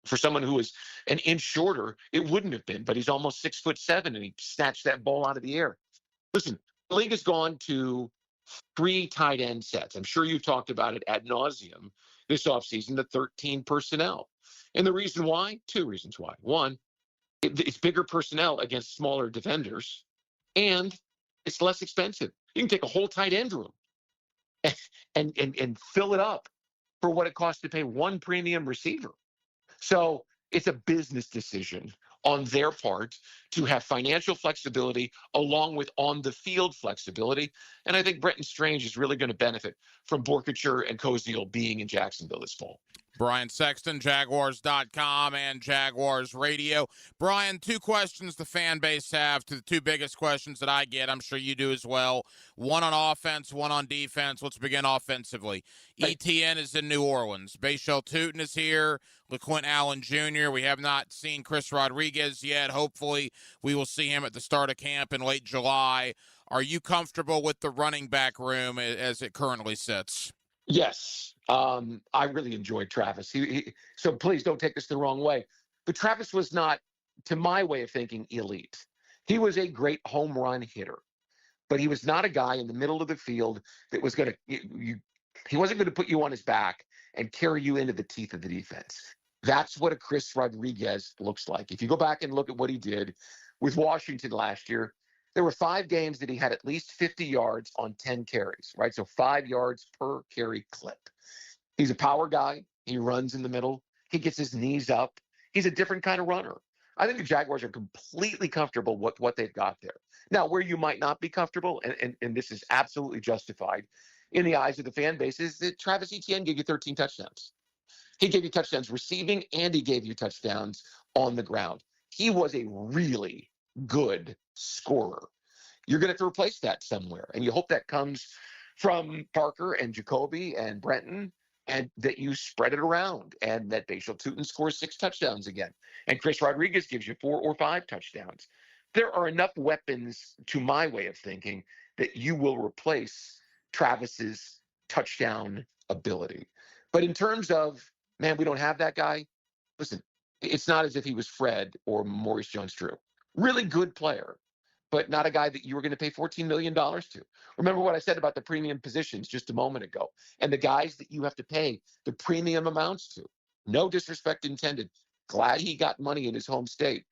for someone who was an inch shorter, it wouldn't have been, but he's almost 6'7", and he snatched that ball out of the air. Listen, the league has gone to 3 tight end sets. I'm sure you've talked about it ad nauseum this offseason, the 13 personnel. And the reason why? 2 reasons why. One, it's bigger personnel against smaller defenders, and it's less expensive. You can take a whole tight end room and fill it up for what it costs to pay 1 premium receiver. So it's a business decision on their part to have financial flexibility along with on-the-field flexibility. And I think Brenton Strange is really going to benefit from Borkature and Koziel being in Jacksonville this fall. Brian Sexton, Jaguars.com and Jaguars Radio. Brian, 2 questions the fan base have, to the 2 biggest questions that I get. I'm sure you do as well. One on offense, one on defense. Let's begin offensively. ETN is in New Orleans. Bashal Tootin is here. LeQuint Allen Jr. We have not seen Chris Rodriguez yet. Hopefully we will see him at the start of camp in late July. Are you comfortable with the running back room as it currently sits? Yes. I really enjoyed Travis. So please don't take this the wrong way. But Travis was not, to my way of thinking, elite. He was a great home run hitter, but he was not a guy in the middle of the field that was going to, he wasn't going to put you on his back and carry you into the teeth of the defense. That's what a Chris Rodriguez looks like. If you go back and look at what he did with Washington last year, there were 5 games that he had at least 50 yards on 10 carries, right? So 5 yards per carry clip. He's a power guy. He runs in the middle. He gets his knees up. He's a different kind of runner. I think the Jaguars are completely comfortable with what they've got there. Now, where you might not be comfortable, and this is absolutely justified in the eyes of the fan base, is that Travis Etienne gave you 13 touchdowns. He gave you touchdowns receiving, and he gave you touchdowns on the ground. He was a really good scorer. You're going to have to replace that somewhere, and you hope that comes from Parker and Jacoby and Brenton, and that you spread it around, and that Bashal Tootin scores 6 touchdowns again, and Chris Rodriguez gives you 4 or 5 touchdowns. There are enough weapons, to my way of thinking, that you will replace Travis's touchdown ability. But in terms of, man, we don't have that guy, listen, it's not as if he was Fred or Maurice Jones-Drew. Really good player, but not a guy that you were going to pay $14 million to. Remember what I said about the premium positions just a moment ago, and the guys that you have to pay the premium amounts to. No disrespect intended. Glad he got money in his home state,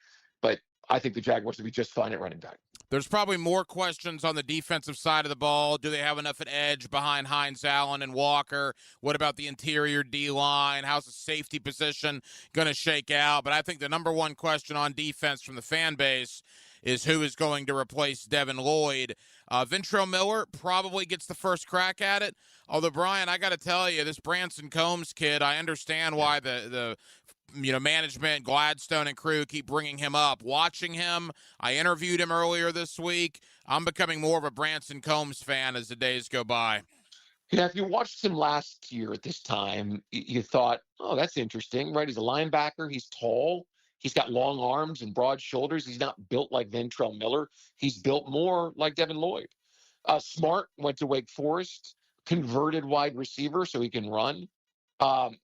but I think the Jaguars will be just fine at running back. There's probably more questions on the defensive side of the ball. Do they have enough at edge behind Hines Allen and Walker? What about the interior D-line? How's the safety position going to shake out? But I think the number one question on defense from the fan base is who is going to replace Devin Lloyd. Ventrell Miller probably gets the first crack at it. Although, Brian, I got to tell you, this Branson Combs kid, I understand why the management, Gladstone and crew keep bringing him up. Watching him, I interviewed him earlier this week. I'm becoming more of a Branson Combs fan as the days go by. Yeah, if you watched him last year at this time, you thought, oh, that's interesting, right? He's a linebacker. He's tall. He's got long arms and broad shoulders. He's not built like Ventrell Miller. He's built more like Devin Lloyd. Smart, went to Wake Forest, converted wide receiver so he can run.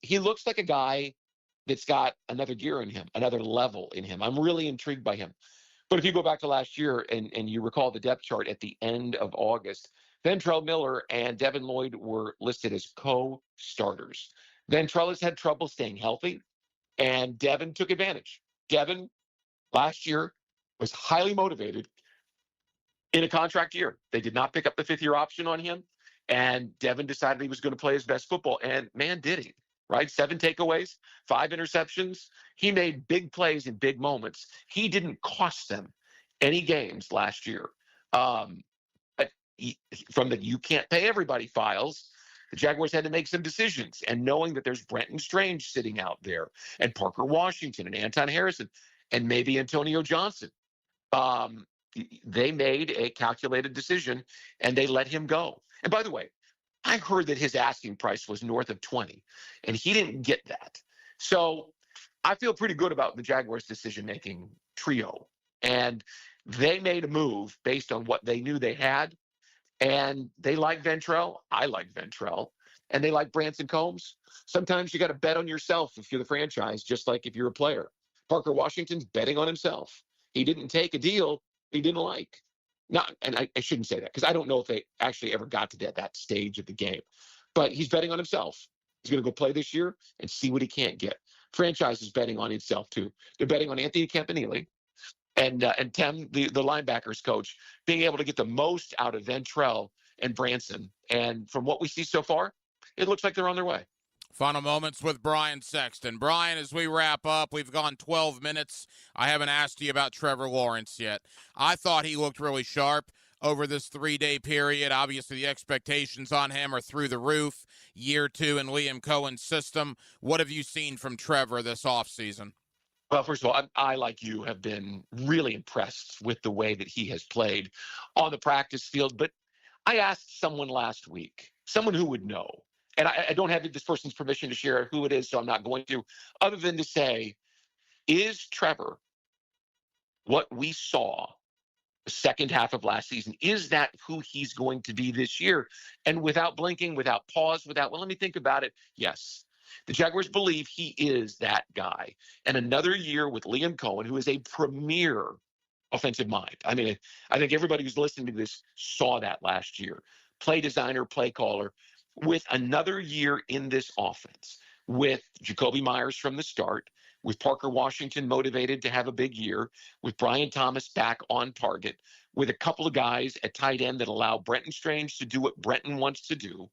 He looks like a guy that's got another gear in him, another level in him. I'm really intrigued by him. But if you go back to last year and you recall the depth chart at the end of August, Ventrell Miller and Devin Lloyd were listed as co-starters. Ventrell has had trouble staying healthy, and Devin took advantage. Devin last year was highly motivated in a contract year. They did not pick up the 5th-year option on him, and Devin decided he was going to play his best football, and man, did he, right? 7 takeaways, 5 interceptions. He made big plays in big moments. He didn't cost them any games last year. But from the you can't pay everybody files, the Jaguars had to make some decisions. And knowing that there's Brenton Strange sitting out there, and Parker Washington, and Anton Harrison, and maybe Antonio Johnson, they made a calculated decision, and they let him go. And by the way, I heard that his asking price was north of 20, and he didn't get that. So I feel pretty good about the Jaguars' decision-making trio. And they made a move based on what they knew they had. And they like Ventrell. I like Ventrell. And they like Branson Combs. Sometimes you got to bet on yourself if you're the franchise, just like if you're a player. Parker Washington's betting on himself. He didn't take a deal he didn't like. And I shouldn't say that because I don't know if they actually ever got to that stage of the game. But he's betting on himself. He's going to go play this year and see what he can't get. Franchise is betting on itself, too. They're betting on Anthony Campanile and Tim, the linebackers coach, being able to get the most out of Ventrell and Branson. And from what we see so far, it looks like they're on their way. Final moments with Brian Sexton. Brian, as we wrap up, we've gone 12 minutes. I haven't asked you about Trevor Lawrence yet. I thought he looked really sharp over this 3-day period. Obviously, the expectations on him are through the roof. Year 2 in Liam Cohen's system. What have you seen from Trevor this offseason? Well, first of all, I, like you, have been really impressed with the way that he has played on the practice field. But I asked someone last week, someone who would know, and I don't have this person's permission to share who it is, so I'm not going to, other than to say, is Trevor what we saw the second half of last season? Is that who he's going to be this year? And without blinking, without pause, well, let me think about it. Yes. The Jaguars believe he is that guy. And another year with Liam Cohen, who is a premier offensive mind. I mean, I think everybody who's listening to this saw that last year. Play designer, play caller, with another year in this offense, with Jacoby Myers from the start, with Parker Washington motivated to have a big year, with Brian Thomas back on target, with a couple of guys at tight end that allow Brenton Strange to do what Brenton wants to do,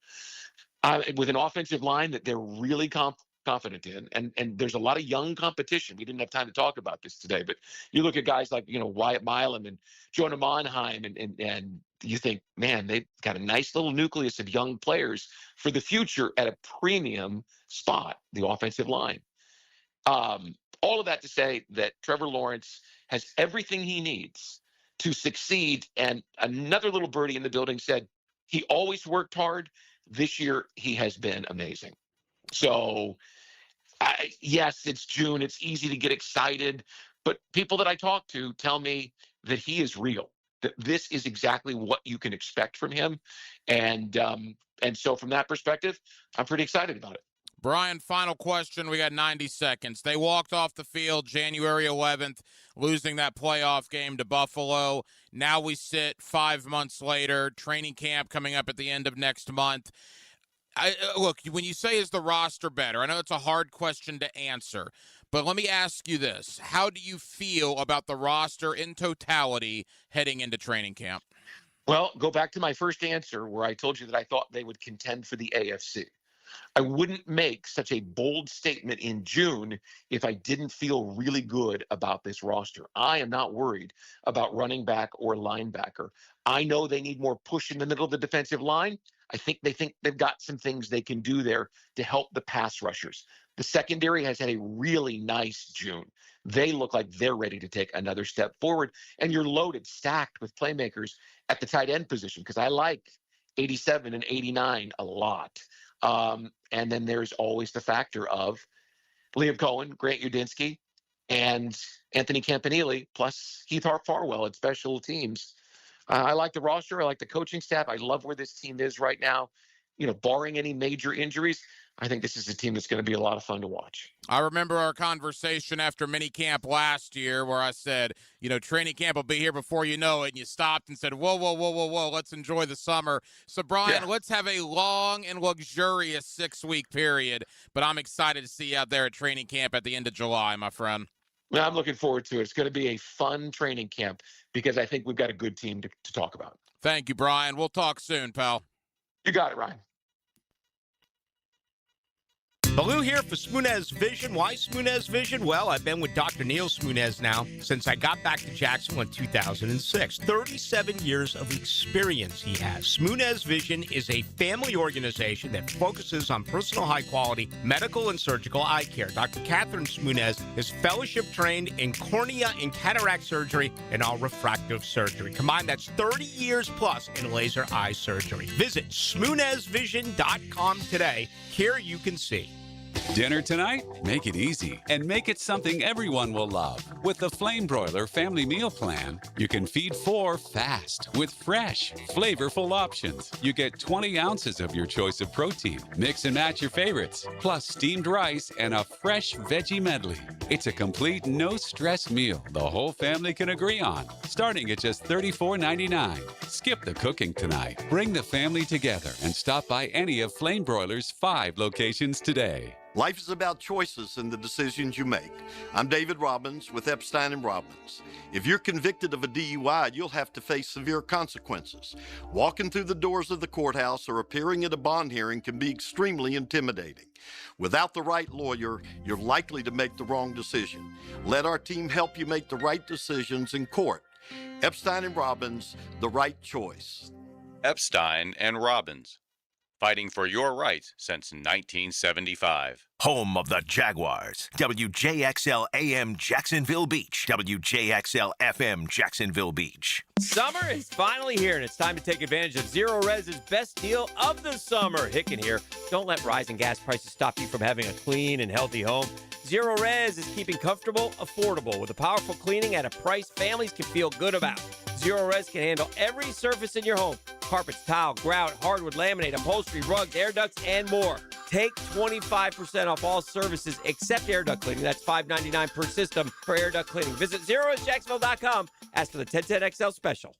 with an offensive line that they're really confident in. And there's a lot of young competition. We didn't have time to talk about this today, but you look at guys like, Wyatt Milam and Jonah Monheim, and you think, man, they've got a nice little nucleus of young players for the future at a premium spot, the offensive line. All of that to say that Trevor Lawrence has everything he needs to succeed. And another little birdie in the building said he always worked hard. This year, he has been amazing. So, yes, it's June. It's easy to get excited. But people that I talk to tell me that he is real, that this is exactly what you can expect from him. And so from that perspective, I'm pretty excited about it. Brian, final question. We got 90 seconds. They walked off the field January 11th, losing that playoff game to Buffalo. Now we sit 5 months later, training camp coming up at the end of next month. Look, when you say is the roster better, I know it's a hard question to answer, but let me ask you this. How do you feel about the roster in totality heading into training camp? Well, go back to my first answer where I told you that I thought they would contend for the AFC. I wouldn't make such a bold statement in June if I didn't feel really good about this roster. I am not worried about running back or linebacker. I know they need more push in the middle of the defensive line. I think they've got some things they can do there to help the pass rushers. The secondary has had a really nice June. They look like they're ready to take another step forward. And you're loaded, stacked with playmakers at the tight end position, because I like 87 and 89 a lot. And then there's always the factor of Liam Cohen, Grant Udinsky, and Anthony Campanile, plus Heath Farwell at special teams. I like the roster. I like the coaching staff. I love where this team is right now. Barring any major injuries, I think this is a team that's going to be a lot of fun to watch. I remember our conversation after minicamp last year where I said, training camp will be here before you know it, and you stopped and said, whoa, let's enjoy the summer. So, Brian, let's have a long and luxurious 6-week period, but I'm excited to see you out there at training camp at the end of July, my friend. Well, I'm looking forward to it. It's going to be a fun training camp because I think we've got a good team to talk about. Thank you, Brian. We'll talk soon, pal. You got it, Ryan. Baloo here for Smunez Vision. Why Smunez Vision? Well, I've been with Dr. Neil Smunez now since I got back to Jacksonville in 2006. 37 years of experience he has. Smunez Vision is a family organization that focuses on personal high-quality medical and surgical eye care. Dr. Catherine Smunez is fellowship-trained in cornea and cataract surgery and all refractive surgery. Combined, that's 30 years plus in laser eye surgery. Visit SmunezVision.com today. Here you can see. Dinner tonight? Make it easy and make it something everyone will love. With the Flame Broiler Family Meal Plan, you can feed 4 fast with fresh, flavorful options. You get 20 ounces of your choice of protein. Mix and match your favorites, plus steamed rice and a fresh veggie medley. It's a complete no-stress meal the whole family can agree on, starting at just $34.99. Skip the cooking tonight. Bring the family together and stop by any of Flame Broiler's 5 locations today. Life is about choices and the decisions you make. I'm David Robbins with Epstein & Robbins. If you're convicted of a DUI, you'll have to face severe consequences. Walking through the doors of the courthouse or appearing at a bond hearing can be extremely intimidating. Without the right lawyer, you're likely to make the wrong decision. Let our team help you make the right decisions in court. Epstein & Robbins, the right choice. Epstein & Robbins. Fighting for your rights since 1975. Home of the Jaguars. WJXL AM Jacksonville Beach. WJXL FM Jacksonville Beach. Summer is finally here, and it's time to take advantage of Zero Res's best deal of the summer. Hicken here. Don't let rising gas prices stop you from having a clean and healthy home. Zero Res is keeping comfortable, affordable, with a powerful cleaning at a price families can feel good about. Zero Res can handle every surface in your home. Carpets, tile, grout, hardwood, laminate, upholstery, rugs, air ducts, and more. Take 25% off all services except air duct cleaning. That's $5.99 per system for air duct cleaning. Visit ZeroResJacksonville.com. Ask for the 1010XL special.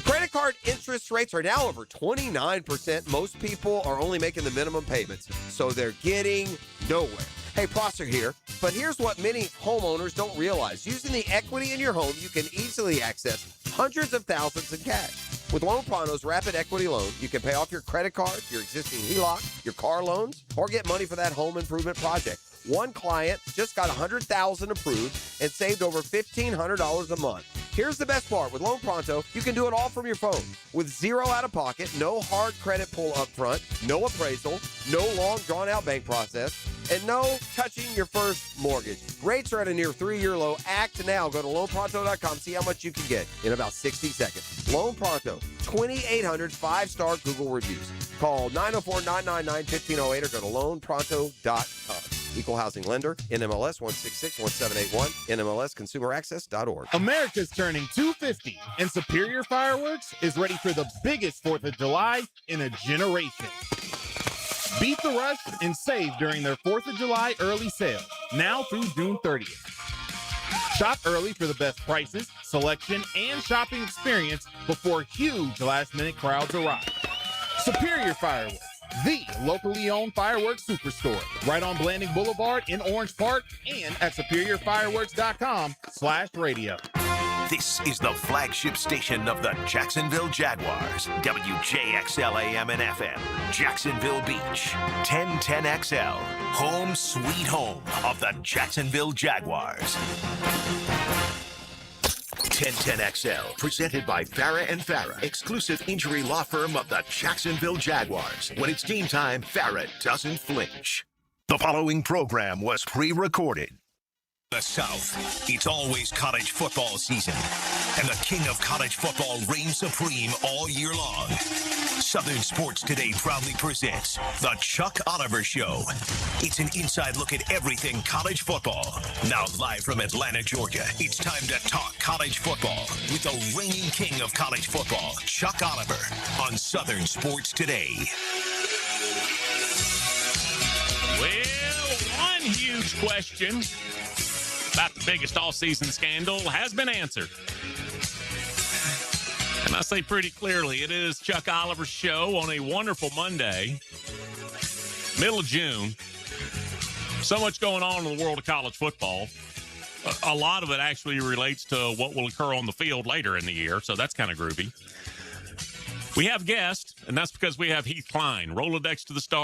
Credit card interest rates are now over 29%. Most people are only making the minimum payments, so they're getting nowhere. Hey, Prosser here, but here's what many homeowners don't realize. Using the equity in your home, you can easily access hundreds of thousands in cash. With Loan Pronto's Rapid Equity Loan, you can pay off your credit card, your existing HELOC, your car loans, or get money for that home improvement project. One client just got $100,000 approved and saved over $1,500 a month. Here's the best part. With Loan Pronto, you can do it all from your phone. With zero out-of-pocket, no hard credit pull up front, no appraisal, no long, drawn-out bank process, and no touching your first mortgage. Rates are at a near 3-year low. Act now. Go to loanpronto.com. See how much you can get in about 60 seconds. Loan Pronto, 2,800 5-star Google reviews. Call 904-999-1508 or go to loanpronto.com. Equal housing lender, NMLS 1661781, NMLSconsumeraccess.org. America's turning 250, and Superior Fireworks is ready for the biggest 4th of July in a generation. Beat the rush and save during their 4th of July early sale, now through June 30th. Shop early for the best prices, selection, and shopping experience before huge last-minute crowds arrive. Superior Fireworks, the locally owned fireworks superstore, right on Blanding Boulevard in Orange Park and at superiorfireworks.com/radio. This is the flagship station of the Jacksonville Jaguars. WJXL AM and FM. Jacksonville Beach. 1010XL. Home sweet home of the Jacksonville Jaguars. 1010XL, presented by Farah & Farah, exclusive injury law firm of the Jacksonville Jaguars. When it's game time, Farah doesn't flinch. The following program was pre-recorded. The South, it's always college football season, and the king of college football reigns supreme all year long. Southern Sports Today proudly presents The Chuck Oliver Show. It's an inside look at everything college football. Now live from Atlanta, Georgia, it's time to talk college football with the reigning king of college football, Chuck Oliver, on Southern Sports Today. Well, one huge question about the biggest all-season scandal has been answered. And I say pretty clearly, it is Chuck Oliver's show on a wonderful Monday, middle of June. So much going on in the world of college football. A lot of it actually relates to what will occur on the field later in the year, so that's kind of groovy. We have guests, and that's because we have Heath Klein, Rolodex to the Stars.